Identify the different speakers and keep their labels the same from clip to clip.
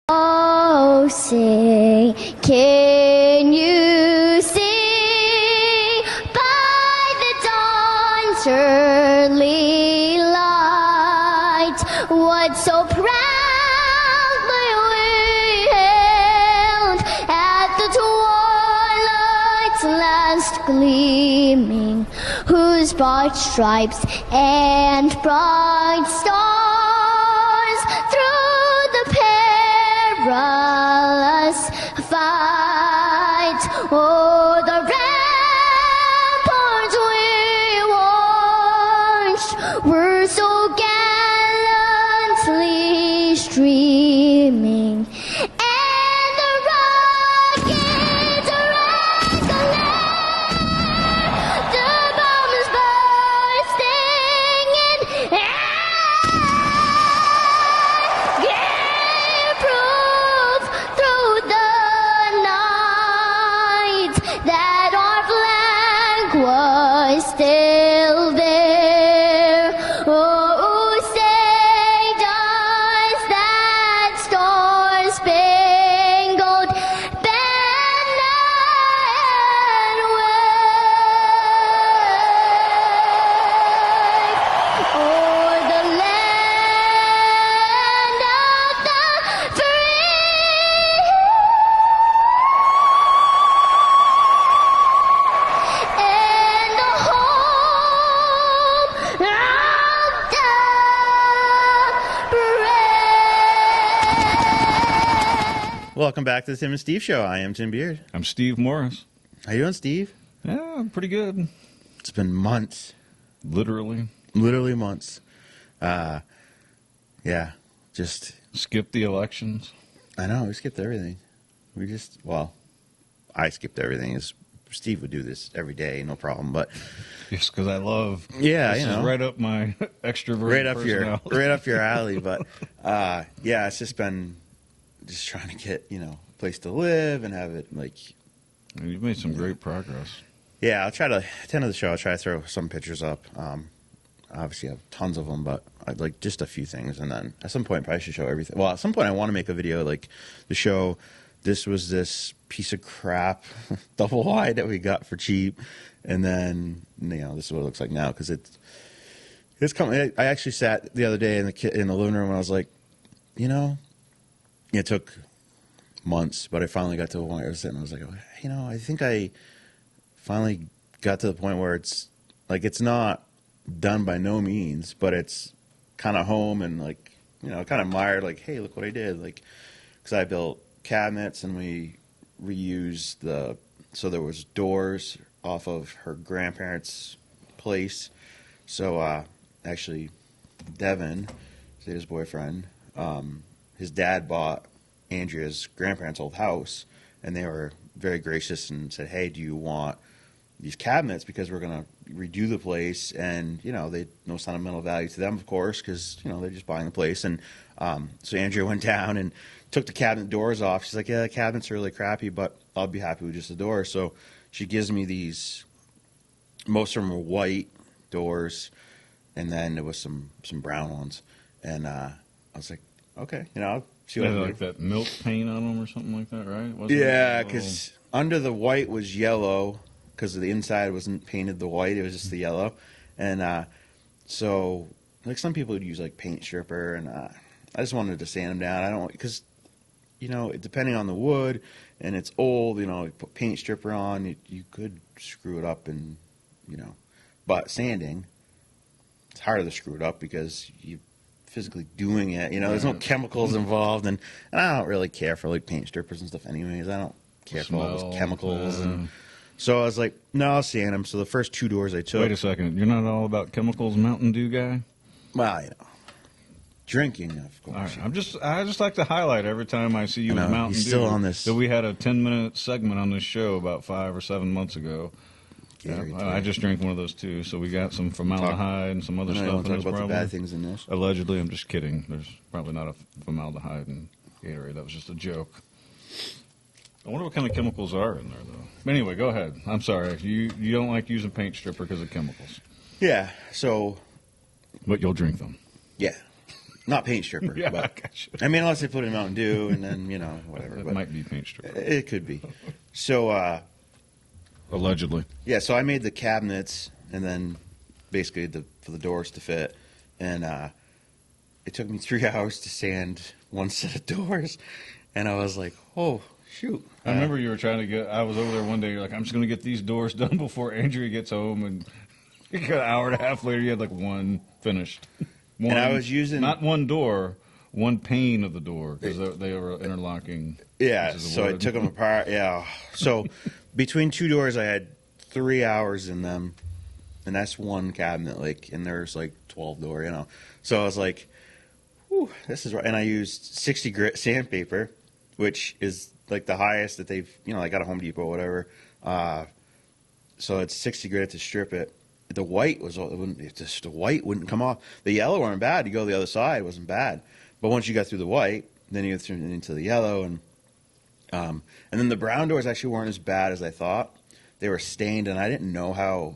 Speaker 1: Oh, say, can you see by the dawn's early light what so proudly we hailed at the twilight's last gleaming, whose bright stripes and bright stars through the perilous fight o'er the ramparts we watched were so gallantly streaming, and the rockets rang the bombs bursting in air gave proof through the night that our flag was still there. Oh, say does that star-spangled banner wave o'er the land of the free and the home of the brave.
Speaker 2: Welcome back to the Tim and Steve Show. I am Tim Beard.
Speaker 3: I'm Steve Morris.
Speaker 2: How you doing, Steve?
Speaker 3: Yeah, I'm pretty good.
Speaker 2: It's been months.
Speaker 3: Literally.
Speaker 2: Literally months. Yeah, just,
Speaker 3: Skip the elections.
Speaker 2: I know, we skipped everything. I skipped everything. Steve would do this every day, no problem, but
Speaker 3: Just because I love.
Speaker 2: yeah,
Speaker 3: This
Speaker 2: you
Speaker 3: is
Speaker 2: know.
Speaker 3: right up my extrovert
Speaker 2: right up
Speaker 3: personality.
Speaker 2: your alley. But yeah, it's just been just trying to get a place to live and have it like.
Speaker 3: You've made some great progress.
Speaker 2: Yeah, I'll try to at the end of the show. I'll try to throw some pictures up. Obviously, I have tons of them, but I'd like just a few things, and then at some point, probably should show everything. Well, at some point, I want to make a video like the show. This was this piece of crap double wide that we got for cheap, and then this is what it looks like now because it's coming. I actually sat the other day in the living room and I was like, it took months, but I finally got to the point where I was sitting. I was like, I think I finally got to the point where it's like it's not done by no means, but it's kind of home and like kind of admired. Like, hey, look what I did! Like, because I built cabinets and we reused so there was doors off of her grandparents' place. So actually, Devin, his boyfriend, his dad bought Andrea's grandparents' old house, and they were very gracious and said, "Hey, do you want these cabinets? Because we're going to redo the place." And they no sentimental value to them, of course, because they're just buying the place. And so Andrea went down and took the cabinet doors off. She's like, "Yeah, the cabinets are really crappy, but I'll be happy with just the doors." So she gives me these. Most of them were white doors, and then there was some brown ones. And I was like, okay, I'll see what I can do.
Speaker 3: Like that milk paint on them or something like that, right?
Speaker 2: Yeah, because under the white was yellow, because the inside wasn't painted the white; it was just the yellow. And so, like some people would use like paint stripper, and I just wanted to sand them down. I don't because depending on the wood and it's old, you put paint stripper on, you could screw it up, and but sanding, it's harder to screw it up because you physically doing it. There's no chemicals involved, and I don't really care for like paint strippers and stuff anyways. I don't care for all those chemicals. And so I was like, no, I'll sand them. So the first two doors I took.
Speaker 3: Wait a second. You're not all about chemicals, Mountain Dew guy?
Speaker 2: Well, drinking, of course.
Speaker 3: All right. I just like to highlight every time I see you with Mountain
Speaker 2: he's
Speaker 3: Dew.
Speaker 2: still on this.
Speaker 3: That we had a 10-minute segment on this show about 5 or 7 months ago. I just drank one of those too, so we got some formaldehyde and some other stuff in this.
Speaker 2: Talk about the bad things in this.
Speaker 3: Allegedly, I'm just kidding. There's probably not a formaldehyde in Gatorade. That was just a joke. I wonder what kind of chemicals are in there, though. But anyway, go ahead. I'm sorry. You don't like using paint stripper because of chemicals.
Speaker 2: Yeah, so...
Speaker 3: But you'll drink them.
Speaker 2: Yeah. Not paint stripper.
Speaker 3: Yeah,
Speaker 2: but,
Speaker 3: I gotcha.
Speaker 2: I mean, unless they put in Mountain Dew and then, whatever.
Speaker 3: It
Speaker 2: But
Speaker 3: might be paint stripper.
Speaker 2: it could be. So,
Speaker 3: Allegedly.
Speaker 2: yeah, so I made the cabinets and then basically for the doors to fit. And it took me 3 hours to sand one set of doors. And I was like, oh, shoot.
Speaker 3: I remember you were trying to I was over there one day, you're like, I'm just going to get these doors done before Andrea gets home. And an hour and a half later, you had like one finished. One,
Speaker 2: and I was using...
Speaker 3: Not one door, one pane of the door, because they were interlocking.
Speaker 2: Yeah,
Speaker 3: pieces of
Speaker 2: so I
Speaker 3: wood.
Speaker 2: took them apart. Yeah. So between 2 doors, I had 3 hours in them. And that's one cabinet, and there's 12 door, So I was like, whew, this is right. And I used 60 grit sandpaper, which is the highest that they've, I got a Home Depot or whatever. So it's 60 grit to strip it. The white the white wouldn't come off. The yellow weren't bad. You go the other side, it wasn't bad. But once you got through the white, then you get through into the yellow, and then the brown doors actually weren't as bad as I thought. They were stained, and I didn't know how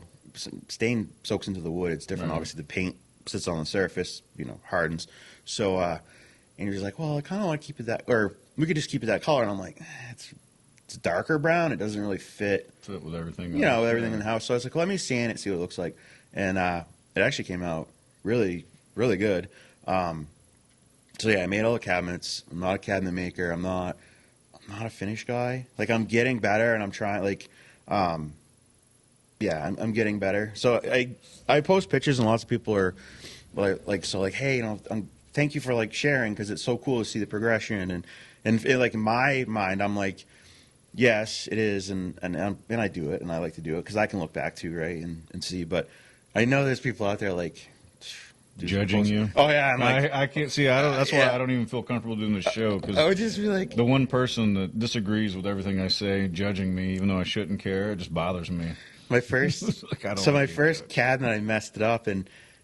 Speaker 2: stain soaks into the wood. It's different.
Speaker 3: Right.
Speaker 2: Obviously, the paint sits on the surface, hardens. So, and he was like, "Well, I kind of want to keep it that, or we could just keep it that color." And I'm like, it's darker brown. It doesn't really fit
Speaker 3: with everything.
Speaker 2: with everything in the house. So I was like, let me sand it, see what it looks like. And it actually came out really, really good. So yeah, I made all the cabinets. I'm not a cabinet maker. I'm not a finish guy. I'm getting better, and I'm trying. Yeah, I'm getting better. So I post pictures, and lots of people are hey, thank you for sharing, because it's so cool to see the progression. And in my mind, I'm like, yes, it is, and I do it, and I like to do it because I can look back too, right, and see. But I know there's people out there
Speaker 3: judging you.
Speaker 2: Oh yeah,
Speaker 3: I can't see. I don't. That's why I don't even feel comfortable doing this show, because
Speaker 2: I would just be like,
Speaker 3: the one person that disagrees with everything I say, judging me, even though I shouldn't care, it just bothers me.
Speaker 2: my first. My first cabinet, I messed it up,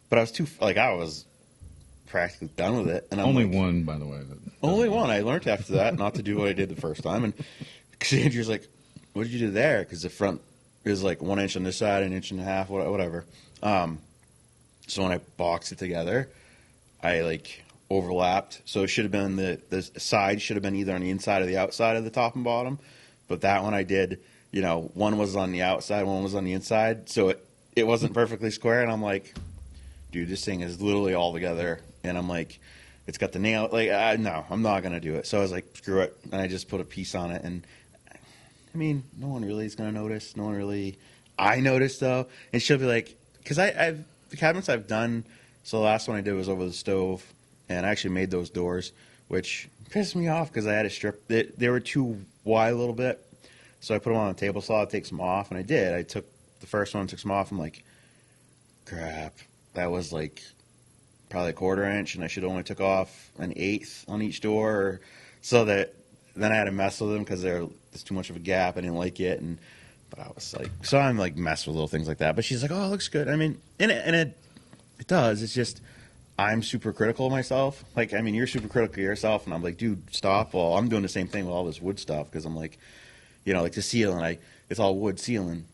Speaker 2: but I was too I was practically done with it, and I'm
Speaker 3: only one, by the way.
Speaker 2: Only one. I learned after that not to do what I did the first time, and because Andrew's like, "What did you do there?" Because the front is 1 inch on this side, an inch and a half, whatever. So when I boxed it together, I overlapped. So it should have been the side should have been either on the inside or the outside of the top and bottom. But that one I did, one was on the outside, one was on the inside. So it wasn't perfectly square. And I'm like, dude, this thing is literally all together. And I'm like, it's got the nail. No, I'm not going to do it. So I was like, screw it. And I just put a piece on it. And I mean, no one really is going to notice. No one really. I noticed though. And she'll be like, because the cabinets I've done, so the last one I did was over the stove, and I actually made those doors, which pissed me off because I had to strip. They were too wide a little bit, so I put them on a table saw to take some off, and I did. I took the first one, took some off. I'm like, crap, that was probably a 1/4 inch, and I should have only took off an 1/8 on each door, so that then I had to mess with them because there's too much of a gap. I didn't like it, but I was like, so I'm mess with little things like that. But she's like, oh, it looks good. I mean, and it does. It's just I'm super critical of myself. You're super critical of yourself, and I'm like, dude, stop. Well, I'm doing the same thing with all this wood stuff because I'm like, the ceiling, it's all wood ceiling.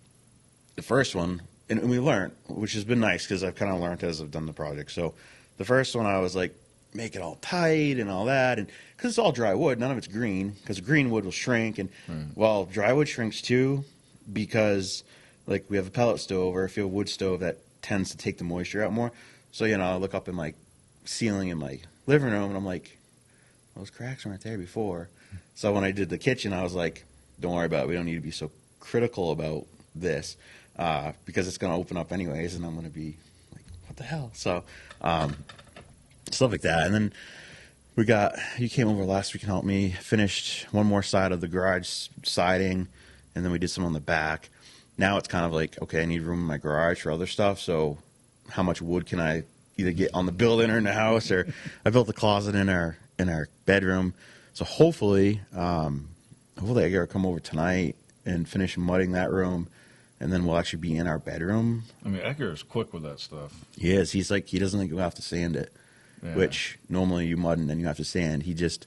Speaker 2: The first one, and we learned, which has been nice because I've kind of learned as I've done the project. So the first one, I was like, make it all tight and all that, and because it's all dry wood, none of it's green, because green wood will shrink, and well, dry wood shrinks too. Because we have a pellet stove, or if you have a wood stove, that tends to take the moisture out more. So I look up in my ceiling in my living room, and I'm like, those cracks weren't there before. So when I did the kitchen, I was like, don't worry about it. We don't need to be so critical about this because it's going to open up anyways, and I'm going to be like, what the hell? So stuff like that. And then you came over last week and helped me finished one more side of the garage siding. And then we did some on the back. Now it's kind of okay, I need room in my garage for other stuff. So how much wood can I either get on the building or in the house? Or I built a closet in our bedroom. So hopefully I get to come over tonight and finish mudding that room. And then we'll actually be in our bedroom.
Speaker 3: I mean, Edgar is quick with that stuff.
Speaker 2: He is. He's he doesn't think you have to sand it, which normally you mud and then you have to sand. He just,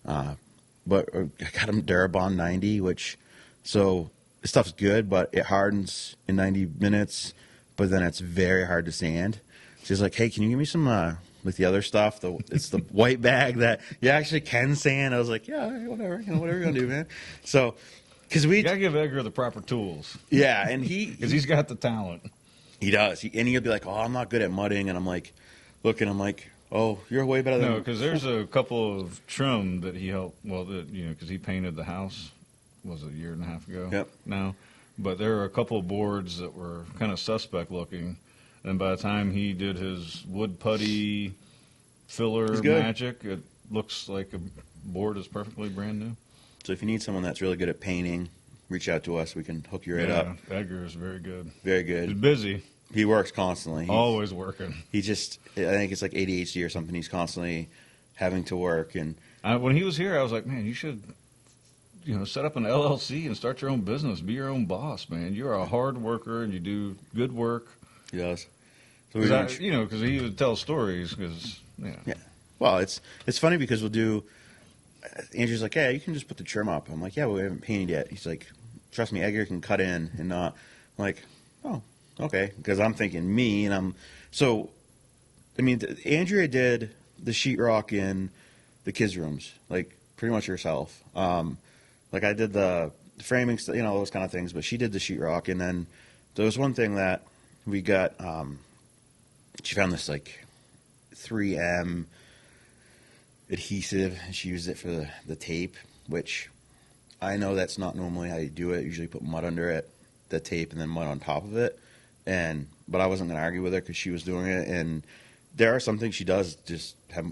Speaker 2: but I got him Durabond 90, which... So the stuff's good, but it hardens in 90 minutes, but then it's very hard to sand. She's like, hey, can you give me some with the other stuff. It's the white bag that you actually can sand. I was like, yeah, all right, whatever, whatever you're gonna do, man. So, because
Speaker 3: You gotta give Edgar the proper tools
Speaker 2: yeah, and
Speaker 3: because he's got the talent.
Speaker 2: he does, and he'll be like, oh, I'm not good at mudding, and I'm like, looking, I'm like, oh, you're way better than
Speaker 3: No, because there's a couple of trim that he helped. Well, because he painted the house. Was it a year and a half ago?
Speaker 2: Yep.
Speaker 3: Now, but there are a couple of boards that were kind of suspect looking, and by the time he did his wood putty filler
Speaker 2: good.
Speaker 3: magic, it looks like a board is perfectly brand new.
Speaker 2: So if you need someone that's really good at painting, reach out to us. We can hook you right up.
Speaker 3: Edgar is very good.
Speaker 2: Very
Speaker 3: He's
Speaker 2: good.
Speaker 3: busy,
Speaker 2: He works constantly.
Speaker 3: always working.
Speaker 2: He just, I think it's like ADHD or something. He's constantly having to work. And
Speaker 3: When he was here, I was like, man, you should, set up an LLC and start your own business. Be your own boss, man. You're a hard worker and you do good work.
Speaker 2: he does. So
Speaker 3: Because he would tell stories.
Speaker 2: Yeah. Well, it's funny because we'll do. Andrew's like, yeah, you can just put the trim up. I'm like, yeah, but we haven't painted yet. He's like, trust me, Edgar can cut in and not. I'm like, oh, okay, because I'm thinking me, and I'm so. I mean, Andrea did the sheetrock in the kids' rooms, like pretty much herself. Like I did the framing, those kind of things, but she did the sheetrock, and then there was one thing that we got. She found this like 3M adhesive, and she used it for the tape, which I know that's not normally how you do it. Usually put mud under it, the tape, and then mud on top of it. But I wasn't going to argue with her because she was doing it, and there are some things she does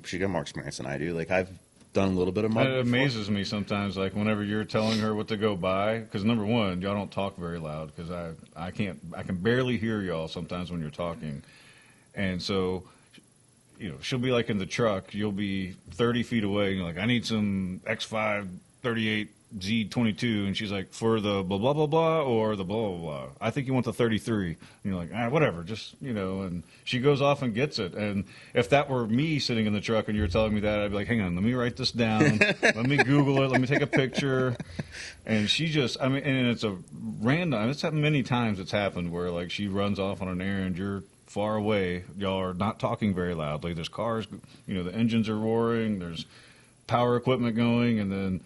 Speaker 2: she got more experience than I do. Like I've done a little bit of mud.
Speaker 3: It amazes me sometimes, like whenever you're telling her what to go buy, because number one, y'all don't talk very loud, because I can barely hear y'all sometimes when you're talking, and so she'll be like in the truck, you'll be 30 feet away, and you're like, I need some X5 38 Z22, and she's like, for the blah blah blah blah or the blah blah blah. I think you want the 33. And you're like, whatever, just and she goes off and gets it. And if that were me sitting in the truck and you were telling me that, I'd be like, hang on, let me write this down, let me Google it, let me take a picture. And she just, and it's a random. It's happened many times. It's happened where like she runs off on an errand, you're far away, y'all are not talking very loudly. There's cars, the engines are roaring. There's power equipment going, and then.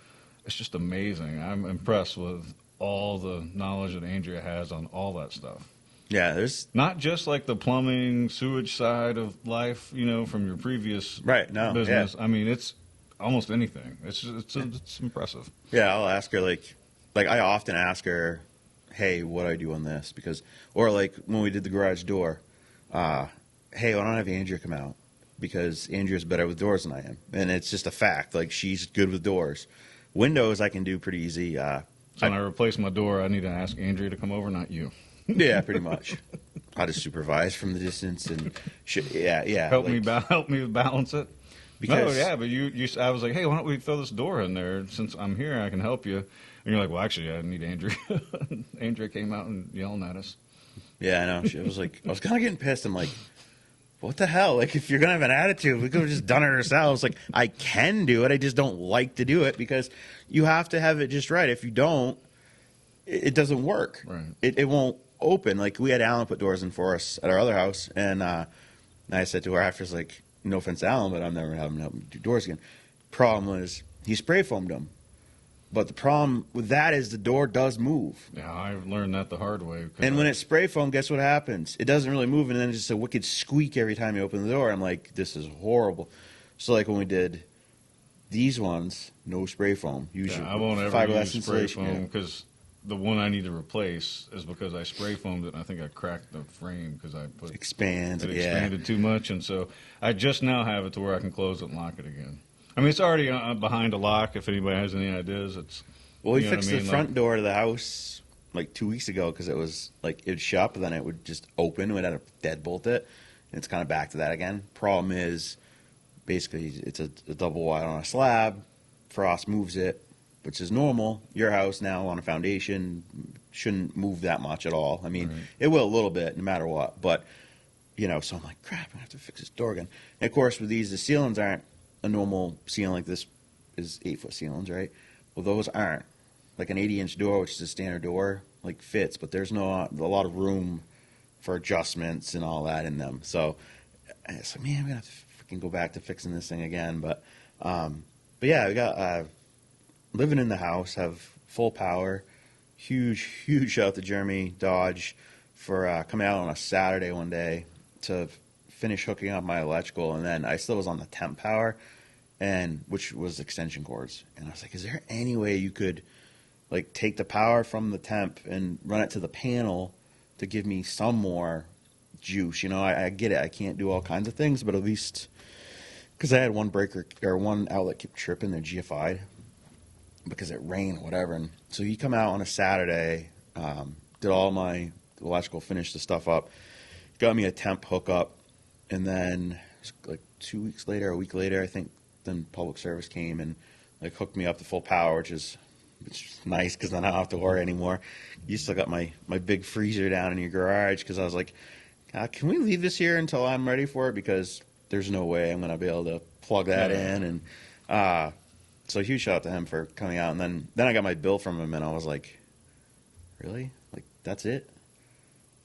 Speaker 3: It's just amazing. I'm impressed with all the knowledge that Andrea has on all that stuff.
Speaker 2: Yeah, there's
Speaker 3: not just like the plumbing, sewage side of life, from your previous business.
Speaker 2: Yeah.
Speaker 3: I mean, it's almost anything. It's impressive.
Speaker 2: Yeah, I'll ask her like I often ask her, hey, what do I do on this? Or like when we did the garage door, hey, why don't I have Andrea come out? Because Andrea's better with doors than I am, and it's just a fact. Like she's good with doors. Windows I can do pretty easy.
Speaker 3: So when I replace my door, I need to ask Andrea to come over, not you.
Speaker 2: Yeah, pretty much. I just supervise from the distance and
Speaker 3: help me balance it.
Speaker 2: Because
Speaker 3: but you I was like, hey, why don't we throw this door in there? Since I'm here, I can help you. And you're like, well, actually, I need Andrea. Andrea came out and yelling at us.
Speaker 2: Yeah, I know. She was like, I was kind of getting pissed. I'm like, what the hell? Like, if you're going to have an attitude, we could have just done it ourselves. Like, I can do it. I just don't like to do it because you have to have it just right. If you don't, it doesn't work.
Speaker 3: Right.
Speaker 2: It won't open. Like, we had Alan put doors in for us at our other house. And I said to her after, like, no offense to Alan, but I'm never having to help him do doors again. Problem was, he spray foamed them. But the problem with that is the door does move.
Speaker 3: Yeah, I've learned that the hard way.
Speaker 2: And when it's spray foam, guess what happens? It doesn't really move, and then it's just a wicked squeak every time you open the door. I'm like, this is horrible. So, like, when we did these ones, no spray foam. Usually,
Speaker 3: I won't ever
Speaker 2: fiberglass
Speaker 3: use spray
Speaker 2: insulation,
Speaker 3: foam because the one I need to replace is because I spray foamed it, and I think I cracked the frame because I put expanded too much, and so I just now have it to where I can close it and lock it again. I mean, it's already behind a lock. If anybody has any ideas,
Speaker 2: we fixed the front door to the house like 2 weeks ago because it was like it would shut, but then it would just open. We'd have to deadbolt it, and it's kind of back to that again. Problem is, basically, it's a double wide on a slab. Frost moves it, which is normal. Your house now on a foundation shouldn't move that much at all. I mean, It will a little bit, no matter what. But so I'm like, crap, I have to fix this door again. And of course, with these, the ceilings aren't a normal ceiling like this is 8-foot ceilings, right? Well, those aren't. Like an 80-inch door, which is a standard door, like fits, but there's not a lot of room for adjustments and all that in them. So I was like, man, I'm gonna have to can go back to fixing this thing again. But yeah, we got living in the house, have full power. Huge shout out to Jeremy Dodge for coming out on a Saturday one day to finish hooking up my electrical, and then I still was on the temp power, and which was extension cords. And I was like, is there any way you could like take the power from the temp and run it to the panel to give me some more juice? You know, I get it. I can't do all kinds of things, but at least because I had one breaker or one outlet kept tripping, they're GFI'd because it rained or whatever. And so you come out on a Saturday, did all my electrical, finished the stuff up, got me a temp hookup, and then like 2 weeks later, a week later, I think, then public service came and like hooked me up to full power, which is nice because then I don't have to worry anymore. You still got my big freezer down in your garage because I was like, can we leave this here until I'm ready for it? Because there's no way I'm going to be able to plug that in. And so huge shout out to him for coming out. And then I got my bill from him, and I was like, really? Like, that's it?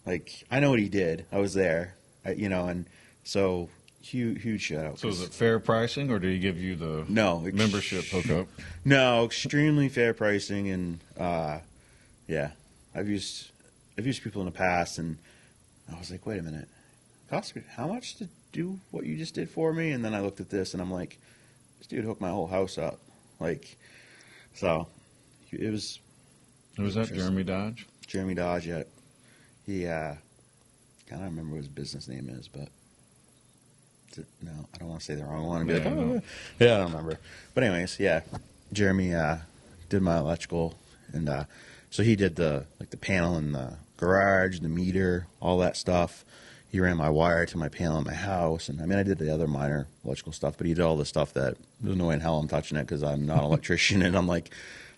Speaker 2: Like, I know what he did. I was there, and so huge shout out.
Speaker 3: So is it fair pricing, or did he give you the membership hookup?
Speaker 2: No, extremely fair pricing, and yeah, I've used people in the past, and I was like, wait a minute, it cost me how much to do what you just did for me? And then I looked at this, and I'm like, this dude hooked my whole house up, like, so it was.
Speaker 3: Was that Jeremy Dodge?
Speaker 2: Jeremy Dodge, yeah. He, I don't remember what his business name is, but no, I don't want to say the wrong one and be like, oh, yeah, I don't remember. But anyways, yeah, Jeremy did my electrical, and so he did the panel in the garage, the meter, all that stuff. He ran my wire to my panel in my house, and I mean, I did the other minor electrical stuff, but he did all the stuff that there's no way in hell I'm touching it because I'm not an electrician, and I'm like,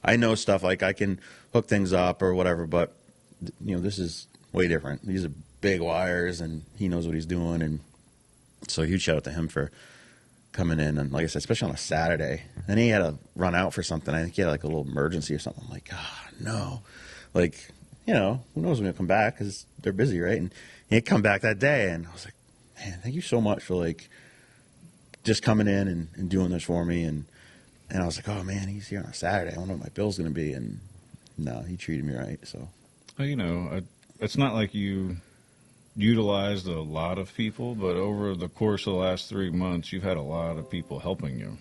Speaker 2: I know stuff, like I can hook things up or whatever, but this is way different. These are big wires, and he knows what he's doing, and so huge shout out to him for coming in, and like I said, especially on a Saturday. And he had to run out for something. I think he had like a little emergency or something. I'm like, no. Like, who knows when he'll come back because they're busy, right? And he had come back that day, and I was like, man, thank you so much for like just coming in and doing this for me. And I was like, oh man, he's here on a Saturday. I wonder what my bill's going to be. And no, he treated me right. So,
Speaker 3: it's not like you utilized a lot of people, but over the course of the last 3 months, you've had a lot of people helping you.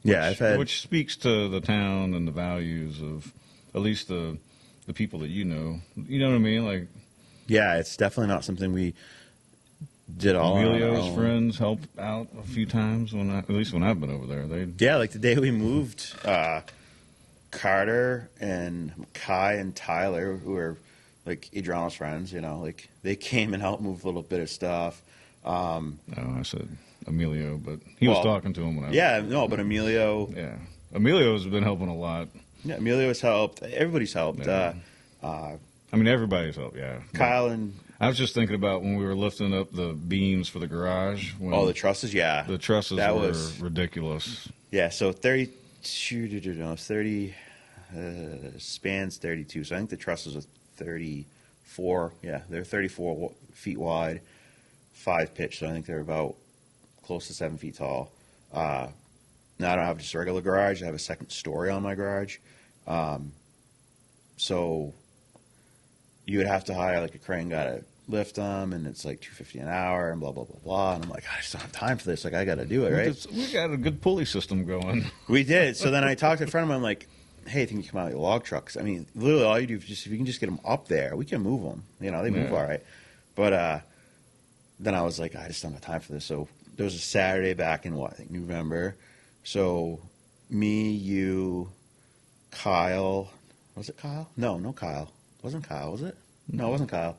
Speaker 2: Yeah,
Speaker 3: which speaks to the town and the values of at least the people that you know. You know what I mean? Like,
Speaker 2: yeah, it's definitely not something we did all.
Speaker 3: Emilio's friends helped out a few times at least when I've been over there.
Speaker 2: Yeah, like the day we moved, Carter and Kai and Tyler, who are like Adriano's friends, like they came and helped move a little bit of stuff.
Speaker 3: I said Emilio, but he was talking to him when I
Speaker 2: but Emilio.
Speaker 3: Yeah, Emilio's been helping a lot.
Speaker 2: Yeah, Emilio's helped. Everybody's helped.
Speaker 3: Yeah. I mean, everybody's helped, yeah.
Speaker 2: Kyle and...
Speaker 3: I was just thinking about when we were lifting up the beams for the garage.
Speaker 2: The trusses, yeah.
Speaker 3: The trusses were ridiculous.
Speaker 2: Yeah, so 30 spans 32. So I think the trusses are 34. Yeah, they're 34 feet wide, 5 pitch. So I think they're about close to 7 feet tall. Now I don't have just a regular garage. I have a second story on my garage. So you would have to hire like a crane guy to lift them, and it's like $250 an hour, and blah blah blah blah. And I'm like, I just don't have time for this. Like, I got to do it, right?
Speaker 3: We got a good pulley system going.
Speaker 2: We did. So then I talked to a friend of mine. I'm like, hey, I think you come out with your log trucks. I mean, literally all you do is if you can just get them up there, we can move them. They move all right. But then I was like, I just don't have time for this. So there was a Saturday back in I think November. So me, you, Kyle. Was it Kyle? No, Kyle. It wasn't Kyle, was it? No, it wasn't Kyle.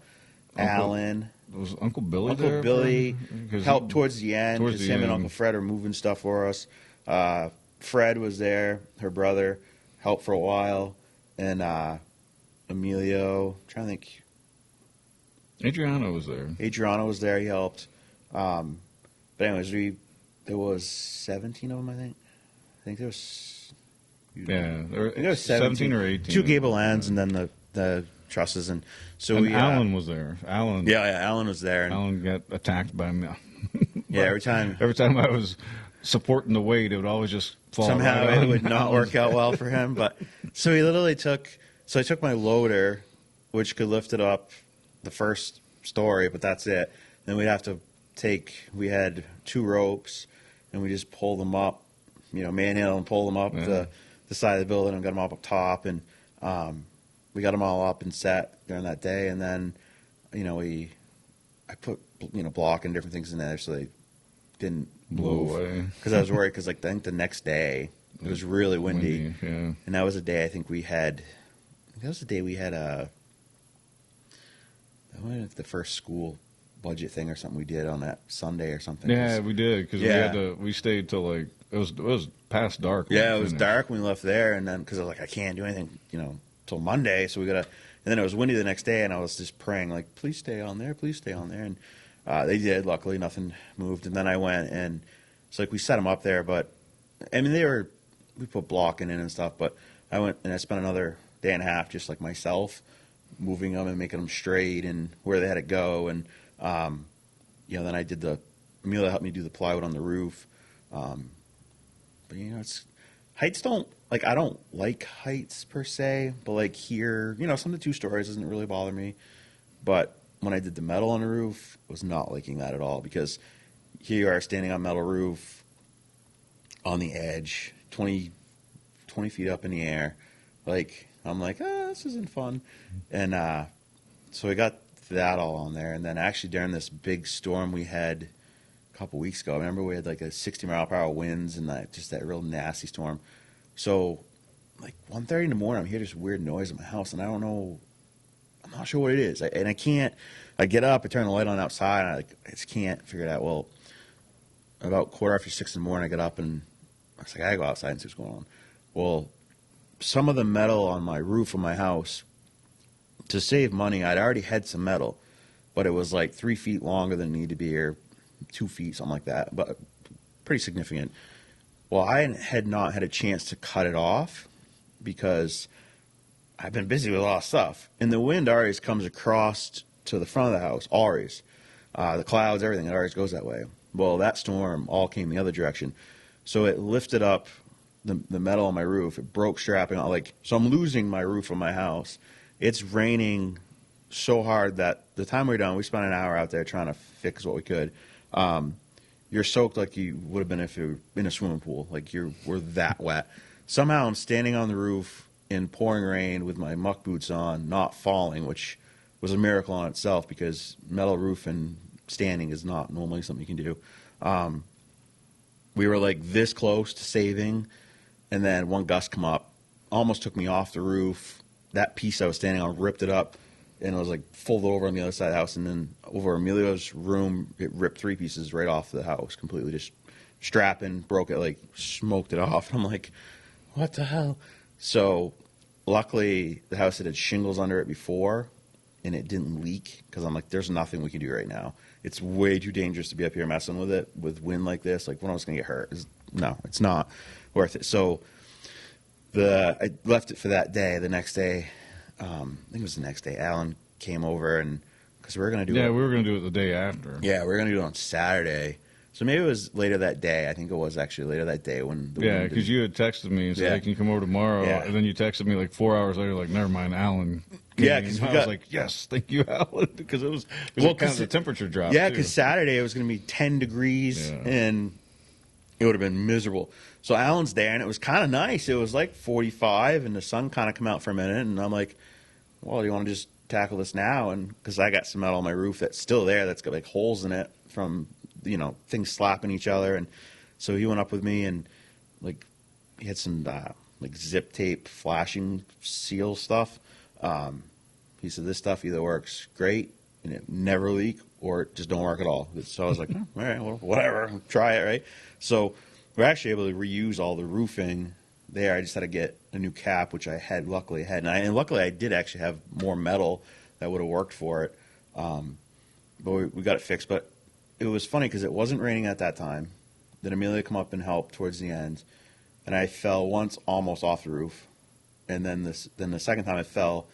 Speaker 2: Alan.
Speaker 3: Was Uncle Billy
Speaker 2: Uncle
Speaker 3: there?
Speaker 2: Billy helped towards the end.
Speaker 3: Towards
Speaker 2: Because
Speaker 3: the
Speaker 2: him and
Speaker 3: end.
Speaker 2: Uncle Fred are moving stuff for us. Fred was there, her brother, helped for a while. And Emilio, I'm trying to think.
Speaker 3: Adriano was there.
Speaker 2: Adriano was there, he helped. But anyways, there was 17 of them, I think. I think there was...
Speaker 3: Yeah,
Speaker 2: I think it was 17
Speaker 3: or 18.
Speaker 2: 2 gable ends and then the trusses. And so
Speaker 3: Alan was there.
Speaker 2: Yeah, Alan was there. And
Speaker 3: Alan got attacked by
Speaker 2: Yeah, every time
Speaker 3: I was supporting the weight, it would always just fall.
Speaker 2: somehow
Speaker 3: right
Speaker 2: it
Speaker 3: on
Speaker 2: would not
Speaker 3: Alan's
Speaker 2: work out well for him. But so he literally took. So I took my loader, which could lift it up the first story, but that's it. Then we'd have to take. We had 2 ropes, and we just pull them up, manhandle and pull them up the side of the building and got them up top, and we got them all up and set during that day. And then, I put block and different things in there so they didn't
Speaker 3: Blow
Speaker 2: move
Speaker 3: away.
Speaker 2: because I was worried because I think the next day it was really windy.
Speaker 3: Yeah.
Speaker 2: And that was a day I think we had. That was the day we had the first school budget thing or something we did on that Sunday or something.
Speaker 3: Yeah, we did because we stayed till like it was past dark.
Speaker 2: Yeah, it was dark when we left there, and then because I was like, I can't do anything, till Monday, so we gotta. And then it was windy the next day, and I was just praying like, please stay on there, and they did. Luckily, nothing moved, and then I went and it's like we set them up there, but I mean we put blocking in and stuff, but I went and I spent another day and a half just like myself moving them and making them straight and where they had to go, and then I did Amelia helped me do the plywood on the roof, but it's heights don't like I don't like heights per se, but like here, some of the 2 stories doesn't really bother me, but when I did the metal on the roof, I was not liking that at all because here you are standing on metal roof on the edge, 20 feet up in the air, like. I'm like, this isn't fun. And so we got that all on there. And then actually during this big storm we had a couple weeks ago, I remember we had like a 60-mile-per-hour winds and that real nasty storm. So like 1:30 in the morning, I'm hearing this weird noise in my house, and I'm not sure what it is. I get up, I turn the light on outside, and I just can't figure it out. Well, about 6:15 in the morning, I get up, and I was like, I gotta go outside and see what's going on. Well, some of the metal on my roof of my house, to save money, I'd already had some metal, but it was like 3 feet longer than it needed to be, or 2 feet, something like that, but pretty significant. Well, I had not had a chance to cut it off because I've been busy with a lot of stuff. And the wind always comes across to the front of the house, always. The clouds, everything, it always goes that way. Well, that storm all came the other direction. So it lifted up the metal on my roof. It broke strapping on, so I'm losing my roof on my house. It's raining so hard that the time we were done, we spent an hour out there trying to fix what we could. You're soaked like you would have been if you were in a swimming pool. Like we're that wet. Somehow I'm standing on the roof in pouring rain with my muck boots on, not falling, which was a miracle on itself because metal roof and standing is not normally something you can do. We were like this close to saving, and then one gust come up, almost took me off the roof. That piece I was standing on ripped it up, and it was like folded over on the other side of the house. And then over Emilio's room, it ripped 3 pieces right off the house completely. Just strapping, broke it, like smoked it off. I'm like, what the hell? So luckily, the house had shingles under it before, and it didn't leak because I'm like, there's nothing we can do right now. It's way too dangerous to be up here messing with it with wind like this. Like, one of us going to get hurt. No, it's not worth it. So I left it for that day. The next day, I think it was the next day, Alan came over, and because we were going to do it.
Speaker 3: Yeah, we were going to do it the day after.
Speaker 2: Yeah, we were going to do it on Saturday. So maybe it was later that day. I think it was actually later that day when the
Speaker 3: Yeah, because you had texted me and said, hey, can you come over tomorrow?
Speaker 2: Yeah.
Speaker 3: And then you texted me like 4 hours later, like, never mind, Alan.
Speaker 2: Yeah, because
Speaker 3: I was like, yes, thank you, Alan, because it was kind of the temperature drop.
Speaker 2: Yeah, because Saturday it was going to be 10 degrees, and it would have been miserable. So Alan's there, and it was kind of nice. It was like 45, and the sun kind of come out for a minute, and I'm like, well, do you want to just tackle this now? And because I got some metal on my roof that's still there, that's got like holes in it from things slapping each other, and so he went up with me, and like he had some like zip tape flashing seal stuff. He said this stuff either works great and it never leak, or it just don't work at all. So I was like, all right, well, whatever, try it, right? So we're actually able to reuse all the roofing there. I just had to get a new cap, which I had luckily had, and luckily I did actually have more metal that would have worked for it. But we got it fixed. But it was funny because it wasn't raining at that time. Then Amelia come up and helped towards the end, and I fell once almost off the roof, and then the second time I fell,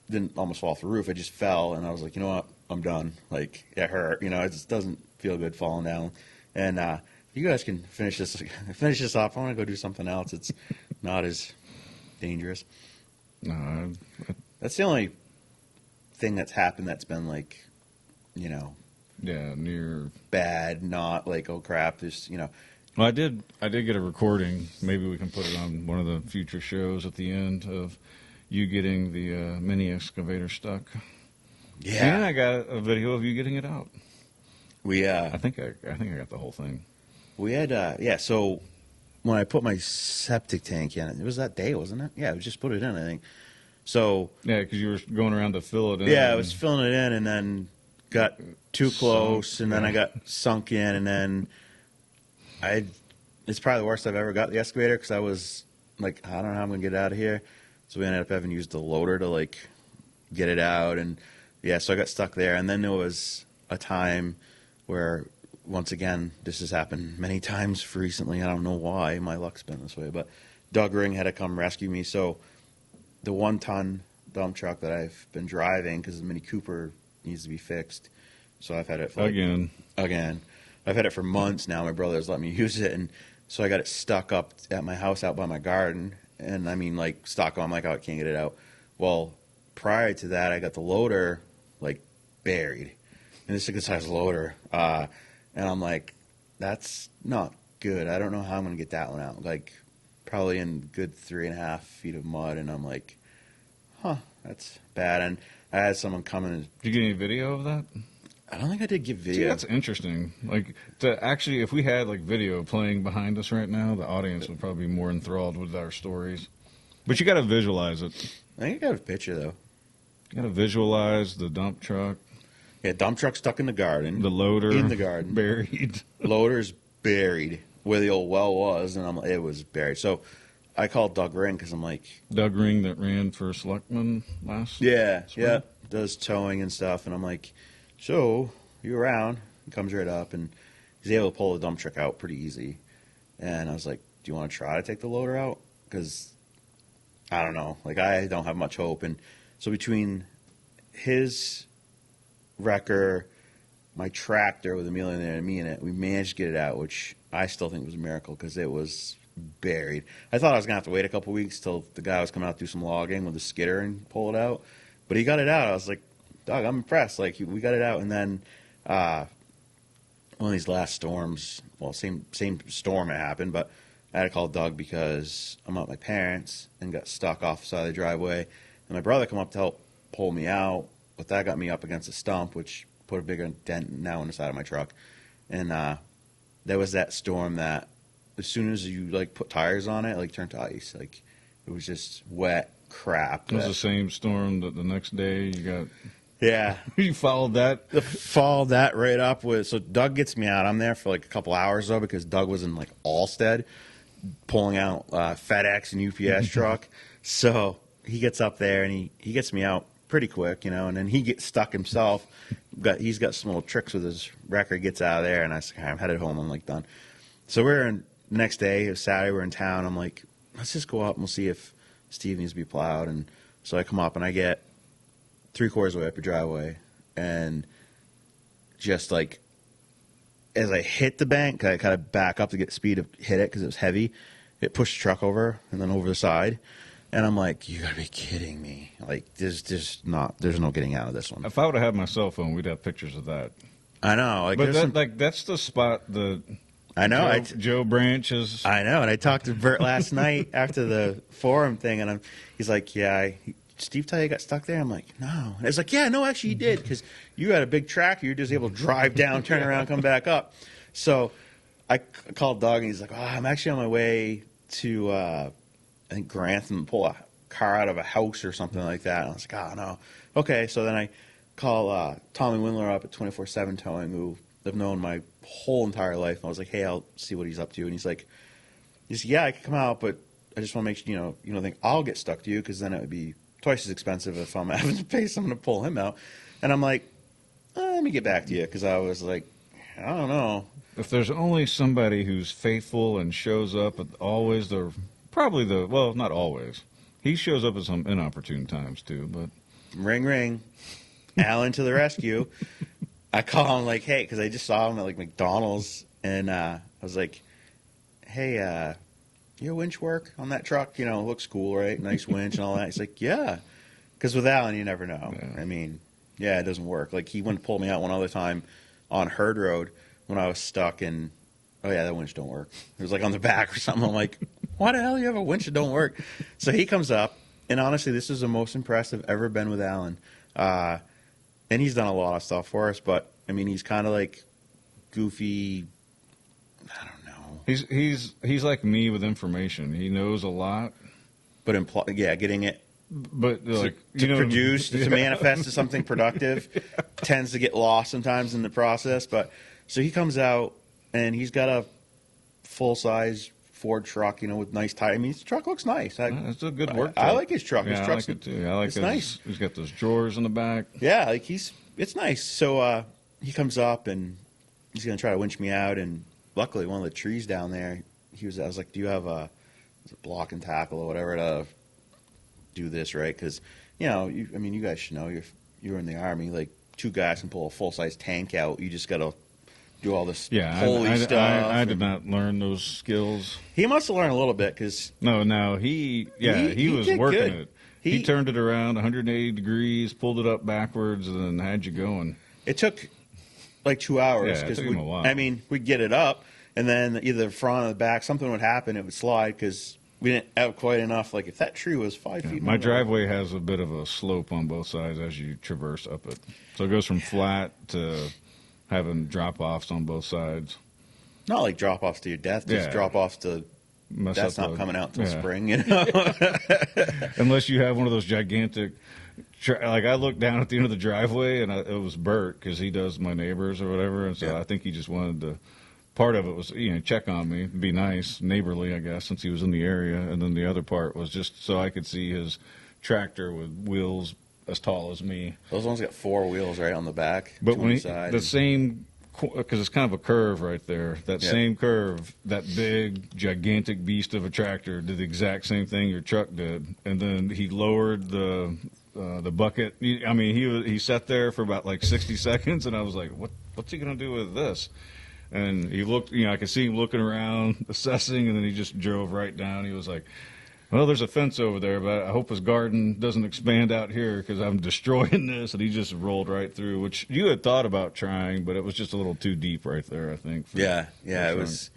Speaker 2: didn't almost fall off the roof. I just fell, and I was like, you know what, I'm done. Like, it hurt. It just doesn't feel good falling down. And you guys can finish this off. I want to go do something else. It's not as dangerous.
Speaker 3: No,
Speaker 2: That's the only thing that's happened that's been like,
Speaker 3: yeah, near.
Speaker 2: bad, not like, oh crap, just,
Speaker 3: Well, I did get a recording. Maybe we can put it on one of the future shows at the end of you getting the mini excavator stuck.
Speaker 2: yeah.
Speaker 3: And I got a video of you getting it out.
Speaker 2: We
Speaker 3: I think I got the whole thing.
Speaker 2: we had so when I put my septic tank in, it was that day, wasn't it? Yeah, we just put it in, I think. So
Speaker 3: Yeah, because you were going around to fill it in.
Speaker 2: yeah, I was filling it in and then got too close,
Speaker 3: Sunk,
Speaker 2: and then
Speaker 3: yeah.
Speaker 2: I got sunk in, and then it's probably the worst I've ever got the excavator, because I was like, I don't know how I'm gonna get it out of here. So we ended up having to use the loader to like get it out, and yeah, so I got stuck there. And then there was a time where, once again, this has happened many times recently. I don't know why my luck's been this way, but Doug Ring had to come rescue me. So the 1-ton dump truck that I've been driving, because the Mini Cooper needs to be fixed, so I've had it for
Speaker 3: Again.
Speaker 2: I've had it for months now. My brother's let me use it, and so I got it stuck up at my house out by my garden. And I mean, like, stuck on, like, oh, I can't get it out. Well, prior to that, I got the loader, like, buried. And it's a good sized loader. And I'm like, that's not good. I don't know how I'm going to get that one out. Like, probably in good 3.5 feet of mud. And I'm like, that's bad. And I had someone come in.
Speaker 3: Did you get any video of that?
Speaker 2: I don't think I did give
Speaker 3: See,
Speaker 2: video.
Speaker 3: that's interesting. Like, to actually, if we had like video playing behind us right now, the audience would probably be more enthralled with our stories. But you got to visualize it.
Speaker 2: I think I got a picture, though.
Speaker 3: You got to visualize the dump truck,
Speaker 2: Yeah, dump truck stuck in the garden.
Speaker 3: the loader
Speaker 2: In the garden.
Speaker 3: buried.
Speaker 2: Loader's buried where the old well was, and it was buried. So I called Doug Ring, because I'm like,
Speaker 3: Doug Ring that ran for selectman last.
Speaker 2: yeah,
Speaker 3: spring.
Speaker 2: yeah, does towing and stuff. And I'm like, so you around? He comes right up, and he's able to pull the dump truck out pretty easy. And I was like, do you want to try to take the loader out? Because I don't know, like, I don't have much hope. And so between his wrecker, my tractor with Amelia and me in it, we managed to get it out, which I still think was a miracle, because it was buried. I thought I was going to have to wait a couple weeks till the guy was coming out to do some logging with a skidder and pull it out. But he got it out. I was like, Doug, I'm impressed. Like, we got it out. And then one of these last storms, well, same storm it happened, but I had to call Doug because I'm at my parents' and got stuck off the side of the driveway. And my brother come up to help pull me out, but that got me up against a stump, which put a bigger dent now in the side of my truck. And there was that storm that as soon as you, like, put tires on it, like, turned to ice. Like, it was just wet crap.
Speaker 3: It was the same storm that the next day you got.
Speaker 2: Yeah.
Speaker 3: You followed that.
Speaker 2: Followed that right up with, so Doug gets me out. I'm there for like a couple hours though, because Doug was in like Allstead pulling out FedEx and UPS truck. So he gets up there and he gets me out pretty quick, and then he gets stuck himself. He's got some little tricks with his wrecker. He gets out of there, and I said, I'm headed home. I'm like, done. So we're in next day, it was Saturday, we're in town. I'm like, let's just go up and we'll see if Steve needs to be plowed. And so I come up and I get 3/4 of the way up your driveway, and just like as I hit the bank, I kind of back up to get speed to hit it because it was heavy. It pushed the truck over and then over the side, and I'm like, you gotta be kidding me! Like, there's no getting out of this one.
Speaker 3: If I would have had my cell phone, we'd have pictures of that.
Speaker 2: I know, like,
Speaker 3: But
Speaker 2: there's
Speaker 3: that, that's the spot that
Speaker 2: I know.
Speaker 3: Joe Branch is.
Speaker 2: I know, and I talked to Bert last night after the forum thing, and he's like, yeah, Steve tell you got stuck there? I'm like, no. And it's like, yeah, no, actually you did, because you had a big tractor. You're just able to drive down, turn around, come back up. So I called Doug, and he's like, I'm actually on my way to, I think, Grantham, pull a car out of a house or something like that. And I was like, oh, no. Okay, so then I call Tommy Windler up at 24/7 Towing, who I've known my whole entire life. And I was like, hey, I'll see what he's up to. And he's like, yeah, I can come out, but I just want to make sure, you don't think I'll get stuck to you, because then it would be twice as expensive if I'm having to pay someone to pull him out. And I'm like, let me get back to you, because I was like, I don't know.
Speaker 3: If there's only somebody who's faithful and shows up at always well, not always. He shows up at some inopportune times too, but
Speaker 2: Ring, ring. Alan to the rescue. I call him like, hey, because I just saw him at like McDonald's, and I was like, hey, your winch work on that truck? You know, it looks cool, right? Nice winch and all that. He's like, yeah. Because with Alan, you never know.
Speaker 3: Yeah.
Speaker 2: I mean, yeah, it doesn't work. Like, he went to pull me out one other time on Herd Road when I was stuck, and, oh, yeah, that winch don't work. It was, like, on the back or something. I'm like, why the hell do you have a winch that don't work? So he comes up, and honestly, this is the most impressed I've ever been with Alan. And he's done a lot of stuff for us, but, I mean, he's kind of, like, goofy. I don't know.
Speaker 3: He's like me with information. He knows a lot.
Speaker 2: But, getting it
Speaker 3: But like
Speaker 2: to produce, to manifest to something productive, tends to get lost sometimes in the process. But so he comes out and he's got a full size Ford truck, you know, with nice tires. I mean, his truck looks nice.
Speaker 3: It's a good work.
Speaker 2: I like his truck.
Speaker 3: Yeah,
Speaker 2: his truck's
Speaker 3: I like it too. I like
Speaker 2: it's nice.
Speaker 3: He's got those drawers in the back.
Speaker 2: Yeah, like it's nice. So he comes up and he's gonna try to winch me out. And luckily, one of the trees down there, I was like, do you have a block and tackle or whatever to do this, right? Because you know, you guys should know, you're in the Army, like 2 guys can pull a full size tank out. You just gotta do all this holy stuff.
Speaker 3: I did not learn those skills.
Speaker 2: He must have learned a little bit because
Speaker 3: he was
Speaker 2: did
Speaker 3: working
Speaker 2: good.
Speaker 3: it. He turned it around 180 degrees, pulled it up backwards, and then had you going.
Speaker 2: It took like 2 hours.
Speaker 3: Yeah, it took him a while.
Speaker 2: I mean, we'd get it up, and then either the front or the back, something would happen. It would slide because we didn't have quite enough. Like if that tree was 5 feet.
Speaker 3: My driveway has a bit of a slope on both sides as you traverse up it, so it goes from flat to having drop-offs on both sides.
Speaker 2: Not like drop-offs to your death, just drop-offs to that's not coming out till spring, you know?
Speaker 3: Unless you have one of those gigantic, like I looked down at the end of the driveway and it was Bert because he does my neighbors or whatever, and so I think he just wanted to, part of it was, check on me, be nice, neighborly, I guess, since he was in the area, and then the other part was just so I could see his tractor with wheels as tall as me.
Speaker 2: Those ones got 4 wheels right on the back.
Speaker 3: But when the same, because it's kind of a curve right there, that same curve, that big, gigantic beast of a tractor did the exact same thing your truck did. And then he lowered the bucket. He sat there for about like 60 seconds, and I was like, what's he going to do with this? And he looked, I could see him looking around, assessing, and then he just drove right down. He was like, well, there's a fence over there, but I hope his garden doesn't expand out here because I'm destroying this. And he just rolled right through, which you had thought about trying, but it was just a little too deep right there, I think.
Speaker 2: It was,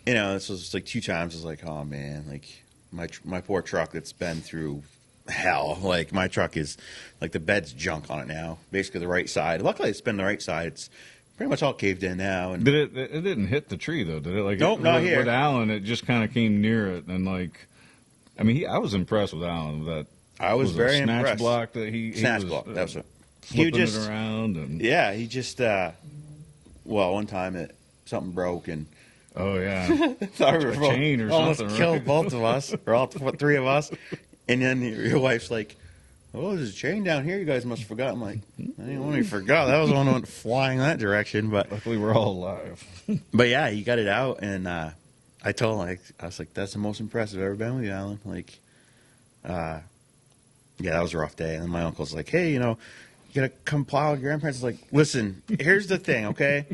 Speaker 2: this was like 2 times. I was like, oh, man, like my poor truck that's been through hell. Like my truck is, like the bed's junk on it now, basically the right side. Luckily, it's been the right side. It's pretty much all caved in now. And
Speaker 3: it didn't hit the tree, though, did it? Like
Speaker 2: nope, not here.
Speaker 3: With Alan, it just kind of came near it, and like... I was impressed with Alan. That
Speaker 2: I was very
Speaker 3: snatch
Speaker 2: impressed.
Speaker 3: Block that he
Speaker 2: snatch
Speaker 3: was,
Speaker 2: block. That's what
Speaker 3: flipping it around. And
Speaker 2: he just one time something broke and
Speaker 3: thought we were chain or
Speaker 2: almost
Speaker 3: something.
Speaker 2: Killed both of us, or all 3 of us. And then your wife's like, "Oh, there's a chain down here. You guys must have forgot." I'm like, "I didn't only forgot. That was the one that went flying that direction." But
Speaker 3: luckily, we're all alive.
Speaker 2: But yeah, he got it out and. I told him, I was like, that's the most impressive I've ever been with you, Alan. Like, that was a rough day. And then my uncle's like, hey, you got to come plow with your grandparents. I was like, listen, here's the thing, okay?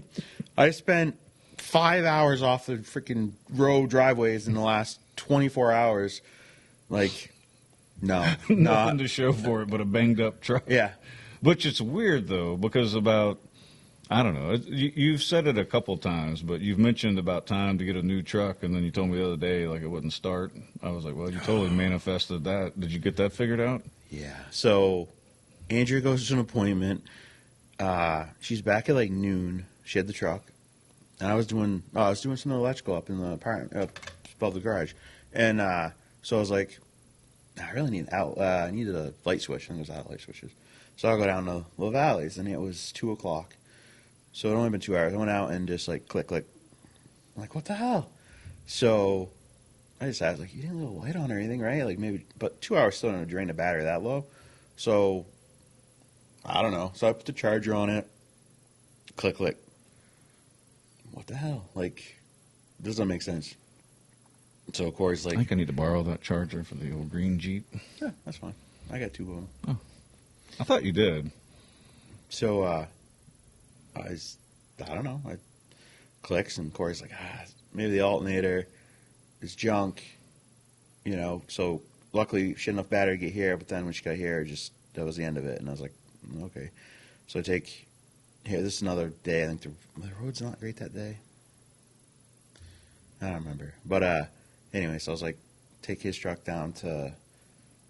Speaker 2: I spent 5 hours off the freaking road driveways in the last 24 hours. Like, no.
Speaker 3: Nothing to show for it but a banged up truck.
Speaker 2: Yeah.
Speaker 3: Which it's weird, though, because I don't know. You've said it a couple times, but you've mentioned about time to get a new truck, and then you told me the other day like it wouldn't start. I was like, well, you totally manifested that. Did you get that figured out?
Speaker 2: Yeah. So Andrea goes to an appointment. She's back at like noon. She had the truck, and I was doing some electrical up in the apartment, above the garage, and so I was like, I really need I needed a light switch, and there's out light switches. So I go down to the Valleys, and it was 2:00. So it only been 2 hours. I went out and just like click. I'm like, what the hell? So I decided, like, you didn't leave a light on or anything, right? Like maybe, but 2 hours still don't drain the battery that low. So I don't know. So I put the charger on it. Click. What the hell? Like, this doesn't make sense. So Corey's like,
Speaker 3: I think I need to borrow that charger for the old green Jeep.
Speaker 2: Yeah, that's fine. I got 2 of them.
Speaker 3: Oh, I thought you did.
Speaker 2: So I don't know. I clicks, and Corey's like, maybe the alternator is junk, So luckily, she had enough battery to get here, but then when she got here, that was the end of it. And I was like, okay. So I take here. This is another day. I think the road's not great that day. I don't remember, but anyway, so I was like, take his truck down to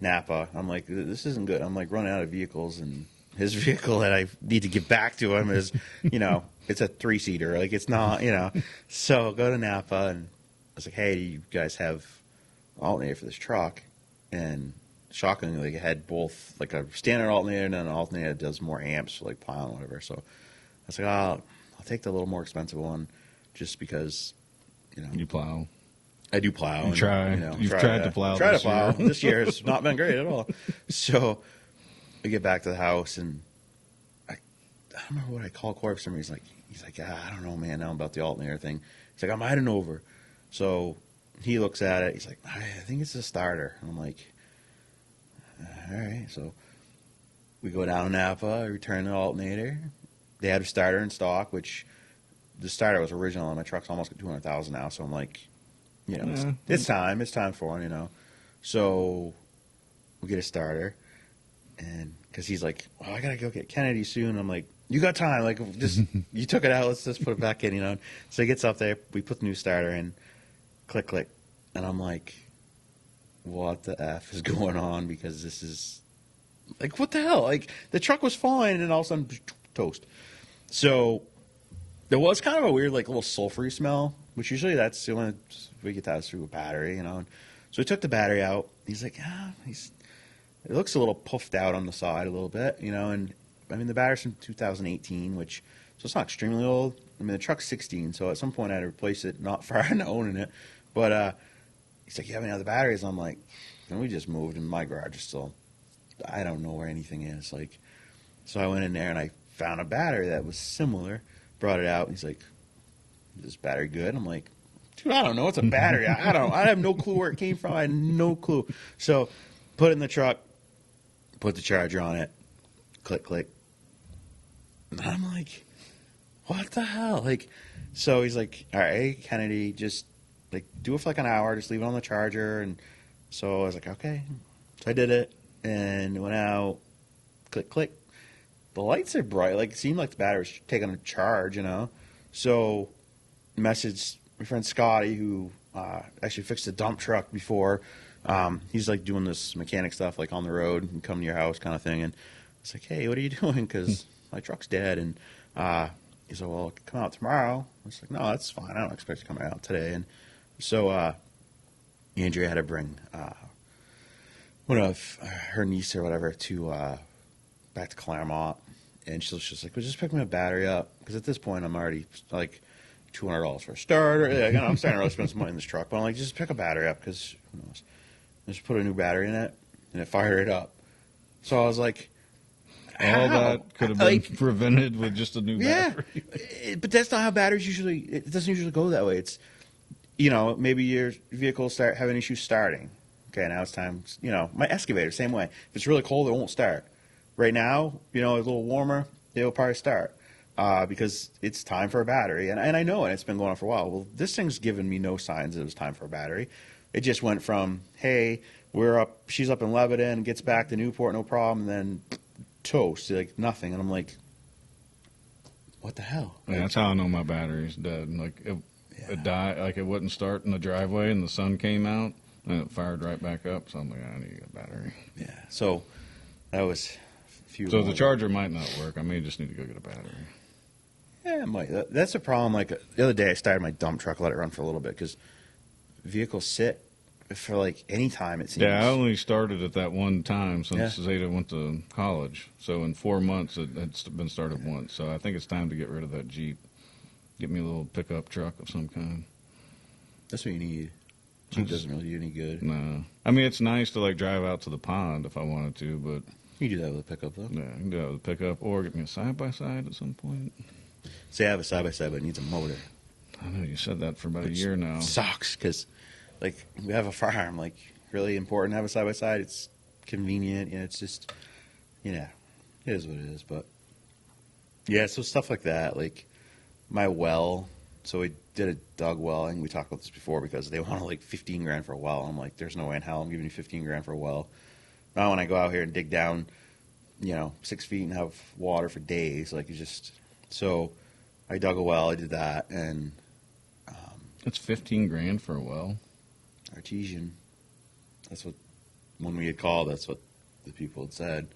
Speaker 2: Napa. I'm like, this isn't good. I'm like running out of vehicles, and his vehicle that I need to get back to him is, it's a 3-seater. Like, it's not, So go to Napa, and I was like, hey, do you guys have an alternator for this truck? And shockingly, it had both, like a standard alternator and an alternator that does more amps for like plowing or whatever. So I was like, I'll take the little more expensive one, just because,
Speaker 3: You plow.
Speaker 2: I do plow.
Speaker 3: You try. You've tried to plow.
Speaker 2: Try to plow. This year has not been great at all. So we get back to the house, and I don't remember what I called Corey for some reason. He's like, I don't know, man, now about the alternator thing. He's like, I'm heading over. So he looks at it. He's like, I think it's a starter. And I'm like, all right. So we go down to Napa, I return the alternator. They had a starter in stock, which the starter was original, and my truck's almost at 200,000 now. So I'm like, it's time. It's time for one, So we get a starter, and because he's like, well, I got to go get Kennedy soon. I'm like, you got time. Like, just, you took it out. Let's just put it back in, So he gets up there. We put the new starter in. Click, click. And I'm like, what the F is going on? Because this is, like, what the hell? Like, the truck was fine, and then all of a sudden, toast. So there was kind of a weird, like, little sulfury smell, which usually that's the only we get that through a battery, And so we took the battery out. He's like, it looks a little puffed out on the side a little bit, And I mean, the battery's from 2018, so it's not extremely old. I mean, the truck's 16, so at some point I had to replace it, not far into owning it. But he's like, you have any other batteries? I'm like, and we just moved, and my garage is still, I don't know where anything is. Like, so I went in there and I found a battery that was similar, brought it out. And he's like, is this battery good? I'm like, dude, I don't know. It's a battery. I have no clue where it came from. I had no clue. So put it in the truck, put the charger on it, click, click. And I'm like, what the hell? Like, so he's like, all right, Kennedy, just like do it for like an hour, just leave it on the charger. And so I was like, okay. So I did it and went out, click, click. The lights are bright. Like, it seemed like the battery was taking a charge, So messaged my friend Scotty, who actually fixed a dump truck before. He's like doing this mechanic stuff, like on the road and come to your house kind of thing. And I was like, hey, what are you doing? Because my truck's dead. And he said, well, come out tomorrow. I was like, no, that's fine. I don't expect to come out today. And so Andrea had to bring one of her niece or whatever to back to Claremont. And she was just like, well, just pick my battery up. Because at this point, I'm already like $200 for a starter. I'm starting to really spend some money in this truck. But I'm like, just pick a battery up because who knows. Just put a new battery in it, and it fired it up. So I was like,
Speaker 3: all that could have been prevented with just a new battery.
Speaker 2: But that's not how batteries usually, it doesn't usually go that way. It's, maybe your vehicle start having issues starting. Okay, now it's time, my excavator, same way. If it's really cold, it won't start. Right now, a little warmer, it'll probably start because it's time for a battery. And I know it, it's been going on for a while. Well, this thing's given me no signs that it was time for a battery. It just went from, hey, she's up in Lebanon, gets back to Newport, no problem, and then toast, like nothing. And I'm like, what the hell?
Speaker 3: Yeah, that's how I know my battery's dead. Like, it died, like it wouldn't start in the driveway, and the sun came out, and it fired right back up. So I'm like, I need to get a battery.
Speaker 2: Yeah, so that was a few.
Speaker 3: So the charger might not work. I may just need to go get a battery.
Speaker 2: Yeah, it might. That's a problem. Like, the other day I started my dump truck, let it run for a little bit, because vehicles sit for like any time, it seems.
Speaker 3: Yeah, I only started at that one time since Zeta went to college. So in 4 months, it had been started once. So I think it's time to get rid of that Jeep. Get me a little pickup truck of some kind.
Speaker 2: That's what you need. Jeep doesn't really do any good.
Speaker 3: No. I mean, it's nice to like drive out to the pond if I wanted to, but...
Speaker 2: You do that with a pickup, though.
Speaker 3: Yeah, I can do that with a pickup, or get me a side-by-side at some point.
Speaker 2: Say I have a side-by-side, but it needs a motor.
Speaker 3: I know, you said that for about a year now.
Speaker 2: Sucks, because, like, we have a farm. Like, really important to have a side-by-side. It's convenient. It's just, it is what it is. But, Yeah, so stuff like that, like my well. So we did a dug well, and we talked about this before because they wanted like 15 grand for a well. I'm like, there's no way in hell I'm giving you 15 grand for a well. Now when I go out here and dig down, 6 feet and have water for days, like, you just. So I dug a well. I did that, and
Speaker 3: It's 15 grand for a well.
Speaker 2: artesian. That's what when we had called. That's what the people had said,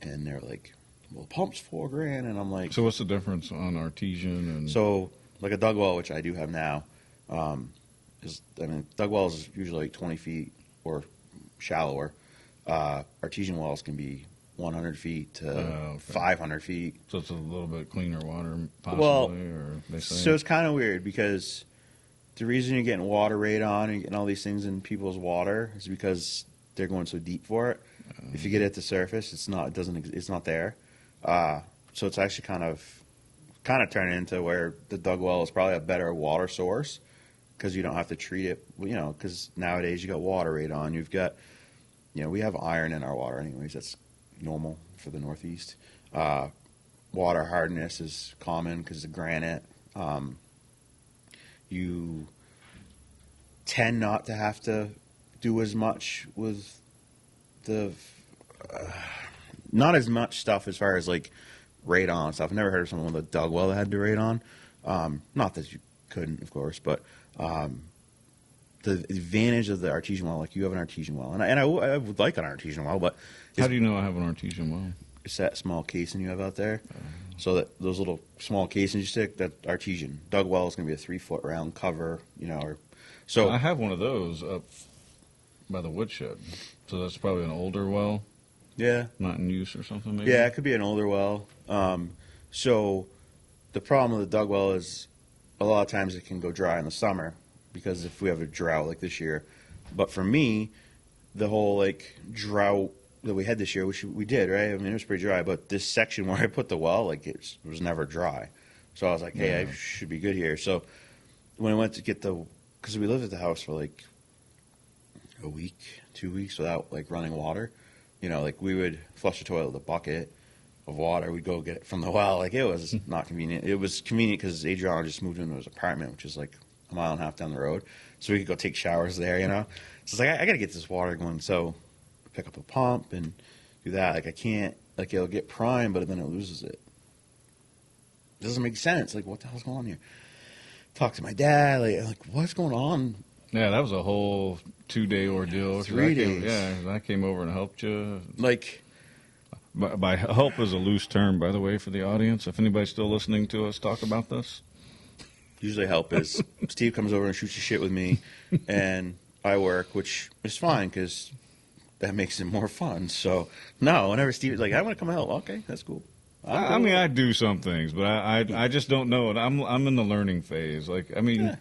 Speaker 2: and they're like, "Well, the pump's $4 grand," and I'm like,
Speaker 3: So what's the difference on artesian and?
Speaker 2: So, like a dug well, which I do have now, dug wells is usually like 20 feet or shallower. Artesian wells can be 100 feet to
Speaker 3: okay.
Speaker 2: 500 feet.
Speaker 3: So it's a little bit cleaner water, possibly,
Speaker 2: Well,
Speaker 3: or they say.
Speaker 2: so it's kind of weird because the reason you're getting water radon and you're getting all these things in people's water is because they're going so deep for it. If you get it at the surface, it's not. It doesn't. It's not there. So it's actually kind of turning into where the dug well is probably a better water source because you don't have to treat it. Because nowadays you got water radon. You've got, we have iron in our water anyways. That's normal for the Northeast. Water hardness is common because of granite. You tend not to have to do as much with the not as much stuff as far as like radon and stuff. I've never heard of someone with a dug well that had to radon. Not that you couldn't, of course, but the advantage of the artesian well, like you have an artesian well, and I would like an artesian well, but
Speaker 3: How do you know I have an artesian well?
Speaker 2: it's that small casing you have out there. So that those little small casings you stick, that artesian. Dug well is going to be a 3-foot round cover, so
Speaker 3: I have one of those up by the woodshed. So that's probably an older well,
Speaker 2: yeah,
Speaker 3: not in use or something, maybe?
Speaker 2: yeah, it could be an older well. So the problem with the dug well is a lot of times it can go dry in the summer because if we have a drought like this year. But for me, the whole like drought that we had this year, which we did, right? I mean, it was pretty dry, but this section where I put the well, like it was never dry. So I was like, hey, I should be good here. So when I went to get because we lived at the house for like a week, 2 weeks without like running water, like we would flush the toilet with a bucket of water. We'd go get it from the well. Like it was not convenient. It was convenient because Adriana just moved into his apartment, which is like a mile and a half down the road. So we could go take showers there, So it's like, I got to get this water going. So pick up a pump and do that. Like I can't, like it'll get prime, but then it loses it. It doesn't make sense. Like what the hell's going on here? Talk to my dad. Like what's going on?
Speaker 3: Yeah, that was a whole 2-day ordeal.
Speaker 2: 3 days.
Speaker 3: I came over and helped you.
Speaker 2: Like,
Speaker 3: By help is a loose term, by the way, for the audience. If anybody's still listening to us talk about this.
Speaker 2: usually help is Steve comes over and shoots the shit with me, and I work, which is fine because that makes it more fun. So no, whenever Steve's like, I want to come help. Okay, that's cool.
Speaker 3: I mean, I do some things, but I just don't know it. I'm in the learning phase. Like, I mean,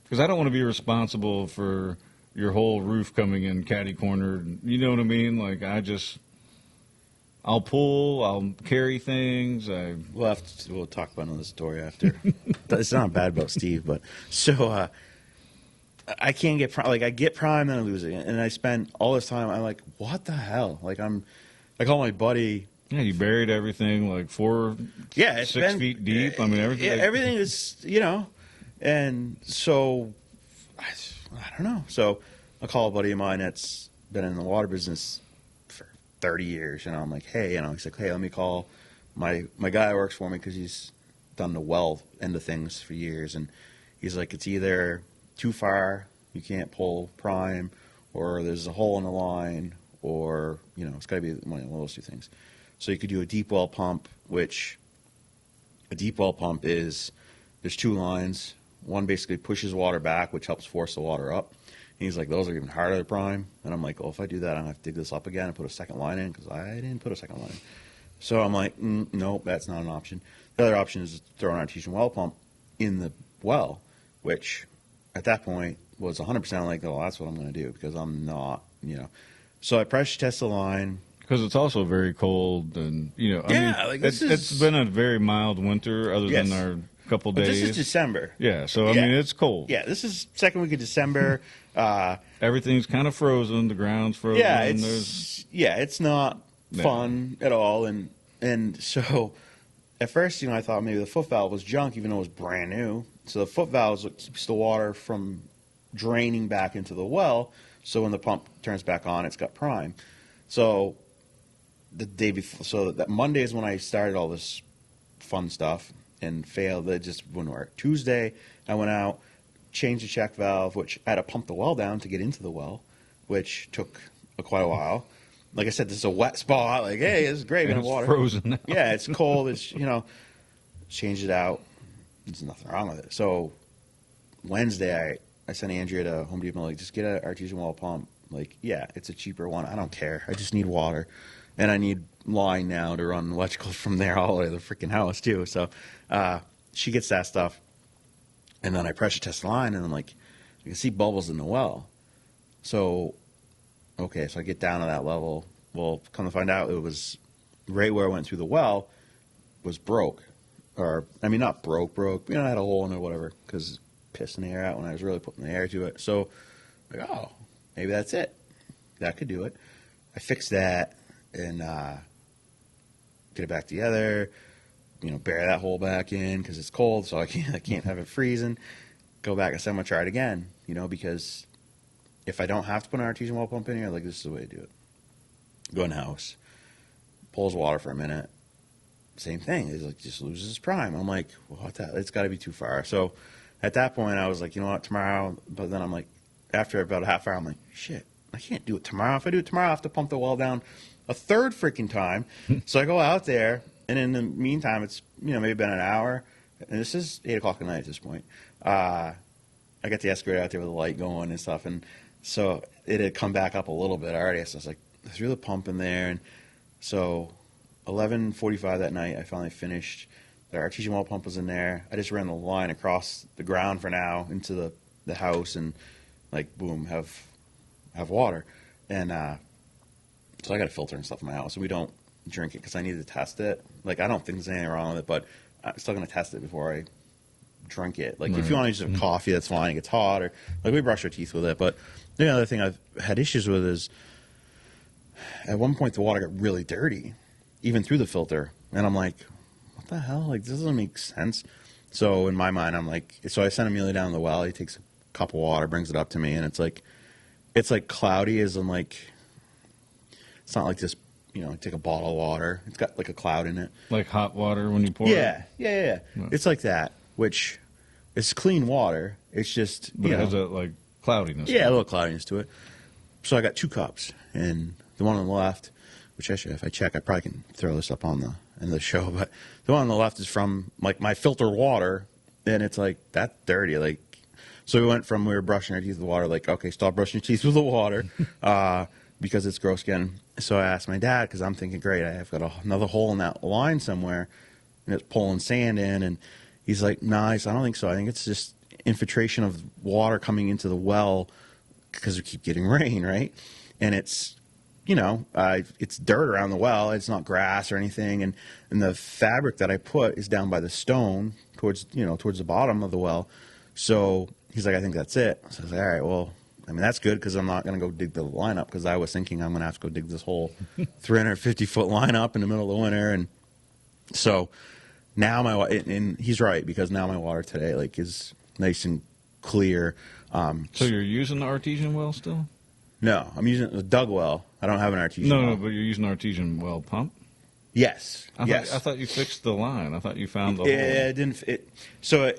Speaker 3: because I don't want to be responsible for your whole roof coming in catty cornered. You know what I mean? Like, I'll pull, I'll carry things.
Speaker 2: We'll talk about another story after. It's not bad about Steve, but so I can't get prime. Like I get prime, then I lose it, and I spend all this time. I'm like, what the hell? Like I call my buddy.
Speaker 3: Yeah, you buried everything like 6 feet deep. I mean, everything.
Speaker 2: Yeah, everything is, and so I don't know. So I call a buddy of mine that's been in the water business for 30 years, and I'm like, hey, he's like, hey, let me call my guy that works for me because he's done the well end of things for years, and he's like, it's either too far, you can't pull prime, or there's a hole in the line, or it's got to be one of those two things. So you could do a deep well pump, which a deep well pump is there's two lines. One basically pushes water back, which helps force the water up. And he's like, those are even harder to prime. And I'm like, well, if I do that, I'm going to have to dig this up again and put a second line in because I didn't put a second line in. So I'm like, nope, that's not an option. The other option is to throw an artesian well pump in the well, which at that point was 100% like, oh, that's what I'm going to do because I'm not, So I pressure test the line.
Speaker 3: Because it's also very cold, and it's been a very mild winter, other than our couple days.
Speaker 2: But this is December.
Speaker 3: Yeah, so I mean it's cold.
Speaker 2: Yeah, this is second week of December.
Speaker 3: Everything's kind of frozen. The ground's frozen.
Speaker 2: Yeah, it's not fun at all, and so at first, I thought maybe the foot valve was junk, even though it was brand new. So the foot valve keeps the water from draining back into the well. So when the pump turns back on, it's got prime. So the day before, so that Monday is when I started all this fun stuff and failed. It just wouldn't work. Tuesday, I went out, changed the check valve, which I had to pump the well down to get into the well, which took quite a while. Like I said, this is a wet spot. Like, hey, this is great. We have water.
Speaker 3: Frozen now.
Speaker 2: Yeah, it's cold. It's, changed it out. There's nothing wrong with it. So Wednesday, I sent Andrea to Home Depot, like, just get an artesian well pump. Like, yeah, it's a cheaper one. I don't care. I just need water. And I need line now to run electrical from there all the way to the freaking house, too. So she gets that stuff. And then I pressure test the line, and I'm like, you can see bubbles in the well. So, okay, so I get down to that level. Well, come to find out, it was right where I went through the well was broke. Or, I mean, not broke. I had a hole in it or whatever, because pissing the air out when I was really putting the air to it. So, like, oh, maybe that's it. That could do it. I fixed that and get it back together. Bury that hole back in because it's cold, so I can't have it freezing. Go back. I said I'm gonna try it again. Because if I don't have to put an artesian well pump in here, like, this is the way to do it. Go in the house, pulls water for a minute. Same thing. It's like, just loses its prime. I'm like, well, what the? It's got to be too far. So at that point, I was like, you know what, tomorrow. But then I'm like, after about a half hour, I'm like, shit, I can't do it tomorrow. If I do it tomorrow, I have to pump the well down a third freaking time. So I go out there, and in the meantime, it's maybe been an hour, and this is 8 o'clock at night at this point. I got the excavator out there with the light going and stuff, and so it had come back up a little bit already. So I was like, I threw the pump in there, and so 11:45 that night, I finally finished. The artesian well pump was in there. I just ran the line across the ground for now into the house, and like, boom, have water. And so I got a filter and stuff in my house, and we don't drink it because I need to test it. Like, I don't think there's anything wrong with it, but I'm still going to test it before I drink it. Like, if you want to use a coffee, that's fine. It gets hot, or like, we brush our teeth with it. But the other thing I've had issues with is at one point the water got really dirty, even through the filter. And I'm like, what the hell? Like, this doesn't make sense. So in my mind, I'm like, so I sent Amelia down the well. He takes a cup of water, brings it up to me, and it's like cloudy, as in, like, it's not like this, take a bottle of water. It's got like a cloud in it.
Speaker 3: Like hot water when you pour it?
Speaker 2: Yeah. It's like that, which is clean water. It's just,
Speaker 3: But it has a, like, cloudiness.
Speaker 2: Yeah, a little cloudiness to it. So I got 2 cups, and the one on the left, which actually, if I check, I probably can throw this up on the end of the show, but the one on the left is from, like, my filtered water, and it's like, that's dirty. Like, so we were brushing our teeth with the water, like, okay, stop brushing your teeth with the water, because it's gross again. So I asked my dad, because I'm thinking, great, I've got another hole in that line somewhere, and it's pulling sand in, and he's like, nah, I don't think so. I think it's just infiltration of water coming into the well because we keep getting rain, right? And it's, it's dirt around the well. It's not grass or anything. And the fabric that I put is down by the stone towards the bottom of the well. So he's like, I think that's it. So I was like, all right, well, I mean, that's good because I'm not going to go dig the line up, because I was thinking I'm going to have to go dig this whole 350-foot line up in the middle of the winter. And so now and he's right, because now my water today, like, is nice and clear.
Speaker 3: So you're using the artesian well still?
Speaker 2: No, I'm using a dug well. I don't have an artesian well.
Speaker 3: No, but you're using an artesian well pump?
Speaker 2: Yes.
Speaker 3: I thought you fixed the line. I thought you found the hole.
Speaker 2: Yeah, it didn't fit. So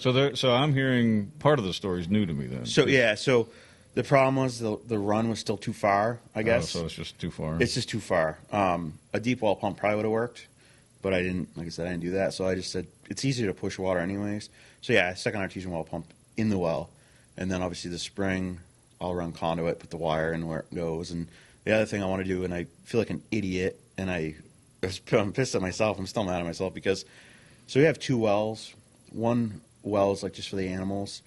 Speaker 3: I'm hearing part of the story is new to me then.
Speaker 2: So the problem was the run was still too far, I guess.
Speaker 3: Oh, so it's just too far.
Speaker 2: It's just too far. A deep well pump probably would have worked, but I didn't. Like I said, I didn't do that. So I just said it's easier to push water anyways. So yeah, I stuck an artesian well pump in the well, and then obviously the spring, I'll run conduit, put the wire in where it goes. And the other thing I want to do, and I feel like an idiot, and I'm pissed at myself. I'm still mad at myself because, so we have 2 wells. One well is like just for the animals.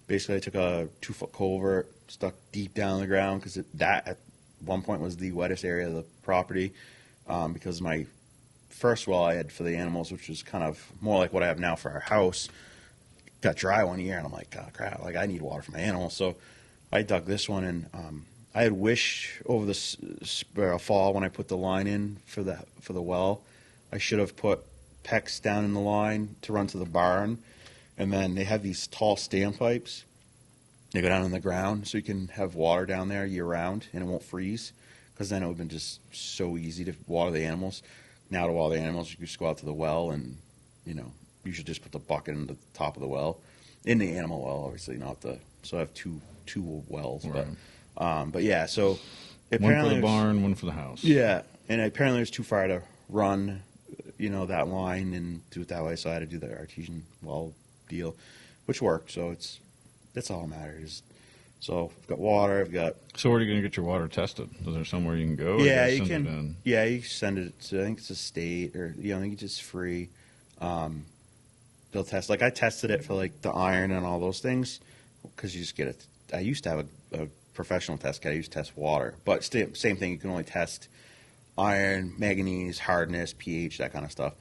Speaker 2: Basically, I took a 2-foot culvert, stuck deep down in the ground, because that at one point was the wettest area of the property, because my first well I had for the animals, which was kind of more like what I have now for our house, got dry one year, and I'm like, oh, crap, like, I need water for my animals. So I dug this one, and I had wished over the fall when I put the line in for the well, I should have put pecks down in the line to run to the barn, and then they have these tall standpipes. They go down in the ground so you can have water down there year round and it won't freeze, because then it would have been just so easy to water the animals. Now to water the animals, you just go out to the well and, you should just put the bucket in the top of the well, in the animal well, obviously, not the. So I have two wells,
Speaker 3: Right.
Speaker 2: but yeah. So
Speaker 3: One for
Speaker 2: apparently
Speaker 3: the barn, one for the house.
Speaker 2: yeah, and apparently it's too far to run, that line and do it that way. So I had to do the artesian well deal, which worked. So that's all that matters. So I've got water. I've got.
Speaker 3: So where are you going to get your water tested? Is there somewhere you can go? Or
Speaker 2: Yeah,
Speaker 3: you
Speaker 2: you
Speaker 3: gotta send
Speaker 2: can.
Speaker 3: it in?
Speaker 2: Yeah, you can send it to. I think it's a state, or I think it's just free. They'll test. Like I tested it for like the iron and all those things, because you just get it. I used to have a professional test kit. I used to test water, but same thing. You can only test iron, manganese, hardness, pH, that kind of stuff.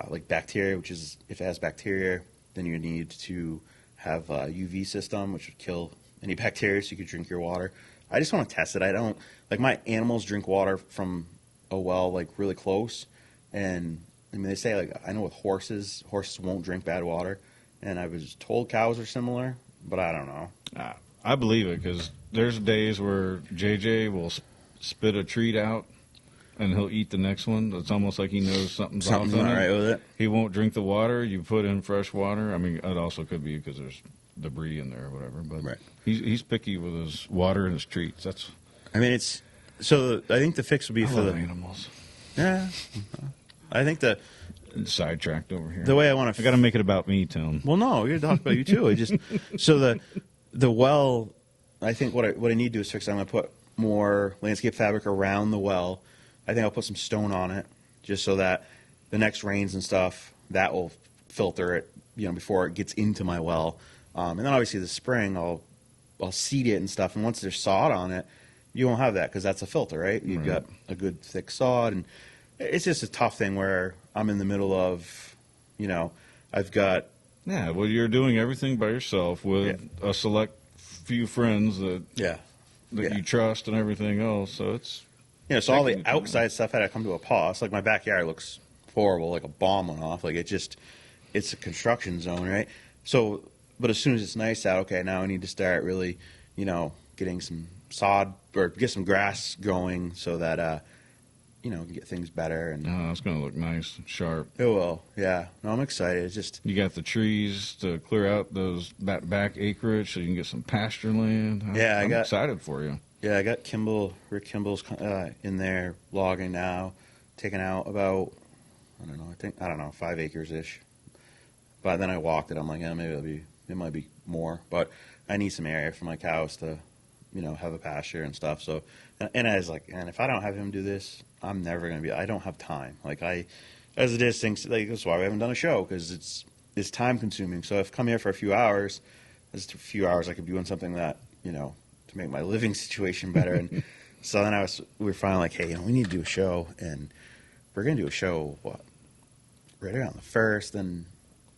Speaker 2: Like bacteria, which is if it has bacteria, then you need to have a UV system, which would kill any bacteria, so you could drink your water. I just want to test it. I don't like my animals drink water from a well like really close, and I mean they say like I know with horses won't drink bad water, and I was told cows are similar, but I don't know.
Speaker 3: I believe it, because there's days where JJ will spit a treat out and he'll eat the next one. It's almost like he knows something's
Speaker 2: Something's
Speaker 3: off in
Speaker 2: not
Speaker 3: it.
Speaker 2: right with it.
Speaker 3: He won't drink the water. You put in fresh water. I mean, it also could be because there's debris in there or whatever. But
Speaker 2: Right.
Speaker 3: he's picky with his water and his treats. That's
Speaker 2: I mean it's so I think the fix would be
Speaker 3: I
Speaker 2: for
Speaker 3: love
Speaker 2: the
Speaker 3: animals.
Speaker 2: yeah. I think
Speaker 3: Sidetracked over here.
Speaker 2: the way I want to
Speaker 3: I got to make it about me, Tim.
Speaker 2: Well, no, you're talking about you too. I just so the well. I think what I need to do is fix it. I'm going to put more landscape fabric around the well. I think I'll put some stone on it, just so that the next rains and stuff that will filter it, before it gets into my well. And then obviously the spring I'll seed it and stuff. And once there's sod on it, you won't have that because that's a filter, right? You've
Speaker 3: Right.
Speaker 2: got a good thick sod, and it's just a tough thing where I'm in the middle of, I've got.
Speaker 3: Yeah, well, you're doing everything by yourself with a select few friends that
Speaker 2: Yeah.
Speaker 3: you trust and everything else. So it's
Speaker 2: So all
Speaker 3: taking
Speaker 2: the
Speaker 3: your time.
Speaker 2: outside stuff had to come to a pause. Like my backyard looks horrible, like a bomb went off. Like it's a construction zone, right? So, but as soon as it's nice out, okay, now I need to start really, getting some sod or get some grass going so that, get things better. And
Speaker 3: it's going to look nice and sharp.
Speaker 2: it will, yeah. No, I'm excited. It's just,
Speaker 3: You got the trees to clear out that back acreage so you can get some pasture land.
Speaker 2: Yeah,
Speaker 3: I'm excited for you.
Speaker 2: yeah, I got Rick Kimball's in there logging now, taking out about, I don't know, 5 acres ish. But then I walked it. I'm like, maybe it might be more, but I need some area for my cows to, have a pasture and stuff. So, and I was like, and if I don't have him do this, I'm never gonna be. I don't have time. Like as it is, things like that's why we haven't done a show, because it's time consuming. So if I come here for a few hours, just a few hours, I could be doing something that to make my living situation better. And so then we were finally like, hey, we need to do a show, and we're gonna do a show right around the 1st. And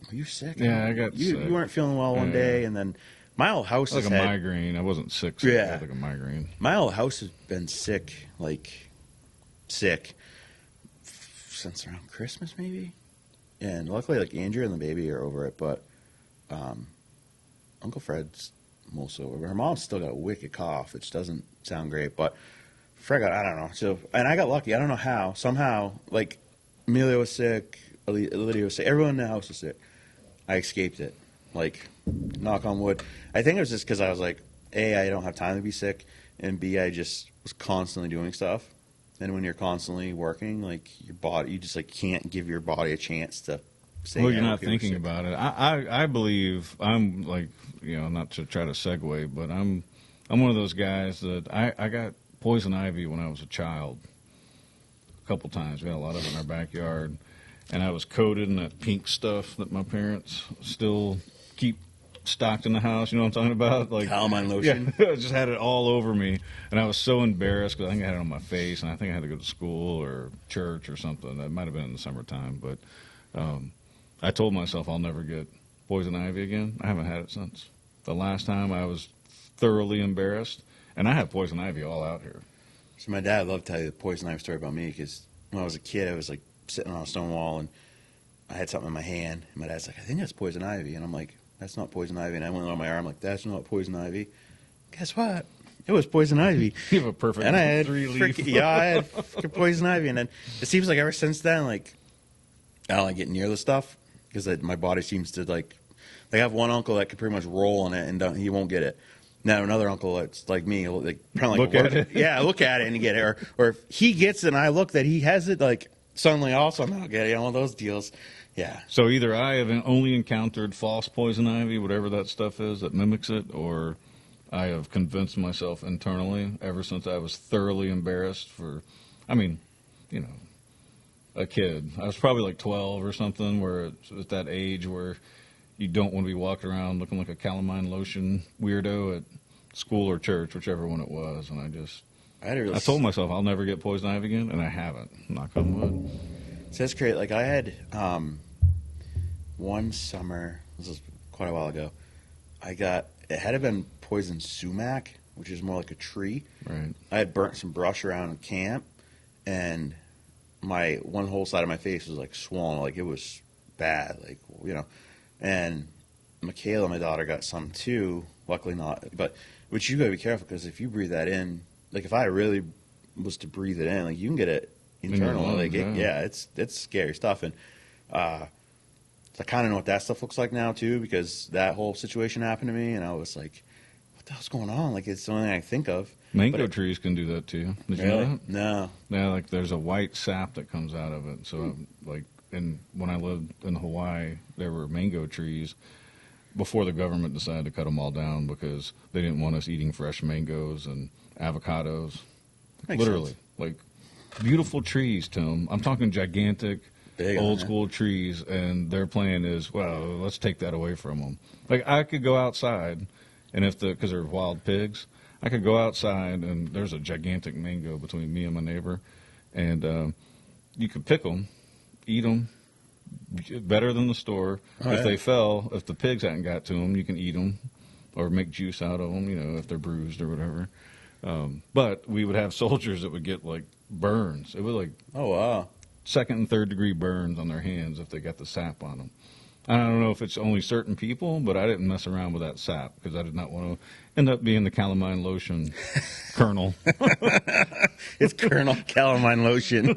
Speaker 2: were you sick?
Speaker 3: Yeah, I got
Speaker 2: you.
Speaker 3: sick.
Speaker 2: You weren't feeling well one
Speaker 3: Yeah.
Speaker 2: day, and then my old house
Speaker 3: Like
Speaker 2: has
Speaker 3: a
Speaker 2: had
Speaker 3: migraine. I wasn't sick. I
Speaker 2: Yeah.
Speaker 3: had like a migraine.
Speaker 2: my old house has been sick since around Christmas, maybe. And luckily, like Andrew and the baby are over it, but Uncle Fred's mostly over. Her mom's still got a wicked cough, which doesn't sound great, but Fred got, I don't know. So, and I got lucky. I don't know how. Somehow, like Amelia was sick, Lydia was sick, everyone in the house was sick. I escaped it. Like, knock on wood. I think it was just because I was like, A, I don't have time to be sick, and B, I just was constantly doing stuff. And when you're constantly working, like your body, you just like can't give your body a chance to say.
Speaker 3: Well, you're
Speaker 2: "Hey,
Speaker 3: not
Speaker 2: okay, we're
Speaker 3: thinking
Speaker 2: sick."
Speaker 3: about it. I believe I'm like, not to try to segue, but I'm one of those guys that I got poison ivy when I was a child. A couple times. We had a lot of it in our backyard, and I was coated in that pink stuff that my parents still keep stocked in the house. You know what I'm talking about? Like
Speaker 2: Calamine lotion.
Speaker 3: Yeah, I just had it all over me, and I was so embarrassed because I think I had it on my face, and I think I had to go to school or church or something. That might have been in the summertime, but I told myself I'll never get poison ivy again. I haven't had it since. The last time I was thoroughly embarrassed, and I have poison ivy all out here.
Speaker 2: So my dad loved to tell you the poison ivy story about me, because when I was a kid, I was like sitting on a stone wall, and I had something in my hand. And my dad's like, I think that's poison ivy. And I'm like, that's not poison ivy. And I went on my arm like, that's not poison ivy. Guess what? It was poison ivy.
Speaker 3: You have a perfect
Speaker 2: And I had
Speaker 3: 3-leaf.
Speaker 2: I had freaking poison ivy. And then it seems like ever since then, like, I don't like getting near the stuff because my body seems to like I have one uncle that could pretty much roll on it and he won't get it. Now another uncle that's like me, he'll like kind of like
Speaker 3: Look at it.
Speaker 2: Yeah, look at it and get it. Or if he gets it and I look that he has it, like suddenly also I'll get it. One of those deals. Yeah.
Speaker 3: So either I have only encountered false poison ivy, whatever that stuff is that mimics it, or I have convinced myself internally ever since I was thoroughly embarrassed for, I mean, you know, a kid. I was probably like 12 or something, where it's at that age where you don't want to be walking around looking like a calamine lotion weirdo at school or church, whichever one it was. And I told myself I'll never get poison ivy again, and I haven't. Knock on wood.
Speaker 2: So that's great. Like I had one summer, this was quite a while ago, it had been poison sumac, which is more like a tree.
Speaker 3: Right.
Speaker 2: I had burnt some brush around in camp, and my one whole side of my face was like swollen, like it was bad, like, you know. And Michaela, my daughter, got some too. Luckily not, but you gotta be careful because if you breathe that in, like if I really was to breathe it in, like you can get it internally. It's scary stuff. And so I kind of know what that stuff looks like now too, because that whole situation happened to me, and I was like, what the hell's going on? Like it's the only thing I think of.
Speaker 3: Mango trees can do that too. Did you know that?
Speaker 2: No.
Speaker 3: Yeah, like there's a white sap that comes out of it. So like, and when I lived in Hawaii, there were mango trees before the government decided to cut them all down because they didn't want us eating fresh mangoes and avocados.
Speaker 2: Makes
Speaker 3: Literally,
Speaker 2: sense.
Speaker 3: like beautiful trees, Tim. I'm talking gigantic,
Speaker 2: Big,
Speaker 3: old school trees, and their plan is, well, let's take that away from them. Like I could go outside, and because they're wild pigs, I could go outside and there's a gigantic mango between me and my neighbor, and you could pick them, eat them, better than the store. If they fell, if the pigs hadn't got to them, you can eat them or make juice out of them, you know, if they're bruised or whatever. But we would have soldiers that would get like burns. It was like,
Speaker 2: Oh wow.
Speaker 3: second and third degree burns on their hands if they got the sap on them. I don't know if it's only certain people, but I didn't mess around with that sap because I did not want to end up being the calamine lotion colonel.
Speaker 2: It's Colonel Calamine Lotion.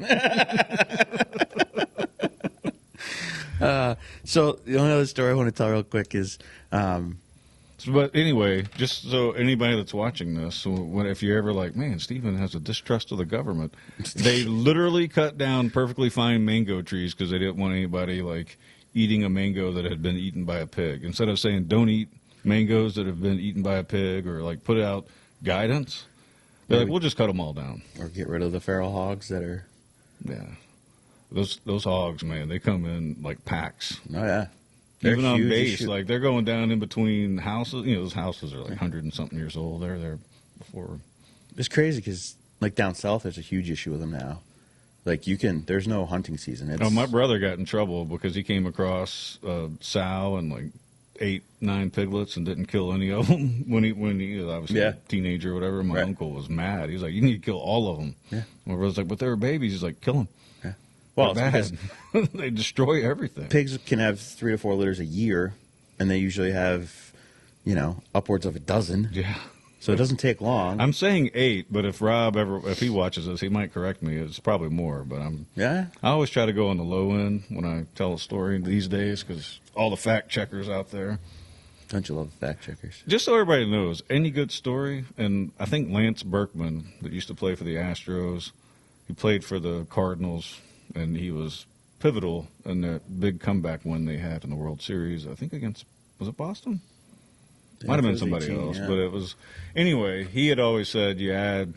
Speaker 2: So the only other story I want to tell real quick is,
Speaker 3: But anyway, just so anybody that's watching this, if you're ever like, man, Stephen has a distrust of the government, they literally cut down perfectly fine mango trees because they didn't want anybody like eating a mango that had been eaten by a pig. Instead of saying don't eat mangoes that have been eaten by a pig or like put out guidance, they're like, we'll just cut them all down.
Speaker 2: or get rid of the feral hogs that are.
Speaker 3: Yeah. Those hogs, man, they come in like packs.
Speaker 2: Oh yeah. They're
Speaker 3: Even on
Speaker 2: huge as
Speaker 3: base,
Speaker 2: shit.
Speaker 3: like they're going down in between houses. You know, those houses are like 100 and something years old. They're there before.
Speaker 2: It's crazy because like down south, there's a huge issue with them now. Like there's no hunting season. It's,
Speaker 3: Oh, my brother got in trouble because he came across sow and like 8-9 piglets and didn't kill any of them when he was obviously a teenager or whatever. My uncle was mad. He was like, "You need to kill all of them."
Speaker 2: Yeah.
Speaker 3: My brother's like, "But they were babies." He's like, "Kill them."
Speaker 2: Yeah. Well,
Speaker 3: They're
Speaker 2: it's
Speaker 3: bad.
Speaker 2: because
Speaker 3: They destroy everything.
Speaker 2: pigs can have 3 to 4 litters a year, and they usually have, upwards of a dozen.
Speaker 3: Yeah.
Speaker 2: So it doesn't take long.
Speaker 3: I'm saying 8, but if Rob if he watches this, he might correct me. It's probably more, but I always try to go on the low end when I tell a story these days because all the fact checkers out there.
Speaker 2: Don't you love fact checkers?
Speaker 3: Just so everybody knows, any good story, and I think Lance Berkman, that used to play for the Astros, he played for the Cardinals, and he was pivotal in that big comeback win they had in the World Series, I think was it Boston? Might have been somebody else, but it was. Anyway, he had always said you add,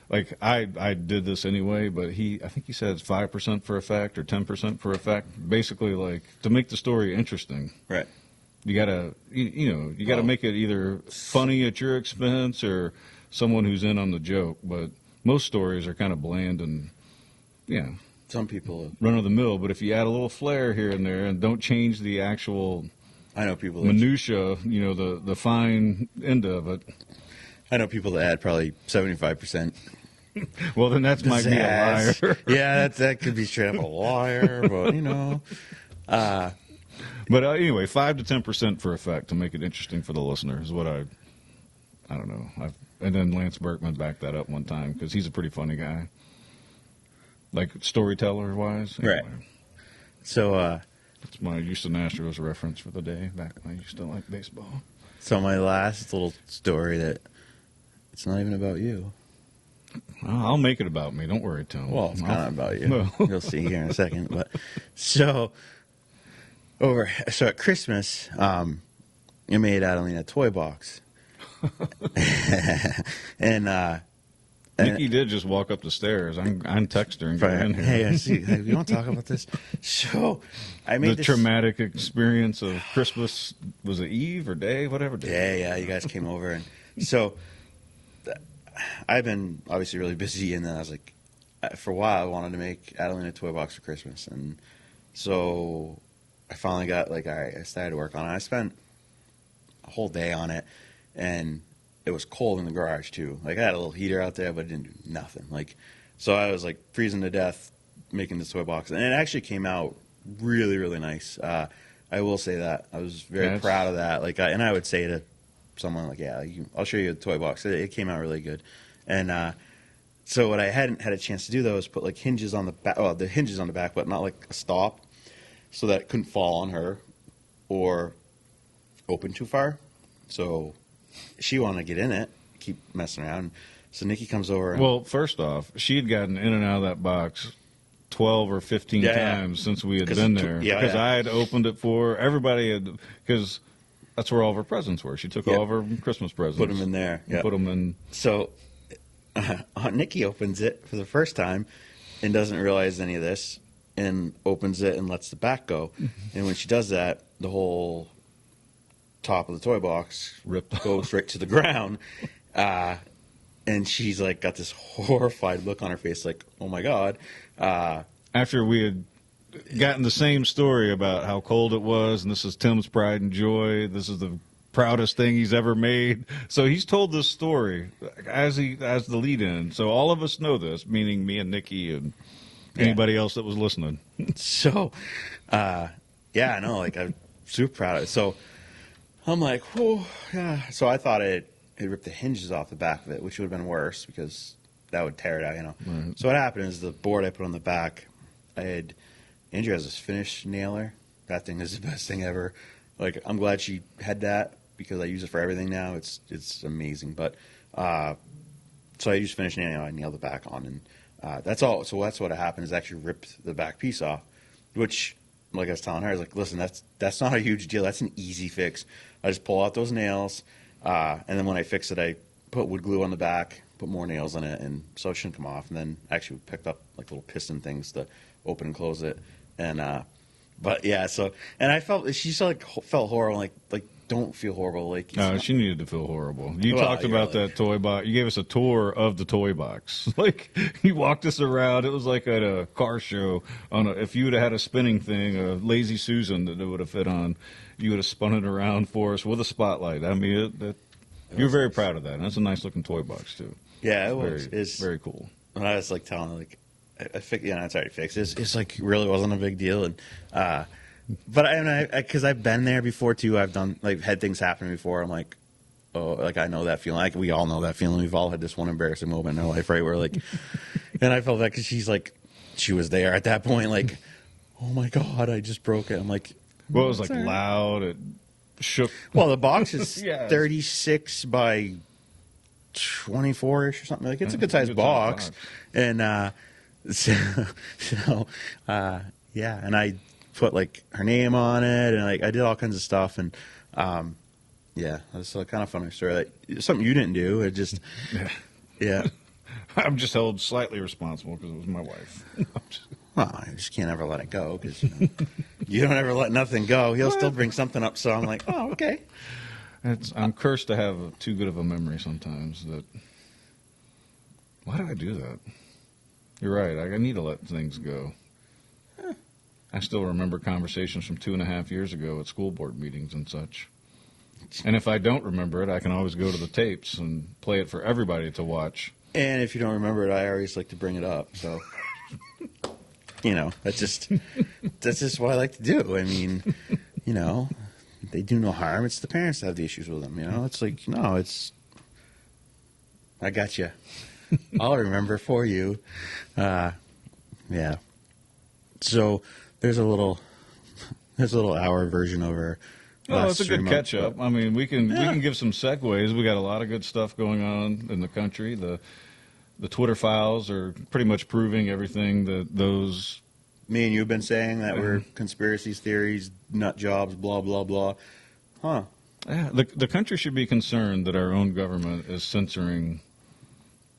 Speaker 3: like I did this anyway, but I think he said it's 5% for effect or 10% for effect. Basically, like to make the story interesting.
Speaker 2: Right.
Speaker 3: You gotta, you gotta make it either funny at your expense or someone who's in on the joke. But most stories are kind of bland and,
Speaker 2: Some people.
Speaker 3: run of the mill. But if you add a little flair here and there and don't change the actual
Speaker 2: I know people. That,
Speaker 3: minutia, the fine end of it.
Speaker 2: I know people that add probably 75%.
Speaker 3: Well, then that's might be a liar.
Speaker 2: Yeah, that could be straight up a liar, but
Speaker 3: But anyway, 5 to 10% for effect to make it interesting for the listener is what I don't know. And then Lance Berkman backed that up one time because he's a pretty funny guy, like storyteller wise. Anyway,
Speaker 2: Right. So,
Speaker 3: that's my Houston Astros reference for the day. Back when I used to like baseball.
Speaker 2: so my last little story that it's not even about you.
Speaker 3: I'll make it about me. Don't worry, Tom.
Speaker 2: Well, it's kind of about you.
Speaker 3: No.
Speaker 2: You'll see here in a second. But so at Christmas, I made Adelina a toy box, and
Speaker 3: Nikki did just walk up the stairs. I'm text her and get in here.
Speaker 2: hey, I see. Hey, we don't talk about this. So I made
Speaker 3: The
Speaker 2: this
Speaker 3: traumatic experience of Christmas, was it Eve or day, whatever day?
Speaker 2: Yeah, you guys came over, and so I've been obviously really busy, and then I was like, for a while, I wanted to make Adelina a toy box for Christmas, and so I finally got all right, I started to work on it. I spent a whole day on it, and it was cold in the garage too. Like I had a little heater out there, but it didn't do nothing. So I was like freezing to death making this toy box, and it actually came out really, really nice. I will say that I was very proud of that. And I would say to someone I'll show you a toy box. It came out really good, and so what I hadn't had a chance to do though is put hinges on the back. Well, the hinges on the back, but not like a stop, so that it couldn't fall on her or open too far. So she wanted to get in it, keep messing around. So Nikki comes over.
Speaker 3: Well, first off, she had gotten in and out of that box 12 or 15 times since we had been there. Because I had opened it for her. Everybody had, because that's where all of her presents were. She took all of her Christmas presents.
Speaker 2: Put them in there.
Speaker 3: And put them in.
Speaker 2: So Nikki opens it for the first time and doesn't realize any of this and opens it and lets the back go. And when she does that, the whole top of the toy box goes right to the ground. And she's got this horrified look on her face, oh my God.
Speaker 3: After we had gotten the same story about how cold it was, and this is Tim's pride and joy, this is the proudest thing he's ever made. So he's told this story as the lead in. So all of us know this, meaning me and Nikki and anybody else that was listening.
Speaker 2: So, I know, I'm super proud of it. So I'm like, oh, yeah. So I thought it ripped the hinges off the back of it, which would have been worse because that would tear it out,
Speaker 3: Right.
Speaker 2: So what happened is the board I put on the back, Andrew has this finish nailer. That thing is the best thing ever. I'm glad she had that because I use it for everything now. It's amazing. But so I used finish nailer. I nailed the back on, and that's all. So that's what happened is actually ripped the back piece off, which, like I was telling her, I was like, listen, that's not a huge deal. That's an easy fix. I just pull out those nails, and then when I fix it, I put wood glue on the back, put more nails in it, and so it shouldn't come off. And then actually we picked up little piston things to open and close it. And but yeah, so and I felt she felt horrible. Don't feel horrible.
Speaker 3: She needed to feel horrible. You talked about that toy box. You gave us a tour of the toy box. You walked us around. It was like at a car show. If you would have had a spinning thing, a Lazy Susan that it would have fit on, you would have spun it around for us with a spotlight. I mean, you're very proud of that. And that's a nice looking toy box too.
Speaker 2: Yeah, it was.
Speaker 3: It's very cool.
Speaker 2: And I was telling her I fixed. It's already fixed. It's really wasn't a big deal. And but because I've been there before too. I've done had things happen before. I'm I know that feeling. We all know that feeling. We've all had this one embarrassing moment in our life, right? Where and I felt that because she was there at that point. Oh my God, I just broke it. I'm like,
Speaker 3: well, it was loud. It shook.
Speaker 2: Well, the box is 36 by 24-ish or something. It's a good sized box. And and I put her name on it, and I did all kinds of stuff, and it's a kind of funny story. Something you didn't do. It just
Speaker 3: I'm just held slightly responsible because it was my wife.
Speaker 2: Well, I just can't ever let it go because you don't ever let nothing go. He'll still bring something up, so I'm like, oh, okay.
Speaker 3: I'm cursed to have too good of a memory sometimes. Why do I do that? You're right. I need to let things go. I still remember conversations from 2.5 years ago at school board meetings and such. And if I don't remember it, I can always go to the tapes and play it for everybody to watch.
Speaker 2: And if you don't remember it, I always like to bring it up. So that's just what I like to do. I mean, they do no harm. It's the parents that have the issues with them. It's like, no, I got you. I'll remember for you. Yeah. So there's a little hour version of our.
Speaker 3: Well, it's a good catch up.
Speaker 2: But,
Speaker 3: I mean, we can give some segues. We got a lot of good stuff going on in the country. The Twitter files are pretty much proving everything that those.
Speaker 2: Me and you've been saying that we're conspiracies, theories, nut jobs, blah blah blah. Huh?
Speaker 3: Yeah, the country should be concerned that our own government is censoring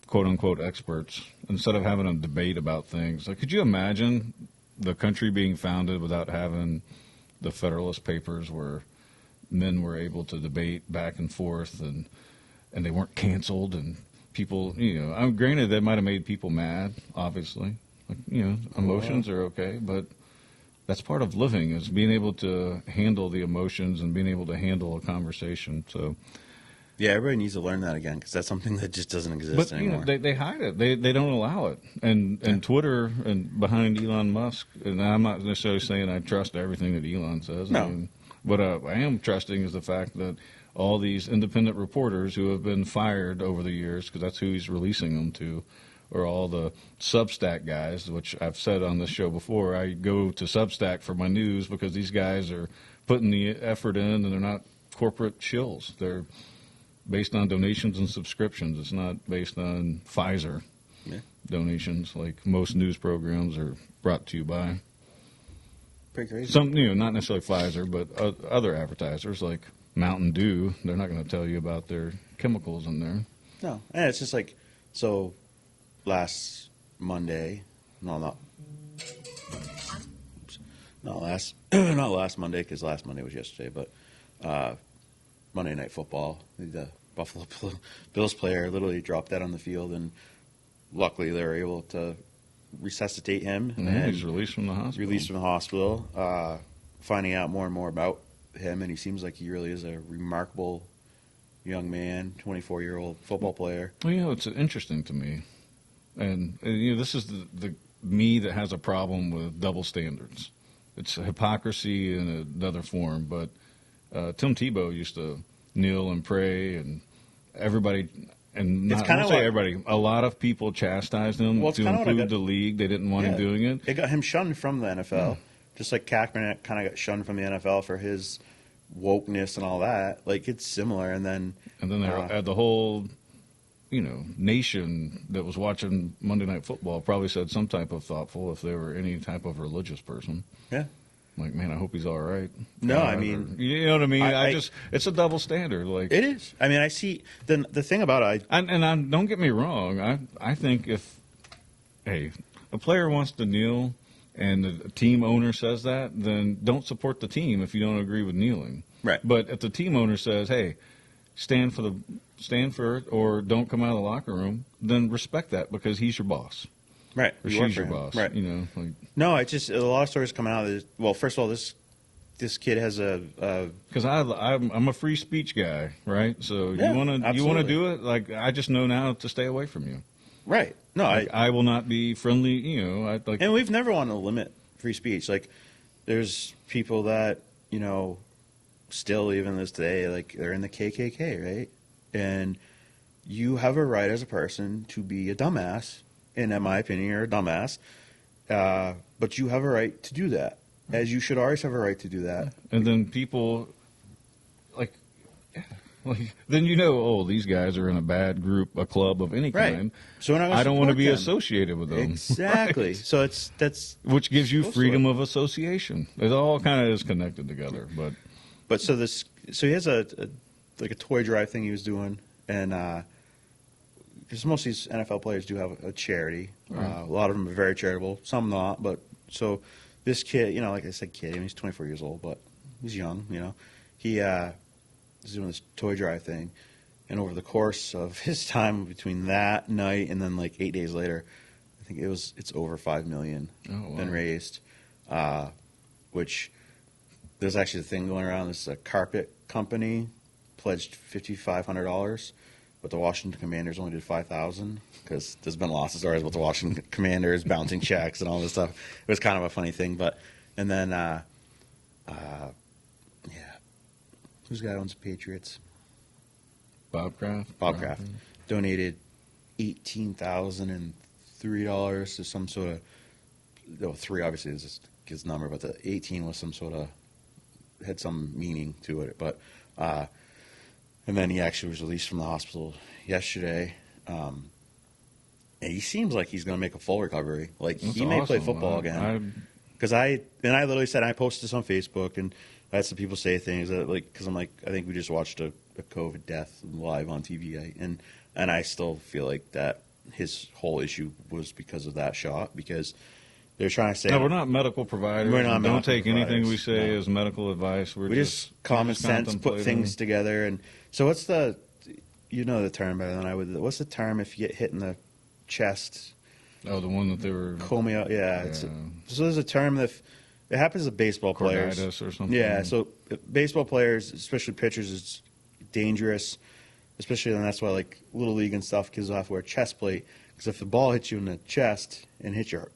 Speaker 3: quote unquote experts instead of having a debate about things. Like, could you imagine the country being founded without having the Federalist Papers, where men were able to debate back and forth and they weren't canceled, and people, granted that might have made people mad, obviously. Like, emotions are okay, but that's part of living, is being able to handle the emotions and being able to handle a conversation. So,
Speaker 2: yeah, everybody needs to learn that again, because that's something that just doesn't exist anymore.
Speaker 3: They hide it. They don't allow it. And Twitter and behind Elon Musk, and I'm not necessarily saying I trust everything that Elon says.
Speaker 2: No.
Speaker 3: What I am trusting is the fact that all these independent reporters who have been fired over the years, because that's who he's releasing them to, or all the Substack guys, which I've said on this show before, I go to Substack for my news because these guys are putting the effort in, and they're not corporate shills. They're based on donations and subscriptions. It's not based on Pfizer donations like most news programs are brought to you by.
Speaker 2: Pretty crazy.
Speaker 3: Some, not necessarily Pfizer, but other advertisers like Mountain Dew. They're not going to tell you about their chemicals in there.
Speaker 2: No, and it's just like, so last Monday, not last Monday, because last Monday was yesterday, but Monday Night Football, the Buffalo Bills player literally dropped dead on the field, and luckily they were able to resuscitate him.
Speaker 3: And he's released from the hospital.
Speaker 2: Finding out more and more about him, and he seems like he really is a remarkable young man, 24-year-old football player.
Speaker 3: Well, it's interesting to me. And this is the me that has a problem with double standards. It's hypocrisy in another form. But Tim Tebow used to kneel and pray, and everybody, and not, I won't say everybody, a lot of people chastised him to include the league. They didn't want him doing it.
Speaker 2: It got him shunned from the NFL, just like Kaepernick kind of got shunned from the NFL for his wokeness and all that. Like, it's similar. And then the whole
Speaker 3: nation that was watching Monday Night Football probably said some type of thoughtful, if they were any type of religious person.
Speaker 2: Yeah.
Speaker 3: Like, man, I hope he's all right.
Speaker 2: No, I mean,
Speaker 3: you know what I mean? It's a double standard. Like,
Speaker 2: it is. I mean, I see the thing about it.
Speaker 3: Don't get me wrong. I think if a player wants to kneel and the team owner says that, then don't support the team if you don't agree with kneeling.
Speaker 2: Right.
Speaker 3: But if the team owner says, hey, stand for it, or don't come out of the locker room, then respect that, because he's your boss.
Speaker 2: Right.
Speaker 3: Or she's your boss.
Speaker 2: Right. No, it's just a lot of stories coming out of this. Well, first of all, this kid has
Speaker 3: because I'm a free speech guy, right? So you want to do it, like, I just know now to stay away from you.
Speaker 2: Right. No,
Speaker 3: I will not be friendly.
Speaker 2: And we've never wanted to limit free speech. Like, there's people that still, even this today, like, they're in the KKK, right? And you have a right as a person to be a dumbass. And in my opinion, you're a dumbass. But you have a right to do that, as you should always have a right to do that.
Speaker 3: And then people, then these guys are in a bad group, a club of any kind.
Speaker 2: So
Speaker 3: I don't want to be associated with them.
Speaker 2: Exactly.
Speaker 3: Right?
Speaker 2: So that's
Speaker 3: which gives you freedom of association. It all kind of is connected together.
Speaker 2: But so he has a toy drive thing he was doing, and because most of these NFL players do have a charity.
Speaker 3: Right.
Speaker 2: A lot of them are very charitable, some not. But so this kid, like I said, kid, I mean, he's 24 years old, but he's young. He was doing this toy drive thing, and over the course of his time between that night and then like 8 days later, I think it's over $5 million been raised, which there's actually a thing going around. This carpet company pledged $5,500 but the Washington Commanders only did 5,000 because there's been lots of stories about the Washington Commanders bouncing checks and all this stuff. It was kind of a funny thing, and then who's the guy who owns the Patriots?
Speaker 3: Bob Kraft.
Speaker 2: Bob Kraft donated $18,003 to some sort of. No, 3 obviously is just his number, but the 18 was some sort of had some meaning to it. But and then he actually was released from the hospital yesterday. And he seems like he's going to make a full recovery. Like
Speaker 3: That's
Speaker 2: he may play
Speaker 3: awesome.
Speaker 2: football again. Because I literally said, I posted this on Facebook, and I had some people say things that, like, because I'm like, I think we just watched a COVID death live on TV, and I still feel like that his whole issue was because of that shot, because they're trying to say,
Speaker 3: No, we're not medical providers.
Speaker 2: We're not
Speaker 3: Don't
Speaker 2: medical
Speaker 3: take anything we
Speaker 2: providers,
Speaker 3: say
Speaker 2: no.
Speaker 3: as medical advice.
Speaker 2: we just common sense, put things together. And so what's the, you know the term better than I would, what's the term if you get hit in the chest?
Speaker 3: Oh, the one that they were
Speaker 2: Comio, yeah. So there's a term that it happens to baseball players.
Speaker 3: Corditis or something.
Speaker 2: Yeah, so baseball players, especially pitchers, it's dangerous. Especially, and that's why like little league and stuff kids will have to wear a chest plate, because if the ball hits you in the chest and hit your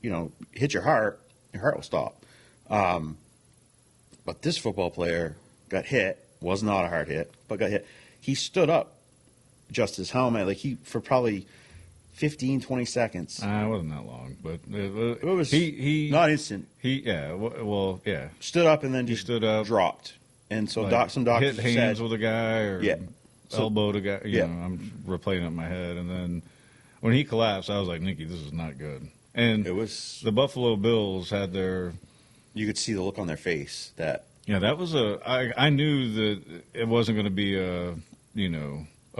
Speaker 2: heart will stop. But this football player got hit, was not a hard hit, but got hit. He stood up, adjusted his helmet, like for probably 15, 20 seconds.
Speaker 3: It wasn't that long, but
Speaker 2: It was
Speaker 3: he
Speaker 2: not instant.
Speaker 3: Well, yeah.
Speaker 2: Stood up and then
Speaker 3: He
Speaker 2: just
Speaker 3: stood up,
Speaker 2: dropped. And so
Speaker 3: like,
Speaker 2: some doctors
Speaker 3: hit hands
Speaker 2: said,
Speaker 3: with a guy or elbowed a guy. You know, I'm replaying it in my head. And then when he collapsed, I was like, Nikki, this is not good. And
Speaker 2: it was.
Speaker 3: the Buffalo Bills had their.
Speaker 2: You could see the look on their face that.
Speaker 3: Yeah, that was I knew that it wasn't going to be a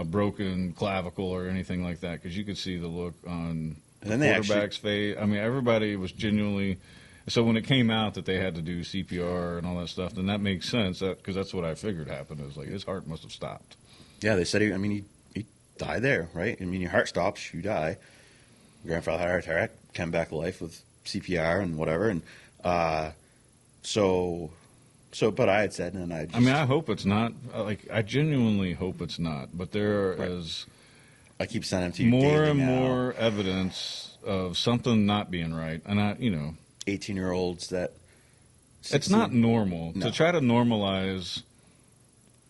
Speaker 3: broken clavicle or anything like that, because you could see the look on the quarterback's face. I mean, everybody was genuinely. So when it came out that they had to do CPR and all that stuff, then that makes sense, because that's what I figured happened. It was like his heart must have stopped.
Speaker 2: Yeah, they said he died there, right? I mean, your heart stops, you die. Your grandfather had a heart attack, came back to life with CPR and whatever, and so, but I had said, and I
Speaker 3: hope it's not. I genuinely hope it's not. But there is.
Speaker 2: I keep sending them to you
Speaker 3: more and
Speaker 2: now.
Speaker 3: more evidence of something not being right, and
Speaker 2: 18-year-olds that. 16,
Speaker 3: it's not normal
Speaker 2: no.
Speaker 3: to try to normalize.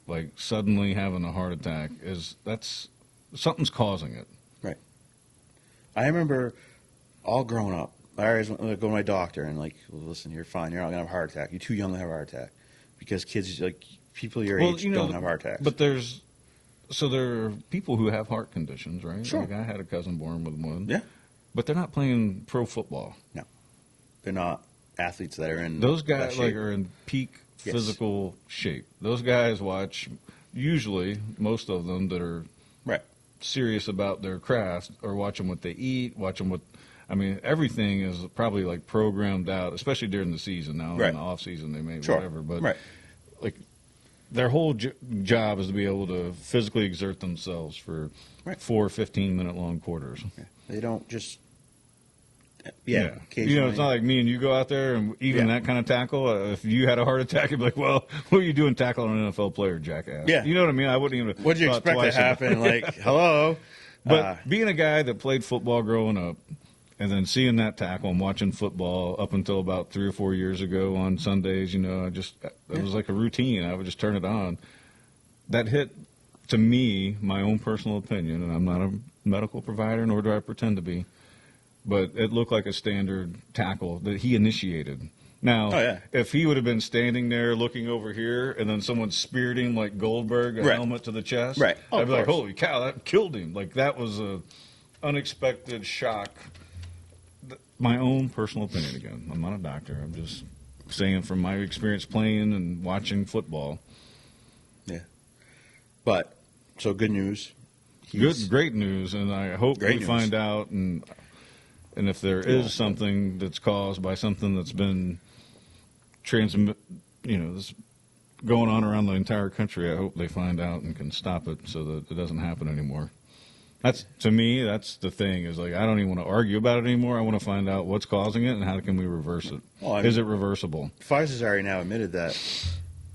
Speaker 3: Like suddenly having a heart attack something's causing it.
Speaker 2: Right. I remember all growing up, I always went to go to my doctor and like, well, listen, you're fine. You're not gonna have a heart attack. You're too young to have a heart attack, because kids like people your age don't have heart attacks.
Speaker 3: But there are people who have heart conditions, right?
Speaker 2: Sure.
Speaker 3: Like I had a cousin born with one.
Speaker 2: Yeah.
Speaker 3: But they're not playing pro football.
Speaker 2: No, they're not athletes that are in.
Speaker 3: Those guys
Speaker 2: shape.
Speaker 3: are in peak physical shape. Those guys watch, usually most of them that are serious about their craft, are watching what they eat, everything is probably like programmed out, especially during the season. Now in the off season they may whatever, but like their whole job is to be able to physically exert themselves for 4 15-minute long quarters.
Speaker 2: They don't just.
Speaker 3: Yeah.
Speaker 2: Occasionally.
Speaker 3: It's not like me and you go out there and even that kind of tackle. If you had a heart attack, you'd be like, well, what are you doing tackling an NFL player, jackass?
Speaker 2: Yeah.
Speaker 3: You know what I mean? I wouldn't even.
Speaker 2: What'd you expect to happen? Like, hello?
Speaker 3: But being a guy that played football growing up and then seeing that tackle and watching football up until about 3 or 4 years ago on Sundays, it was like a routine. I would just turn it on. That hit, to me, my own personal opinion, and I'm not a medical provider, nor do I pretend to be, but it looked like a standard tackle that he initiated. Now, if he would have been standing there looking over here and then someone speared him like Goldberg, a helmet to the chest, I'd be like, holy cow, that killed him. Like, that was a unexpected shock. My own personal opinion again. I'm not a doctor. I'm just saying from my experience playing and watching football.
Speaker 2: Yeah. But, so good news.
Speaker 3: Great news, and I hope we find out, and if there is something that's caused by something that's been that's going on around the entire country, I hope they find out and can stop it so that it doesn't happen anymore. To me, that's the thing, is like, I don't even want to argue about it anymore. I want to find out what's causing it and how can we reverse it. Is it reversible?
Speaker 2: Pfizer's already now admitted that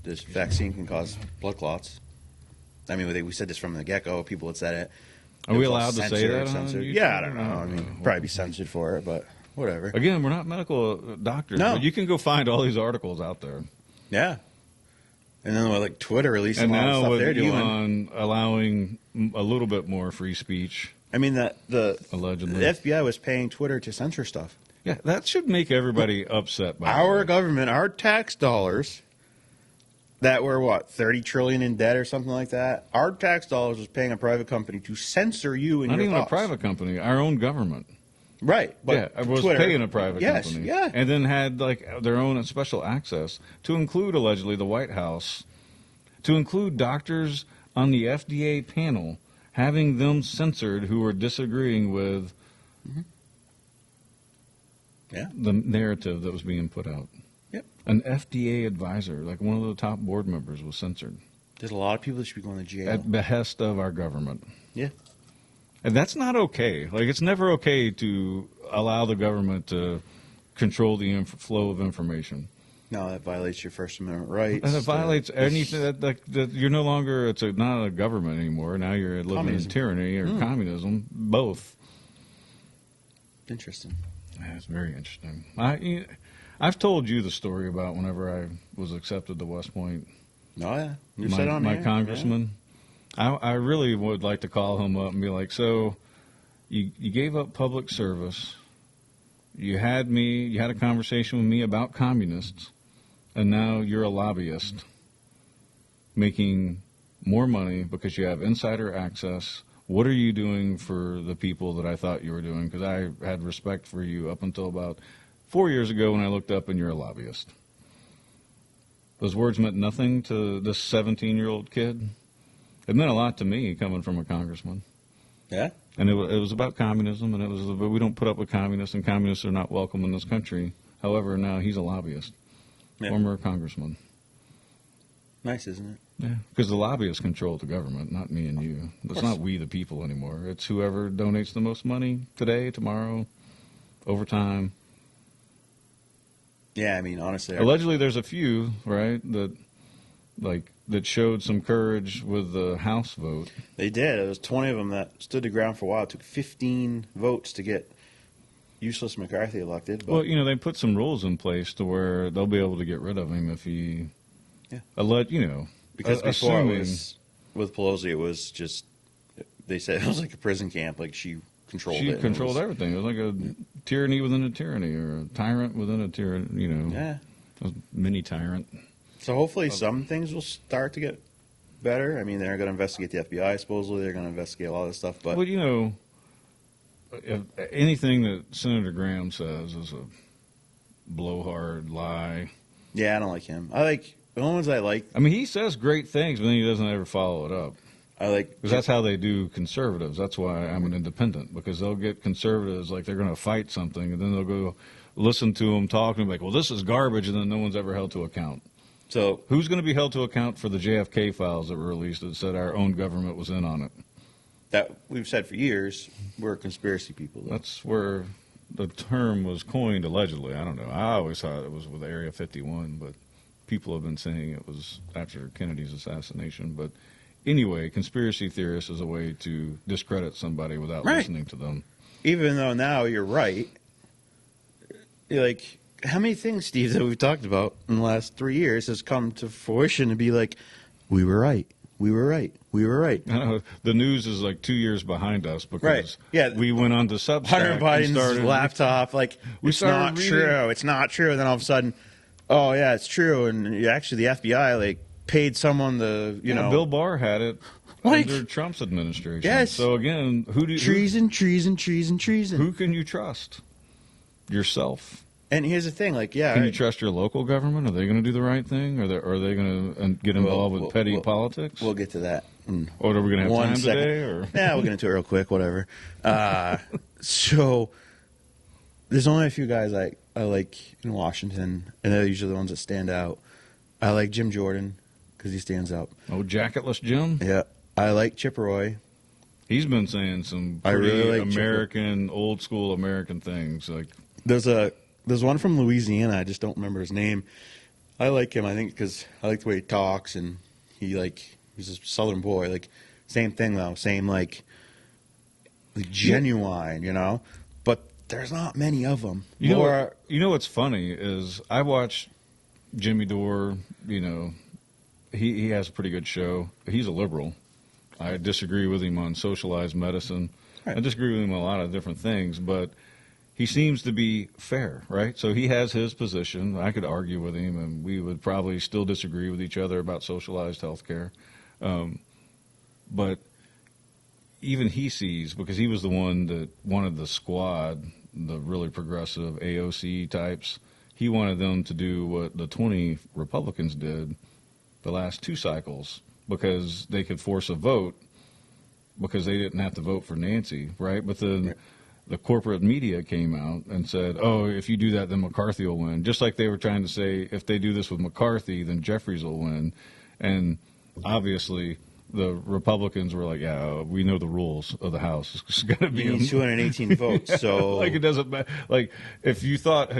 Speaker 2: this vaccine can cause blood clots. I mean, we said this from the get-go. People had said it.
Speaker 3: Are we allowed to say that on
Speaker 2: Censored.
Speaker 3: YouTube?
Speaker 2: Yeah, I don't know. I mean, probably be censored for it, but whatever.
Speaker 3: Again, we're not medical doctors,
Speaker 2: No.
Speaker 3: but you can go find all these articles out there.
Speaker 2: Yeah. And then like Twitter releasing
Speaker 3: And
Speaker 2: all the
Speaker 3: now
Speaker 2: stuff
Speaker 3: with
Speaker 2: they're doing.
Speaker 3: Elon allowing a little bit more free speech,
Speaker 2: I mean, the
Speaker 3: allegedly.
Speaker 2: FBI was paying Twitter to censor stuff.
Speaker 3: Yeah, that should make everybody upset. By the
Speaker 2: Our
Speaker 3: way.
Speaker 2: government, our tax dollars that were, what, 30 trillion in debt or something like that? Our tax dollars was paying a private company to censor you and
Speaker 3: Not
Speaker 2: your
Speaker 3: even
Speaker 2: thoughts.
Speaker 3: a private company, our own government.
Speaker 2: Right. But
Speaker 3: Yeah, I was
Speaker 2: Twitter,
Speaker 3: paying a private
Speaker 2: yes,
Speaker 3: company.
Speaker 2: Yeah.
Speaker 3: And then had like their own special access to include allegedly the White House, to include doctors on the FDA panel, having them censored who were disagreeing with
Speaker 2: Yeah.
Speaker 3: the narrative that was being put out.
Speaker 2: Yep.
Speaker 3: An FDA advisor, like one of the top board members, was censored
Speaker 2: There's a lot of people that should be going to jail.
Speaker 3: at behest of our government.
Speaker 2: Yeah.
Speaker 3: And that's not okay. Like, it's never okay to allow the government to control the flow of information.
Speaker 2: No, that violates your First Amendment rights.
Speaker 3: And it violates anything that you're no longer, it's not a government anymore. Now you're living
Speaker 2: Communism.
Speaker 3: in tyranny or communism, both.
Speaker 2: Interesting.
Speaker 3: Yeah, it's very interesting. I've told you the story about whenever I was accepted to West Point.
Speaker 2: Oh, yeah. You said on
Speaker 3: My
Speaker 2: here.
Speaker 3: congressman. I really would like to call him up and be like, so you gave up public service. You had a conversation with me about communists, and now you're a lobbyist making more money because you have insider access. What are you doing for the people that I thought you were doing? Because I had respect for you up until about 4 years ago when I looked up and you're a lobbyist. Those words meant nothing to this 17-year-old kid. It meant a lot to me coming from a congressman.
Speaker 2: Yeah?
Speaker 3: And it was about communism, and it was, but we don't put up with communists, and communists are not welcome in this country. However, now he's a lobbyist, former congressman.
Speaker 2: Nice, isn't it?
Speaker 3: Yeah, because the lobbyists control the government, not me and you. It's not we the people anymore. It's whoever donates the most money today, tomorrow, over time.
Speaker 2: Yeah, I mean, honestly.
Speaker 3: Allegedly, there's a few, right, that showed some courage with the House vote.
Speaker 2: They did. There was 20 of them that stood the ground for a while. It took 15 votes to get useless McCarthy elected. But
Speaker 3: Well, they put some rules in place to where they'll be able to get rid of him if he,
Speaker 2: because before
Speaker 3: assuming,
Speaker 2: it was, with Pelosi, it was just, they said it was like a prison camp. Like she controlled it.
Speaker 3: she
Speaker 2: and
Speaker 3: controlled
Speaker 2: it was,
Speaker 3: everything. It was like a tyranny within a tyranny, or a tyrant within a tyranny.
Speaker 2: Yeah.
Speaker 3: A mini tyrant.
Speaker 2: So hopefully some things will start to get better. I mean, they're going to investigate the FBI, supposedly. They're going to investigate a lot of this stuff. But
Speaker 3: Well, if anything that Senator Graham says is a blowhard lie.
Speaker 2: yeah, I don't like him. I like, the only ones I like,
Speaker 3: I mean, he says great things, but then he doesn't ever follow it up.
Speaker 2: I like,
Speaker 3: Because that's how they do conservatives. That's why I'm an independent, because they'll get conservatives like they're going to fight something, and then they'll go listen to them talking like, well, this is garbage, and then no one's ever held to account.
Speaker 2: so
Speaker 3: Who's going to be held to account for the JFK files that were released that said our own government was in on it?
Speaker 2: that we've said for years, we're conspiracy people. Though.
Speaker 3: That's where the term was coined, allegedly. I don't know. I always thought it was with Area 51, but people have been saying it was after Kennedy's assassination. But anyway, conspiracy theorists is a way to discredit somebody without
Speaker 2: Right.
Speaker 3: listening to them.
Speaker 2: Even though now you're right, you're like, how many things, Steve, that we've talked about in the last 3 years has come to fruition to be like, we were right, we were right, we were right.
Speaker 3: I know the news is like 2 years behind us because
Speaker 2: Right. Yeah.
Speaker 3: we went on to Substack.
Speaker 2: Hunter
Speaker 3: and
Speaker 2: Biden's
Speaker 3: started-
Speaker 2: laptop, like,
Speaker 3: we
Speaker 2: it's
Speaker 3: started
Speaker 2: not
Speaker 3: reading-
Speaker 2: true, it's not true. And then all of a sudden, oh, yeah, it's true. And actually, the FBI, like, paid someone the, you know.
Speaker 3: Bill Barr had it
Speaker 2: Like-
Speaker 3: under Trump's administration.
Speaker 2: Yes.
Speaker 3: So again,
Speaker 2: treason, treason, treason, treason.
Speaker 3: who can you trust? Yourself.
Speaker 2: And here's the thing, like, yeah.
Speaker 3: Can you
Speaker 2: right.
Speaker 3: trust your local government? Are they going to do the right thing? Are they going to get involved with petty politics?
Speaker 2: We'll get to that.
Speaker 3: Or are we going to have
Speaker 2: One
Speaker 3: time
Speaker 2: second.
Speaker 3: today? Or
Speaker 2: Yeah, we'll get into it real quick, whatever. So there's only a few guys I like in Washington, and they're usually the ones that stand out. I like Jim Jordan because he stands out.
Speaker 3: oh, Jacketless Jim?
Speaker 2: Yeah. I like Chip Roy.
Speaker 3: He's been saying some
Speaker 2: I
Speaker 3: pretty
Speaker 2: really like
Speaker 3: American, old school American things. Like,
Speaker 2: There's one from Louisiana. I just don't remember his name. I like him, I think, because I like the way he talks, and he's a Southern boy. Like, same thing, though. Same, like, genuine, you know. But there's not many of them.
Speaker 3: You know what's funny is I watch Jimmy Dore. You know, he has a pretty good show. He's a liberal. I disagree with him on socialized medicine.
Speaker 2: Right.
Speaker 3: I disagree with him on a lot of different things, but he seems to be fair, right? So he has his position. I could argue with him, and we would probably still disagree with each other about socialized health care. But even he sees, because he was the one that wanted the squad, the really progressive AOC types, he wanted them to do what the 20 Republicans did the last 2 cycles, because they could force a vote because they didn't have to vote for Nancy, right? But then the corporate media came out and said, oh, if you do that, then McCarthy will win. Just like they were trying to say, if they do this with McCarthy, then Jeffries will win. And obviously the Republicans were like, yeah, we know the rules of the House. It's got to be
Speaker 2: You need 218 votes. So
Speaker 3: like it doesn't matter. Like if you thought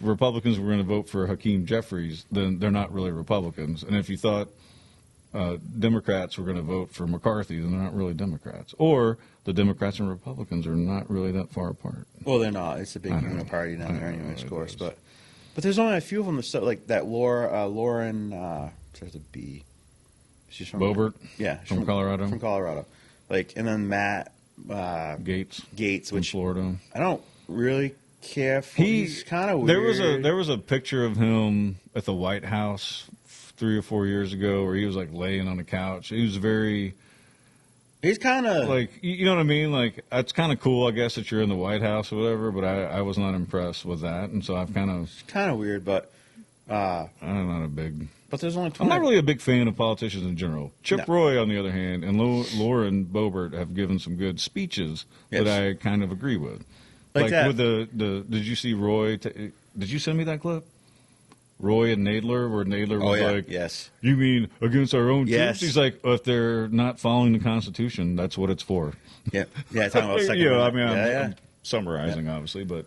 Speaker 3: Republicans were going to vote for Hakeem Jeffries, then they're not really Republicans. And if you thought Democrats were going to vote for McCarthy, then they're not really Democrats. Or the Democrats and Republicans are not really that far apart.
Speaker 2: well, they're not. It's a big party down there anyway, of course. But there's only a few of them. So like that Lauren, starts with B. She's from
Speaker 3: Boebert?
Speaker 2: Yeah, she's
Speaker 3: From Colorado?
Speaker 2: From Colorado. Like, and then Matt
Speaker 3: Gates,
Speaker 2: Gates,
Speaker 3: from
Speaker 2: which
Speaker 3: Florida.
Speaker 2: I don't really care for. He's kind of weird.
Speaker 3: There was a picture of him at the White House 3 or 4 years ago where he was like laying on a couch. He was very
Speaker 2: He's kind of
Speaker 3: like, you know what I mean? Like, it's kind of cool, I guess, that you're in the White House or whatever, but I was not impressed with that, and so I've kind of
Speaker 2: weird, but
Speaker 3: I'm not a big.
Speaker 2: but there's only 20.
Speaker 3: I'm not really a big fan of politicians in general. Chip
Speaker 2: No.
Speaker 3: Roy, on the other hand, and Lauren Boebert have given some good speeches
Speaker 2: Yes.
Speaker 3: that I kind of agree with.
Speaker 2: Like that.
Speaker 3: with the did you see Roy? Did you send me that clip? Roy and Nadler, where Nadler was like,
Speaker 2: yes.
Speaker 3: "You mean against our own
Speaker 2: Yes.
Speaker 3: troops?" He's like, "If they're not following the Constitution, that's what it's for."
Speaker 2: Yeah, talking about second.
Speaker 3: You know, I mean,
Speaker 2: yeah,
Speaker 3: I'm summarizing, obviously, but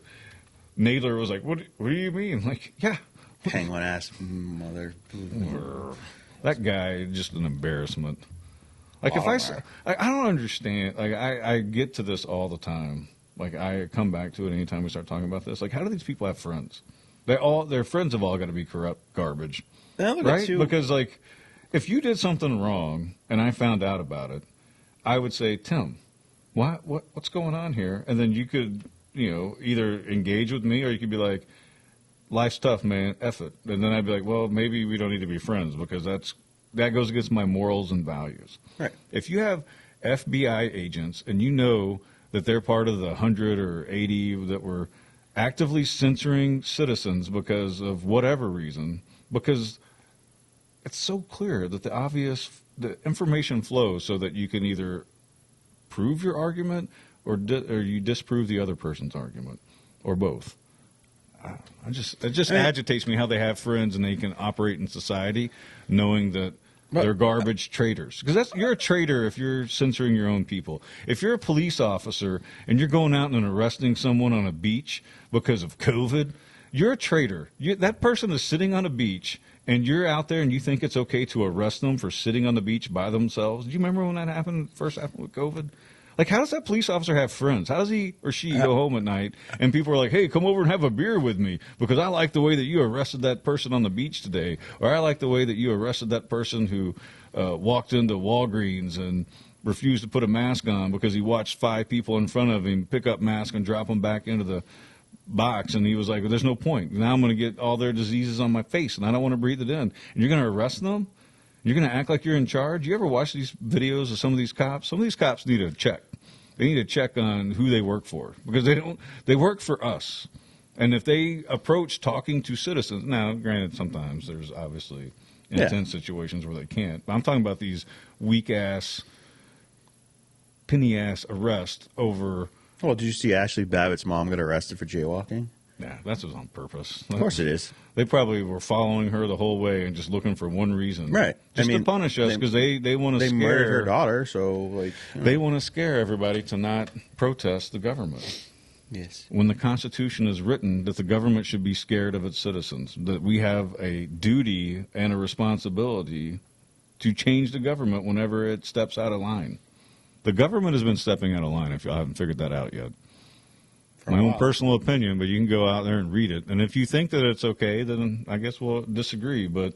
Speaker 3: Nadler was like, "What do you mean?" Like, yeah.
Speaker 2: Penguin ass mother.
Speaker 3: That guy, just an embarrassment. Like if
Speaker 2: Balmer.
Speaker 3: I don't understand. Like I get to this all the time. Like I come back to it anytime we start talking about this. Like how do these people have friends? Their friends have all got to be corrupt garbage, right? Because like if you did something wrong and I found out about it, I would say, Tim, what's going on here? And then you could either engage with me or you could be like, life's tough, man. F it. And then I'd be like, well, maybe we don't need to be friends because that goes against my morals and values.
Speaker 2: Right.
Speaker 3: If you have FBI agents and you know that they're part of the 100 or 80 that were actively censoring citizens because of whatever reason, because it's so clear that the information flows so that you can either prove your argument or you disprove the other person's argument, or both. It just agitates me how they have friends and they can operate in society knowing that they're garbage traitors. Because you're a traitor if you're censoring your own people. If you're a police officer and you're going out and arresting someone on a beach because of COVID, you're a traitor. That person is sitting on a beach and you're out there and you think it's okay to arrest them for sitting on the beach by themselves. Do you remember when that first happened with COVID? Like, how does that police officer have friends? How does he or she go home at night and people are like, hey, come over and have a beer with me because I like the way that you arrested that person on the beach today, or I like the way that you arrested that person who walked into Walgreens and refused to put a mask on because he watched 5 people in front of him pick up masks and drop them back into the box, and he was like, well, there's no point. Now I'm going to get all their diseases on my face, and I don't want to breathe it in. And you're going to arrest them? You're going to act like you're in charge? You ever watch these videos of some of these cops? Some of these cops need a check. They need to check on who they work for because they work for us. And if they approach talking to citizens, now, granted, sometimes there's obviously intense situations where they can't. But I'm talking about these weak-ass, penny-ass arrests over...
Speaker 2: Well, did you see Ashley Babbitt's mom get arrested for jaywalking?
Speaker 3: Yeah, that was on purpose.
Speaker 2: Of course it is.
Speaker 3: They probably were following her the whole way and just looking for one reason.
Speaker 2: Right.
Speaker 3: Just to punish us because they want to scare...
Speaker 2: They murdered her daughter, so, like...
Speaker 3: They want to scare everybody to not protest the government.
Speaker 2: Yes.
Speaker 3: When the Constitution is written that the government should be scared of its citizens, that we have a duty and a responsibility to change the government whenever it steps out of line. The government has been stepping out of line, if you haven't figured that out yet.
Speaker 2: For a
Speaker 3: My own
Speaker 2: while.
Speaker 3: personal opinion, but you can go out there and read it. And if you think that it's okay, then I guess we'll disagree. But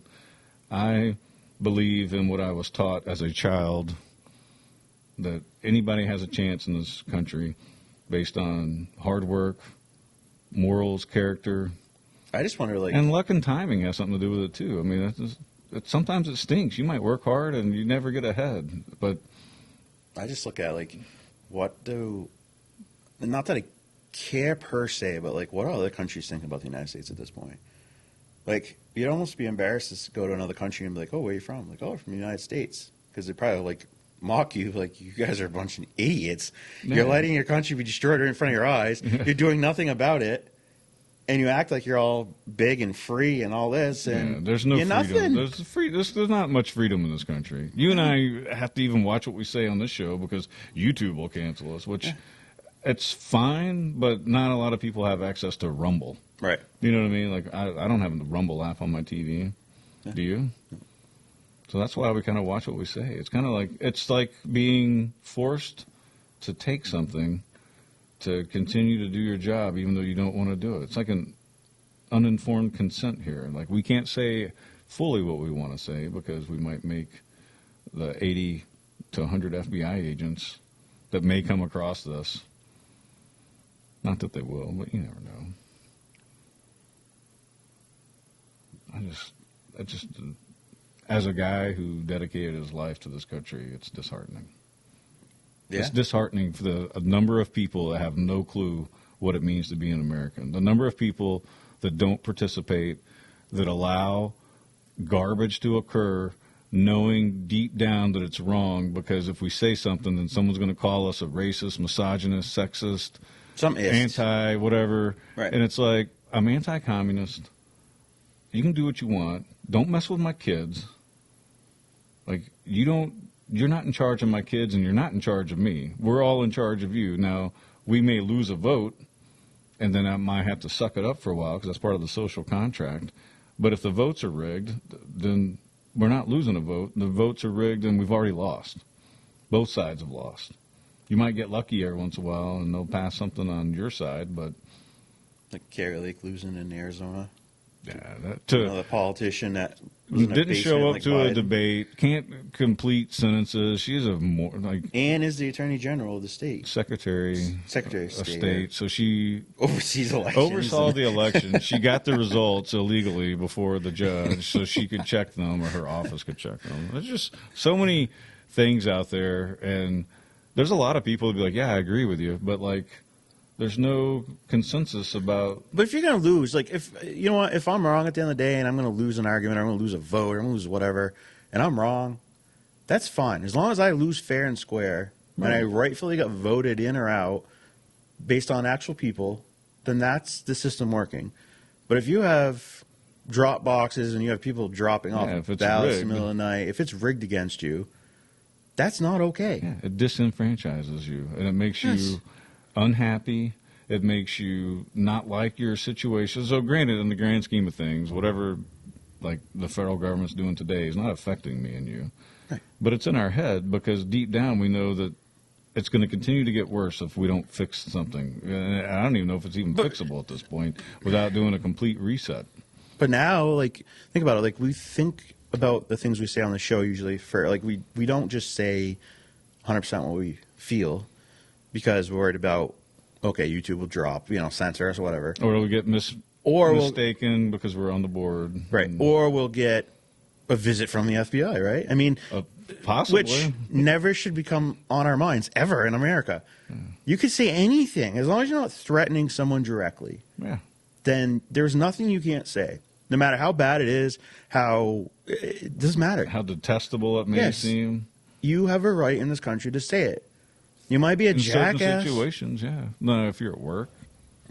Speaker 3: I believe in what I was taught as a child, that anybody has a chance in this country based on hard work, morals, character,
Speaker 2: I just wonder, like,
Speaker 3: and luck and timing has something to do with it too. I mean, sometimes it stinks. You might work hard and you never get ahead. But
Speaker 2: I just look at, like, not that I care per se, but, like, what do other countries think about the United States at this point? Like, you'd almost be embarrassed to go to another country and be like, oh, where are you from? Like, oh, from the United States. Because they'd probably, like, mock you, like, you guys are a bunch of idiots.
Speaker 3: Yeah.
Speaker 2: You're letting your country be destroyed right in front of your eyes. You're doing nothing about it. And you act like you're all big and free and all this. And
Speaker 3: there's no
Speaker 2: you're
Speaker 3: freedom.
Speaker 2: nothing.
Speaker 3: There's not much freedom in this country. You and I have to even watch what we say on this show because YouTube will cancel us, which it's fine, but not a lot of people have access to Rumble.
Speaker 2: Right.
Speaker 3: You know what I mean? Like, I don't have the Rumble app on my TV.
Speaker 2: Yeah.
Speaker 3: Do you? So that's why we kind of watch what we say. It's kind of like, it's like being forced to take something to continue to do your job even though you don't want to do it. It's like an uninformed consent here. Like, we can't say fully what we want to say because we might make the 80 to 100 FBI agents that may come across this. Not that they will, but you never know. I just, as a guy who dedicated his life to this country, it's disheartening.
Speaker 2: Yeah.
Speaker 3: It's disheartening for a number of people that have no clue what it means to be an American. The number of people that don't participate, that allow garbage to occur, knowing deep down that it's wrong, because if we say something, then someone's going to call us a racist, misogynist, sexist, anti-whatever.
Speaker 2: Right.
Speaker 3: And it's like, I'm anti-communist. You can do what you want. Don't mess with my kids. Like, you're not in charge of my kids, and you're not in charge of me. We're all in charge of you. Now, we may lose a vote, and then I might have to suck it up for a while because that's part of the social contract. But if the votes are rigged, then we're not losing a vote. The votes are rigged, and we've already lost. Both sides have lost. You might get lucky every once in a while, and they'll pass something on your side, but...
Speaker 2: Like Carrie Lake losing in Arizona.
Speaker 3: Yeah,
Speaker 2: Another politician that was in a
Speaker 3: didn't show
Speaker 2: basement
Speaker 3: up
Speaker 2: like
Speaker 3: to
Speaker 2: Biden.
Speaker 3: a debate, can't complete sentences. She's a more like
Speaker 2: And is the Attorney General of the state.
Speaker 3: Secretary
Speaker 2: Secretary
Speaker 3: of
Speaker 2: of
Speaker 3: State. So she
Speaker 2: Oversees elections.
Speaker 3: oversaw the election. She got the results illegally before the judge, so she could check them, or her office could check them. There's just so many things out there, and there's a lot of people who'd be like, "Yeah, I agree with you," but like, there's no consensus about.
Speaker 2: But if you're going to lose, like, if you know what, if I'm wrong at the end of the day and I'm going to lose an argument, or I'm going to lose a vote, or I'm going to lose whatever, and I'm wrong, that's fine. As long as I lose fair and square, and I rightfully got voted in or out based on actual people, then that's the system working. But if you have drop boxes and you have people dropping off
Speaker 3: if it's
Speaker 2: ballots in
Speaker 3: rigged.
Speaker 2: the middle of the night, if it's rigged against you, that's not okay.
Speaker 3: Yeah, it disenfranchises you, and it makes
Speaker 2: Yes.
Speaker 3: you unhappy. It makes you not like your situation. So granted, in the grand scheme of things, whatever like the federal government's doing today is not affecting me and you.
Speaker 2: Right.
Speaker 3: But it's in our head because deep down we know that it's going to continue to get worse if we don't fix something. And I don't even know if it's even fixable at this point without doing a complete reset.
Speaker 2: But now, like, think about it. Like, we think about the things we say on the show usually for, like, we don't just say 100% what we feel because we're worried about, okay, YouTube will drop, censor us or whatever.
Speaker 3: Or we'll get
Speaker 2: Or we'll-
Speaker 3: mistaken because we're on the board.
Speaker 2: Right.
Speaker 3: And,
Speaker 2: Or we'll get a visit from the FBI, right? I mean,
Speaker 3: possibly.
Speaker 2: which never should become on our minds ever in America. You could say anything as long as you're not threatening someone directly.
Speaker 3: Yeah.
Speaker 2: Then there's nothing you can't say. No matter how bad it is, it doesn't matter.
Speaker 3: How detestable it may
Speaker 2: Yes.
Speaker 3: seem.
Speaker 2: You have a right in this country to say it. You might be a
Speaker 3: In certain
Speaker 2: jackass.
Speaker 3: situations, yeah. No, if you're at work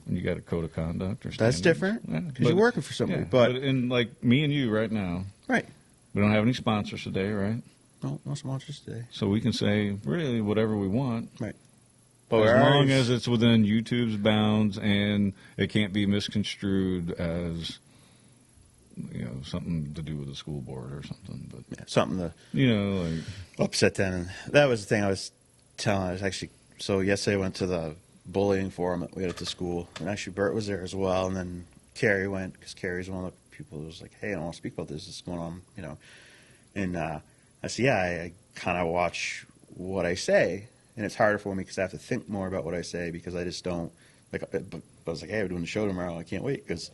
Speaker 3: and you got a code of conduct or
Speaker 2: That's
Speaker 3: standards,
Speaker 2: different
Speaker 3: yeah.
Speaker 2: because you're working for somebody.
Speaker 3: Yeah,
Speaker 2: but
Speaker 3: in like me and you right now,
Speaker 2: right,
Speaker 3: we don't have any sponsors today, right?
Speaker 2: no sponsors today.
Speaker 3: So we can say really whatever we want,
Speaker 2: Right.
Speaker 3: as long as it's within YouTube's bounds and it can't be misconstrued as something to do with the school board or something. But
Speaker 2: something to
Speaker 3: like
Speaker 2: upset them. And that was the thing. telling. I was actually so yesterday I went to the bullying forum that we had at the school, and actually Bert was there as well, and then Carrie went because Carrie's one of the people who was like, "Hey, I don't want to speak about this. This is going on," And I said, "Yeah, I kind of watch what I say, and it's harder for me because I have to think more about what I say because I just don't like." But I was like, "Hey, we're doing the show tomorrow. I can't wait because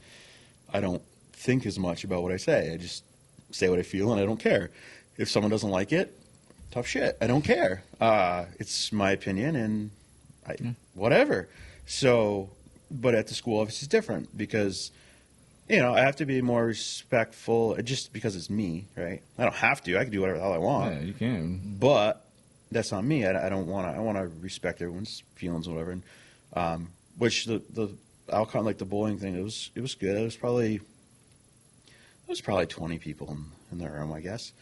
Speaker 2: I don't think as much about what I say. I just say what I feel, and I don't care if someone doesn't like it. Tough shit. I don't care. It's my opinion, and whatever." So, but at the school office, it's different because, I have to be more respectful just because it's me, right? I don't have to. I can do whatever the hell I want.
Speaker 3: Yeah, you can.
Speaker 2: But that's not me. I don't want to. I want to respect everyone's feelings or whatever. And, which the outcome, like the bullying thing, it was good. It was probably 20 people in the room, I guess.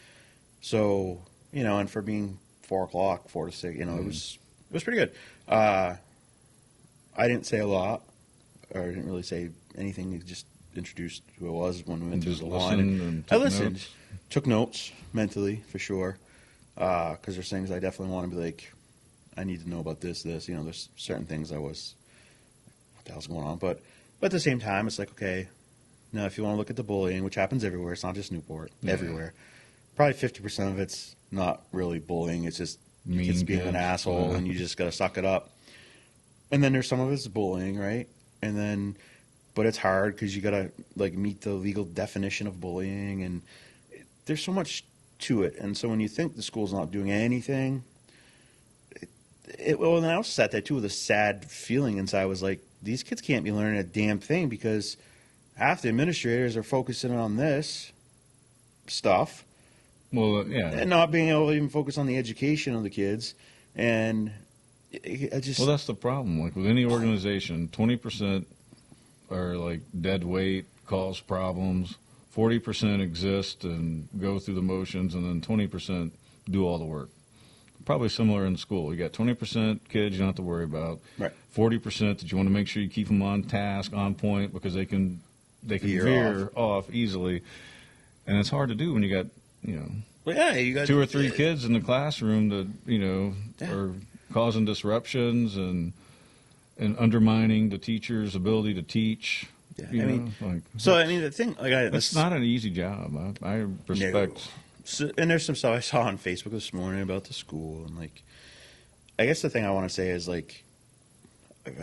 Speaker 2: So, and for being 4 o'clock, 4 to 6, it was pretty good. I didn't say a lot, or I didn't really say anything. It just introduced who I was when we went through the line. And I listened, took notes mentally for sure, because there's things I definitely want to be like, I need to know about this. There's certain things I was, what the hell's going on? But at the same time, it's like, okay, now if you want to look at the bullying, which happens everywhere, it's not just Newport, everywhere. Probably 50% of it's not really bullying. It's just kids being an asshole, and you just got to suck it up. And then there's some of it's bullying, right? And then, but it's hard because you got to meet the legal definition of bullying, and there's so much to it. And so when you think the school's not doing anything, well, and I also sat there too with a sad feeling inside. I was like, these kids can't be learning a damn thing because half the administrators are focusing on this stuff.
Speaker 3: Well, yeah.
Speaker 2: And not being able to even focus on the education of the kids. And I just...
Speaker 3: Well, that's the problem. Like with any organization, 20% are like dead weight, cause problems. 40% exist and go through the motions, and then 20% do all the work. Probably similar in school. You got 20% kids you don't have to worry about.
Speaker 2: Right.
Speaker 3: 40% that you want to make sure you keep them on task, on point, because they can veer off easily. And it's hard to do when you got,
Speaker 2: well, yeah, you got
Speaker 3: 2 or 3 kids in the classroom that, are causing disruptions and undermining the teacher's ability to teach.
Speaker 2: Yeah, the thing,
Speaker 3: it's not an easy job. I respect.
Speaker 2: No. So, and there's some stuff I saw on Facebook this morning about the school, and I guess the thing I want to say is I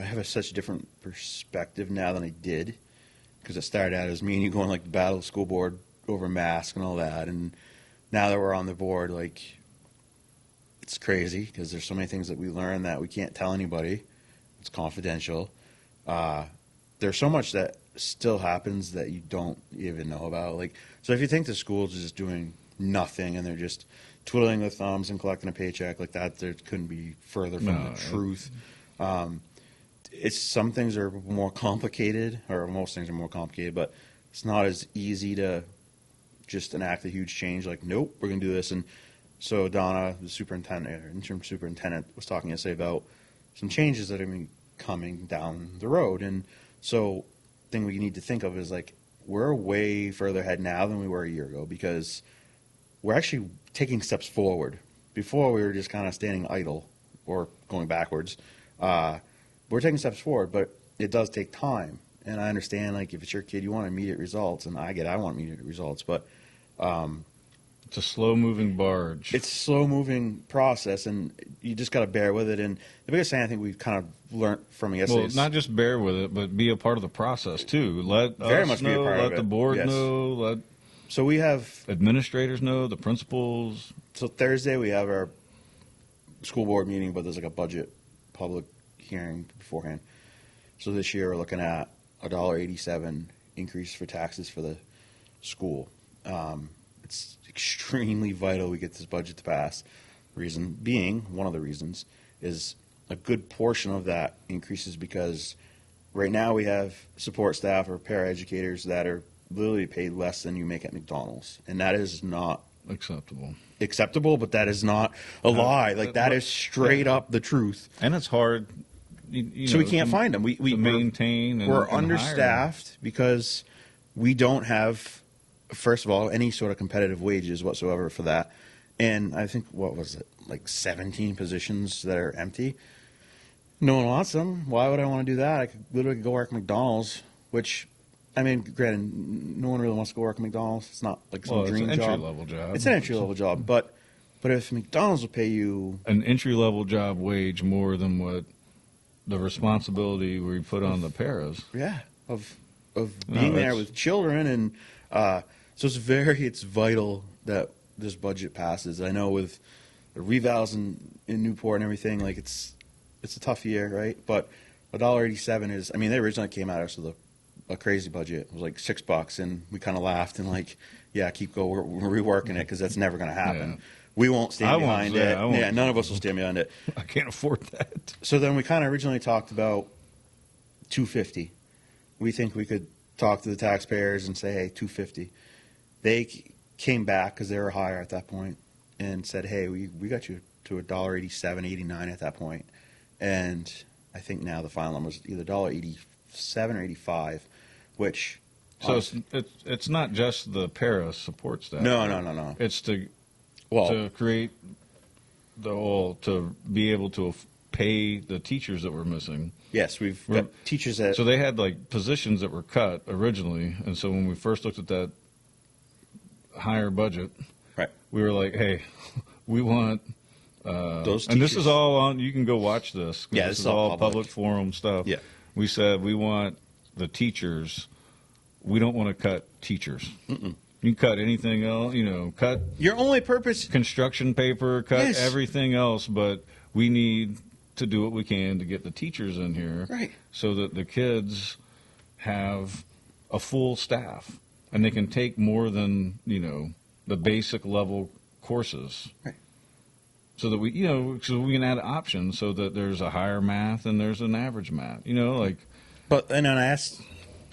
Speaker 2: have such a different perspective now than I did, because it started out as me and you going to battle the school board over masks and all that, and now that we're on the board, it's crazy because there's so many things that we learn that we can't tell anybody. It's confidential. There's so much that still happens that you don't even know about. So if you think the school's just doing nothing and they're just twiddling their thumbs and collecting a paycheck like that, there couldn't be further from the truth. Some things are more complicated, or most things are more complicated, but it's not as easy to just enact a huge change. Nope, we're going to do this. And so Donna, the superintendent, or interim superintendent, was talking yesterday about some changes that are coming down the road. And so the thing we need to think of is we're way further ahead now than we were a year ago, because we're actually taking steps forward. Before, we were just kind of standing idle or going backwards. We're taking steps forward, but it does take time. And I understand, if it's your kid, you want immediate results, and I want immediate results. But
Speaker 3: it's a slow-moving barge.
Speaker 2: It's a slow-moving process, and you just got to bear with it. And the biggest thing I think we've kind of learned from yesterday
Speaker 3: Well, not just bear with it, but be a part of the process, too. Let us know, let the board know, let
Speaker 2: so we have
Speaker 3: administrators know, the principals.
Speaker 2: So Thursday we have our school board meeting, but there's a budget public hearing beforehand. So this year we're looking at $1.87 increase for taxes for the school. It's extremely vital we get this budget to pass. Reason being, one of the reasons, is a good portion of that increases because right now we have support staff or paraeducators that are literally paid less than you make at McDonald's, and that is not acceptable, but that is not a lie. That is straight up the truth.
Speaker 3: And it's hard.
Speaker 2: So we can't find them. We
Speaker 3: maintain.
Speaker 2: We're understaffed because we don't have, first of all, any sort of competitive wages whatsoever for that, and I think, what was it, like 17 positions that are empty. No one wants them. Why would I want to do that? I could literally go work at McDonald's, which, I mean, granted, no one really wants to go work at McDonald's. It's not like some dream
Speaker 3: it's an
Speaker 2: job.
Speaker 3: entry-level job.
Speaker 2: It's an entry-level job, but if McDonald's will pay you
Speaker 3: an entry-level job wage more than what the responsibility we put on the paras.
Speaker 2: yeah, of being there with children, and so it's vital that this budget passes. I know with the revals in Newport and everything, like it's a tough year, right? But $1.87 is, I mean, they originally came at us with a crazy budget. It was like $6, and we kind of laughed and like, yeah, we're reworking it because that's never going to happen.
Speaker 3: Yeah.
Speaker 2: We won't stand behind it.
Speaker 3: Yeah,
Speaker 2: none of us will stand behind it.
Speaker 3: I can't afford that.
Speaker 2: So then we kind of originally talked about $250. We think we could talk to the taxpayers and say, hey, $250. They came back because they were higher at that point and said, hey, we got you to $1.87, $1.89 at that point. And I think now the final number is either $1.87 or $1.85, which...
Speaker 3: So it's not just the para support staff.
Speaker 2: No.
Speaker 3: It's to create to be able to pay the teachers that were missing.
Speaker 2: Yes, we've got teachers that...
Speaker 3: So they had like positions that were cut originally, and so when we first looked at that higher budget,
Speaker 2: right,
Speaker 3: we were like, hey, we want...
Speaker 2: those teachers.
Speaker 3: And this is all on, you can go watch this.
Speaker 2: Yeah,
Speaker 3: this is all public forum stuff.
Speaker 2: Yeah.
Speaker 3: We said we want the teachers, we don't want to cut teachers.
Speaker 2: Mm-mm.
Speaker 3: You can cut anything else, cut
Speaker 2: your only purpose,
Speaker 3: construction paper, cut
Speaker 2: yes,
Speaker 3: everything else, but we need to do what we can to get the teachers in here,
Speaker 2: right,
Speaker 3: so that the kids have a full staff and they can take more than, the basic level courses.
Speaker 2: Right.
Speaker 3: So that we can add options so that there's a higher math and there's an average math,
Speaker 2: But and then I asked,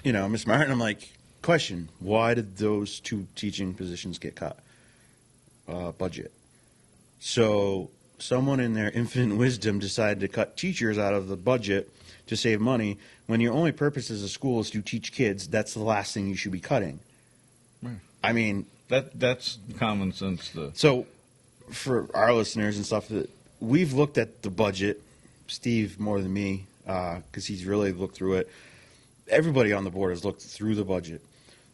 Speaker 2: Miss Martin, I'm like, question: why did those two teaching positions get cut? Budget. So someone in their infinite wisdom decided to cut teachers out of the budget to save money. When your only purpose as a school is to teach kids, that's the last thing you should be cutting.
Speaker 3: Right.
Speaker 2: I mean,
Speaker 3: that's common sense.
Speaker 2: So for our listeners and stuff, that we've looked at the budget, Steve more than me, because he's really looked through it. Everybody on the board has looked through the budget.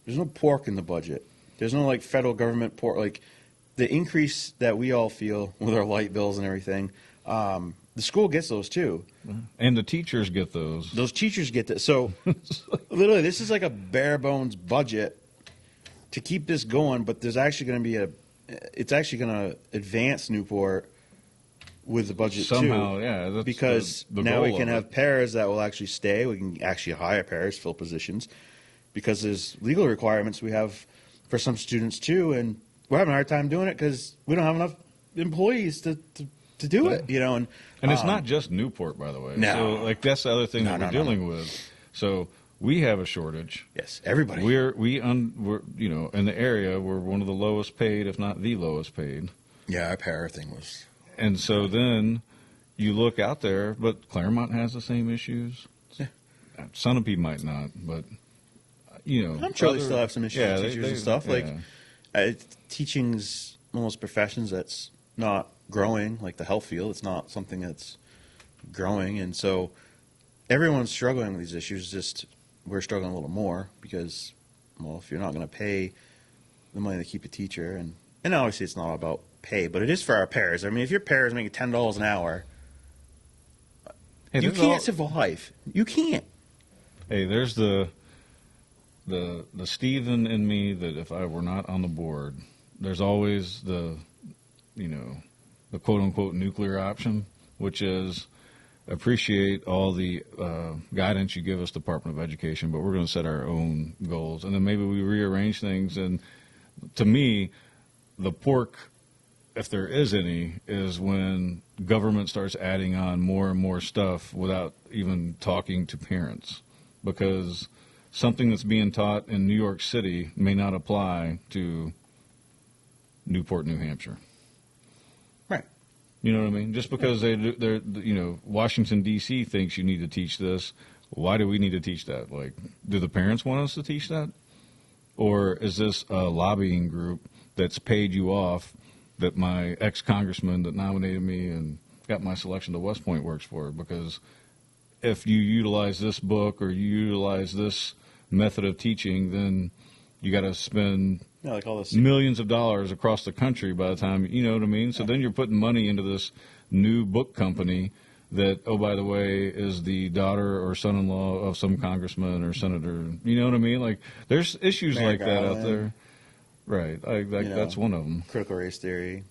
Speaker 2: There's no pork in the budget. There's no like federal government pork. Like the increase that we all feel with our light bills and everything, the school gets those too.
Speaker 3: And the teachers get those.
Speaker 2: Those teachers get that. So literally, this is like a bare bones budget to keep this going. But there's actually going to be it's actually going to advance Newport with the budget
Speaker 3: somehow,
Speaker 2: too.
Speaker 3: Yeah, that's
Speaker 2: because
Speaker 3: the
Speaker 2: now we
Speaker 3: goal
Speaker 2: can
Speaker 3: of
Speaker 2: have pairs that will actually stay. We can actually hire pairs, fill positions, because there's legal requirements we have for some students too, and we're having a hard time doing it because we don't have enough employees to do it. And
Speaker 3: it's not just Newport, by the way.
Speaker 2: No.
Speaker 3: So that's the other thing that we're dealing with. So we have a shortage.
Speaker 2: Yes, everybody.
Speaker 3: We're in the area, we're one of the lowest paid, if not the lowest paid.
Speaker 2: Yeah, our para thing was.
Speaker 3: And so then you look out there, but Claremont has the same issues.
Speaker 2: Yeah.
Speaker 3: Sunapee might not, but
Speaker 2: I'm sure they still have some issues with teachers and stuff.
Speaker 3: Yeah.
Speaker 2: Like teaching's one of those professions that's not growing, like the health field. It's not something that's growing, and so everyone's struggling with these issues. Just we're struggling a little more because, well, if you're not going to pay the money to keep a teacher, and obviously it's not about pay, but it is for our pairs. I mean, if your pair is making $10 an hour, you can't survive. You can't. Hey,
Speaker 3: there's the Stephen in me that if I were not on the board, there's always the quote unquote nuclear option, which is appreciate all the guidance you give us, Department of Education, but we're going to set our own goals, and then maybe we rearrange things. And to me, the pork, if there is any, is when government starts adding on more and more stuff without even talking to parents, because something that's being taught in New York City may not apply to Newport, New Hampshire.
Speaker 2: Right.
Speaker 3: You know what I mean? Just because they're Washington, D.C. thinks you need to teach this, why do we need to teach that? Like, do the parents want us to teach that? Or is this a lobbying group that's paid you off that my ex-congressman that nominated me and got my selection to West Point works for, because if you utilize this book or you utilize this method of teaching, then you got to spend
Speaker 2: like all this.
Speaker 3: millions of dollars across the country by the time, you know what I mean? So then you're putting money into this new book company that, oh, by the way, is the daughter or son-in-law of some congressman or senator. You know what I mean? Like, there's issues like that out there. Right. That's one of them.
Speaker 2: Critical race theory.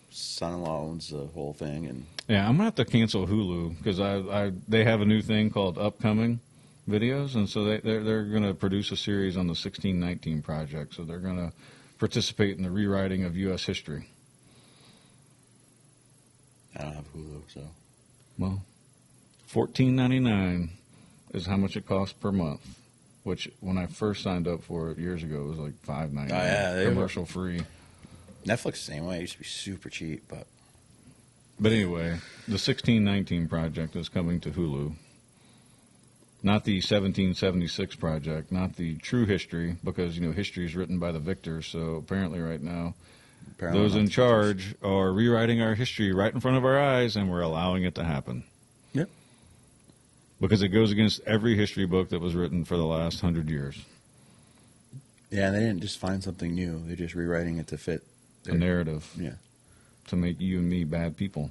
Speaker 2: Son-in-law owns the whole thing. And
Speaker 3: Yeah, I'm going to have to cancel Hulu because they have a new thing called Upcoming Videos, and so they're going to produce a series on the 1619 Project. So they're going to participate in the rewriting of U.S. history.
Speaker 2: I don't have Hulu, so.
Speaker 3: Well, $14.99 is how much it costs per month, which when I first signed up for it years ago, it was like $5.99.
Speaker 2: Oh, yeah,
Speaker 3: commercial free.
Speaker 2: Netflix the same way. It used to be super cheap, but.
Speaker 3: But anyway, the 1619 Project is coming to Hulu. Not the 1776 Project, not the true history, because, history is written by the victors. So apparently right now, those in charge are rewriting our history right in front of our eyes, and we're allowing it to happen.
Speaker 2: Yep.
Speaker 3: Because it goes against every history book that was written for the last 100 years.
Speaker 2: Yeah, they didn't just find something new. They're just rewriting it to fit
Speaker 3: The narrative.
Speaker 2: Yeah.
Speaker 3: To make you and me bad people.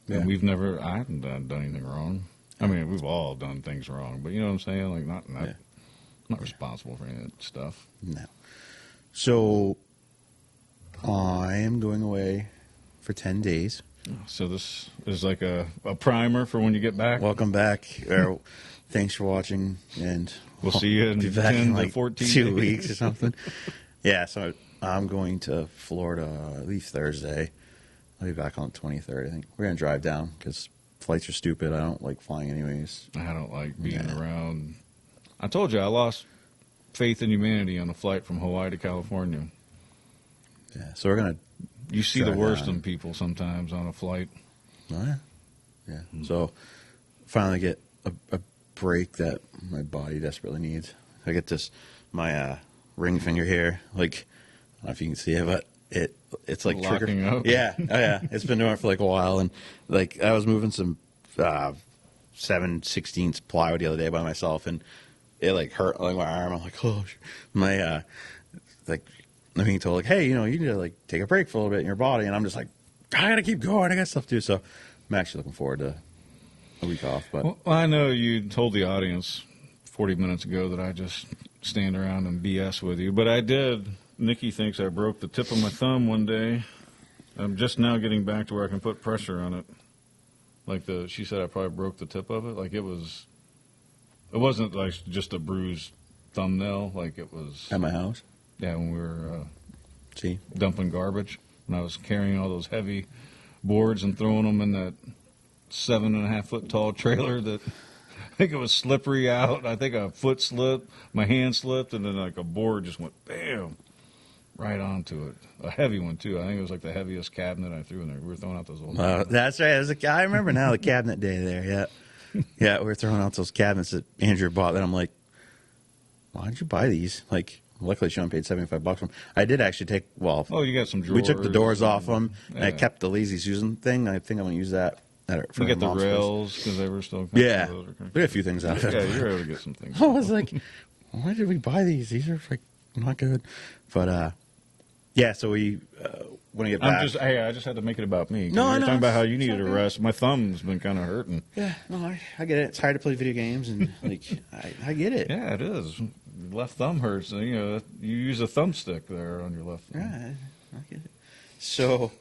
Speaker 2: Yeah.
Speaker 3: And I haven't done anything wrong. I mean, we've all done things wrong, but you know what I'm saying? Like, not responsible for any of that stuff.
Speaker 2: No. So, I am going away for 10 days.
Speaker 3: So this is like a primer for when you get back.
Speaker 2: Welcome back. Thanks for watching, and
Speaker 3: We'll see you in
Speaker 2: be back
Speaker 3: 10
Speaker 2: in
Speaker 3: to
Speaker 2: like
Speaker 3: 14
Speaker 2: 2
Speaker 3: days.
Speaker 2: weeks or something. Yeah, so I'm going to Florida. I leave Thursday. I'll be back on the 23rd. I think we're gonna drive down because flights are stupid. I don't like flying anyways.
Speaker 3: I don't like being around. I told you I lost faith in humanity on a flight from Hawaii to California.
Speaker 2: Yeah, so we're gonna.
Speaker 3: You see the
Speaker 2: Drive
Speaker 3: worst
Speaker 2: down.
Speaker 3: in people sometimes on a flight.
Speaker 2: Oh, yeah. Yeah. So finally get a break that my body desperately needs. I get my ring finger here. Like, I don't know if you can see it, but it's like
Speaker 3: Locking
Speaker 2: trigger.
Speaker 3: up.
Speaker 2: Yeah. Oh, yeah. It's been doing it for like a while. And like I was moving some 7/16 plywood the other day by myself, and it like hurt like my arm. I'm like, oh, my like I'm being told like, hey, you need to like take a break for a little bit in your body, and I'm just like, I gotta keep going. I got stuff to do. So I'm actually looking forward to a week off. But
Speaker 3: Well, I know you told the audience 40 minutes ago that I just stand around and BS with you, but I did. Nikki thinks I broke the tip of my thumb one day. I'm just now getting back to where I can put pressure on it. Like she said I probably broke the tip of it. Like it wasn't like just a bruised thumbnail. Like it was.
Speaker 2: at my house,
Speaker 3: Yeah, when we were
Speaker 2: see,
Speaker 3: dumping garbage, when I was carrying all those heavy boards and throwing them in that 7.5 foot tall trailer that I think it was slippery out. I think a foot slipped, my hand slipped, and then like a board just went bam right onto it. A heavy one too. I think it was like the heaviest cabinet I threw in there. We were throwing out those old.
Speaker 2: that's right. I remember now the cabinet day there. Yeah, yeah, we were throwing out those cabinets that Andrew bought. That I'm like, why did you buy these? Like, luckily Sean paid $75 for them. I did actually take. Well,
Speaker 3: Oh, you got some drawers.
Speaker 2: we took the doors off them, and I
Speaker 3: Yeah.
Speaker 2: kept the Lazy Susan thing. I think I'm gonna use that. For
Speaker 3: You got the
Speaker 2: mom's place.
Speaker 3: rails because they were still.
Speaker 2: Yeah,
Speaker 3: those are
Speaker 2: we got a few things out of it.
Speaker 3: Yeah, you're able to get some things.
Speaker 2: I was like, why did we buy these? These are like not good. But yeah. So we when we get back.
Speaker 3: I just had to make it about me. 'Cause
Speaker 2: No,
Speaker 3: you were
Speaker 2: no,
Speaker 3: talking about how
Speaker 2: it's-
Speaker 3: you
Speaker 2: it's
Speaker 3: needed a
Speaker 2: okay.
Speaker 3: rest. My thumb's been kind of hurting.
Speaker 2: Yeah, no, I get it. It's hard to play video games, and like I get it.
Speaker 3: Yeah, it is. Your left thumb hurts. You use a thumbstick there on your left thumb.
Speaker 2: Yeah, I get it. So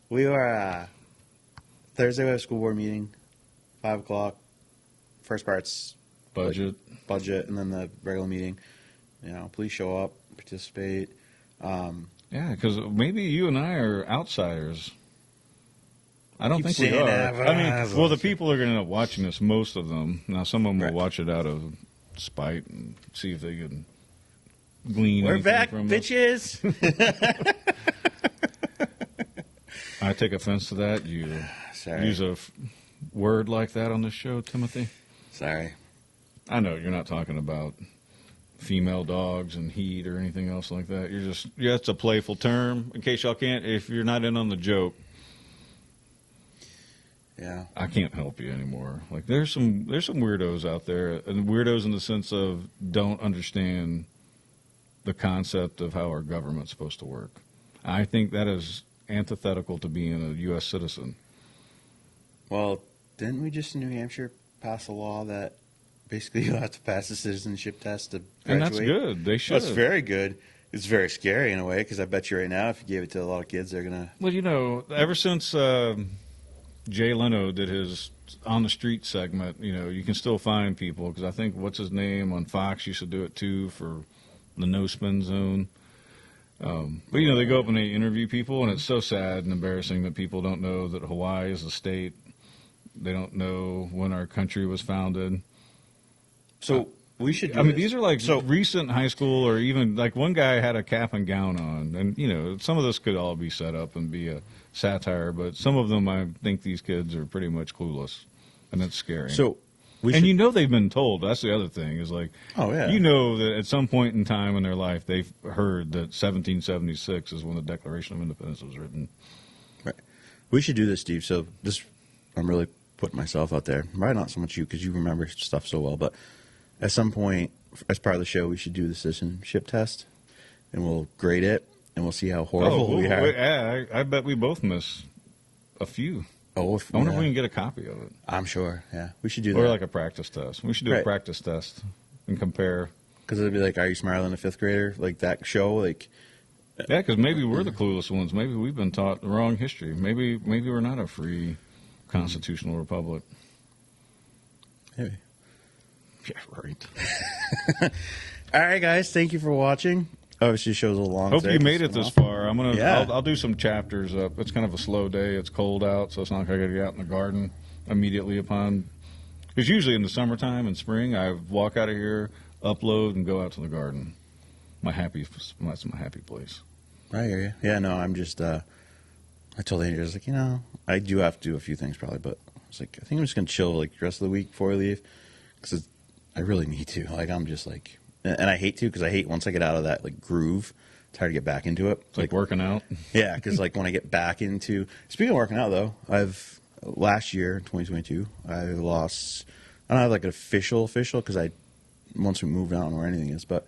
Speaker 2: we are Thursday. We have a school board meeting, 5:00. First part's
Speaker 3: Budget.
Speaker 2: budget, and then the regular meeting. Please show up, participate.
Speaker 3: Yeah, because maybe you and I are outsiders. I don't
Speaker 2: Keep
Speaker 3: think we
Speaker 2: saying
Speaker 3: are.
Speaker 2: that, but
Speaker 3: I mean,
Speaker 2: I
Speaker 3: well, the people are going to end up watching this, most of them. Now, some of them
Speaker 2: Right.
Speaker 3: will watch it out of spite and see if they can glean
Speaker 2: We're
Speaker 3: anything
Speaker 2: back,
Speaker 3: from
Speaker 2: bitches.
Speaker 3: I take offense to that. You
Speaker 2: Sorry.
Speaker 3: use a word like that on this show, Timothy.
Speaker 2: Sorry.
Speaker 3: I know you're not talking about female dogs and heat or anything else like that. Yeah, it's a playful term. In case y'all can't, if you're not in on the joke,
Speaker 2: Yeah.
Speaker 3: I can't help you anymore. Like there's some weirdos out there, and weirdos in the sense of don't understand the concept of how our government's supposed to work. I think that is antithetical to being a U.S. citizen.
Speaker 2: Well, didn't we just in New Hampshire pass a law that basically you have to pass the citizenship test to graduate?
Speaker 3: And that's good. They should.
Speaker 2: That's very good. It's very scary in a way because I bet you right now if you gave it to a lot of kids, they're going to...
Speaker 3: Well, you know, ever since Jay Leno did his On the Street segment, you know, you can still find people because I think, what's his name, on Fox used to do it too for the No Spin Zone. But, you know, they go up and they interview people, and it's so sad and embarrassing that people don't know that Hawaii is a state. They don't know when our country was founded.
Speaker 2: So we should do
Speaker 3: I mean,
Speaker 2: this.
Speaker 3: these are like recent high school, or even like one guy had a cap and gown on. And, you know, some of this could all be set up and be a satire, but some of them, I think these kids are pretty much clueless. And it's scary.
Speaker 2: So
Speaker 3: you know they've been told. That's the other thing is like,
Speaker 2: oh, yeah.
Speaker 3: you know that at some point in time in their life they've heard that 1776 is when the Declaration of Independence was written.
Speaker 2: Right. We should do this, Steve. So this, I'm really putting myself out there. Probably not so much you because you remember stuff so well, but at some point, as part of the show, we should do the citizenship test, and we'll grade it, and we'll see how horrible we are.
Speaker 3: Yeah, I bet we both miss a few.
Speaker 2: Oh,
Speaker 3: I wonder if we can get a copy of it.
Speaker 2: I'm sure. Yeah, we should do that.
Speaker 3: Or like a practice test. We should do a practice test and compare.
Speaker 2: Because it'd be like, "Are you smarter than a fifth grader?" Like that show. Like,
Speaker 3: yeah, because maybe we're the clueless ones. Maybe we've been taught the wrong history. Maybe we're not a free constitutional republic.
Speaker 2: maybe.
Speaker 3: Yeah, right.
Speaker 2: All right, guys. Thank you for watching. Obviously, the show's a little long.
Speaker 3: Hope
Speaker 2: today
Speaker 3: you made it this far. I'll do some chapters up. It's kind of a slow day. It's cold out, so it's not like I got to get out in the garden immediately upon. Because usually in the summertime and spring, I walk out of here, upload, and go out to the garden. That's my happy place.
Speaker 2: I hear you. Yeah, no, I'm just. I told Andrew, I was like, I do have to do a few things probably, but I was like, I think I'm just gonna chill like the rest of the week before I leave, because I really need to. Like, I'm just like, and I hate to because I hate once I get out of that like groove. It's hard to get back into it.
Speaker 3: It's like working out.
Speaker 2: Yeah, because like when I get back into. Speaking of working out, though, last year, 2022, I lost. I don't have like an official because once we moved, I don't know where anything is, but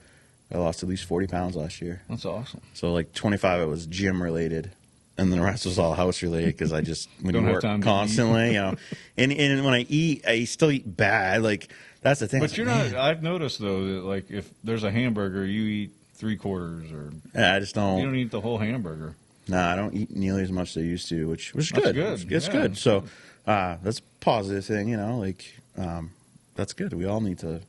Speaker 2: I lost at least 40 pounds last year.
Speaker 3: That's awesome.
Speaker 2: So like 25 it was gym related, and then the rest was all house related because I just when
Speaker 3: Don't
Speaker 2: you
Speaker 3: have
Speaker 2: work
Speaker 3: time to
Speaker 2: constantly, and when I eat, I still eat bad. Like that's the thing.
Speaker 3: But you're not. I've noticed though that like if there's a hamburger, you eat 3/4, or
Speaker 2: Yeah, I just don't.
Speaker 3: you don't eat the whole hamburger.
Speaker 2: No, I don't eat nearly as much as I used to, which is
Speaker 3: That's
Speaker 2: good.
Speaker 3: good.
Speaker 2: It's
Speaker 3: Yeah.
Speaker 2: good. So that's a positive thing, that's good. We all need to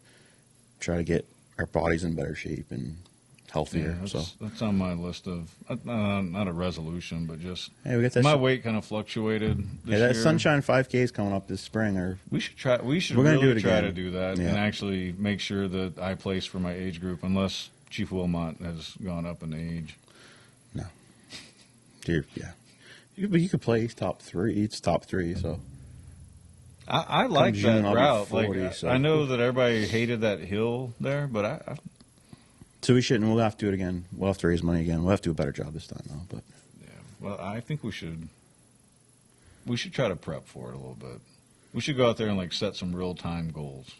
Speaker 2: try to get our bodies in better shape and healthier.
Speaker 3: Yeah, that's on my list of not a resolution, but just
Speaker 2: Hey, we got that.
Speaker 3: my weight kind of fluctuated this
Speaker 2: That
Speaker 3: year.
Speaker 2: Sunshine 5K is coming up this spring, or
Speaker 3: We should try. We should
Speaker 2: We're gonna
Speaker 3: really
Speaker 2: do it
Speaker 3: try
Speaker 2: again.
Speaker 3: to do that
Speaker 2: Yeah.
Speaker 3: and actually make sure that I place for my age group, unless Chief Wilmot has gone up in age.
Speaker 2: no. Yeah. But you could play top three. It's top three, so.
Speaker 3: I like
Speaker 2: June,
Speaker 3: that
Speaker 2: I'll be
Speaker 3: route.
Speaker 2: 40,
Speaker 3: like
Speaker 2: so.
Speaker 3: I know that everybody hated that hill there, but I
Speaker 2: So we shouldn't. We'll have to do it again. We'll have to raise money again. We'll have to do a better job this time, though. But
Speaker 3: yeah. Well, I think we should try to prep for it a little bit. We should go out there and like set some real time goals.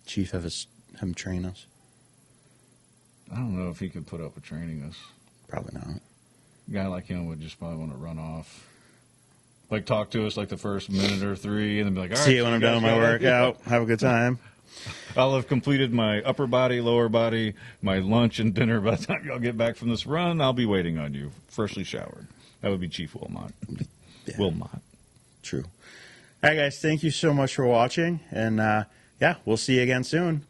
Speaker 2: Chief, have him train us.
Speaker 3: I don't know if he could put up with training us.
Speaker 2: Probably not.
Speaker 3: A guy like him would just probably want to run off. Like talk to us like the first minute or three, and then be like, "All right,
Speaker 2: See you
Speaker 3: so
Speaker 2: when I'm
Speaker 3: you
Speaker 2: done with
Speaker 3: guys
Speaker 2: my
Speaker 3: got it?"
Speaker 2: workout. Have a good time.
Speaker 3: I'll have completed my upper body, lower body, my lunch and dinner. By the time y'all get back from this run, I'll be waiting on you, freshly showered. That would be Chief Wilmot.
Speaker 2: Yeah.
Speaker 3: Wilmot.
Speaker 2: True. All right, guys. Thank you so much for watching, and we'll see you again soon.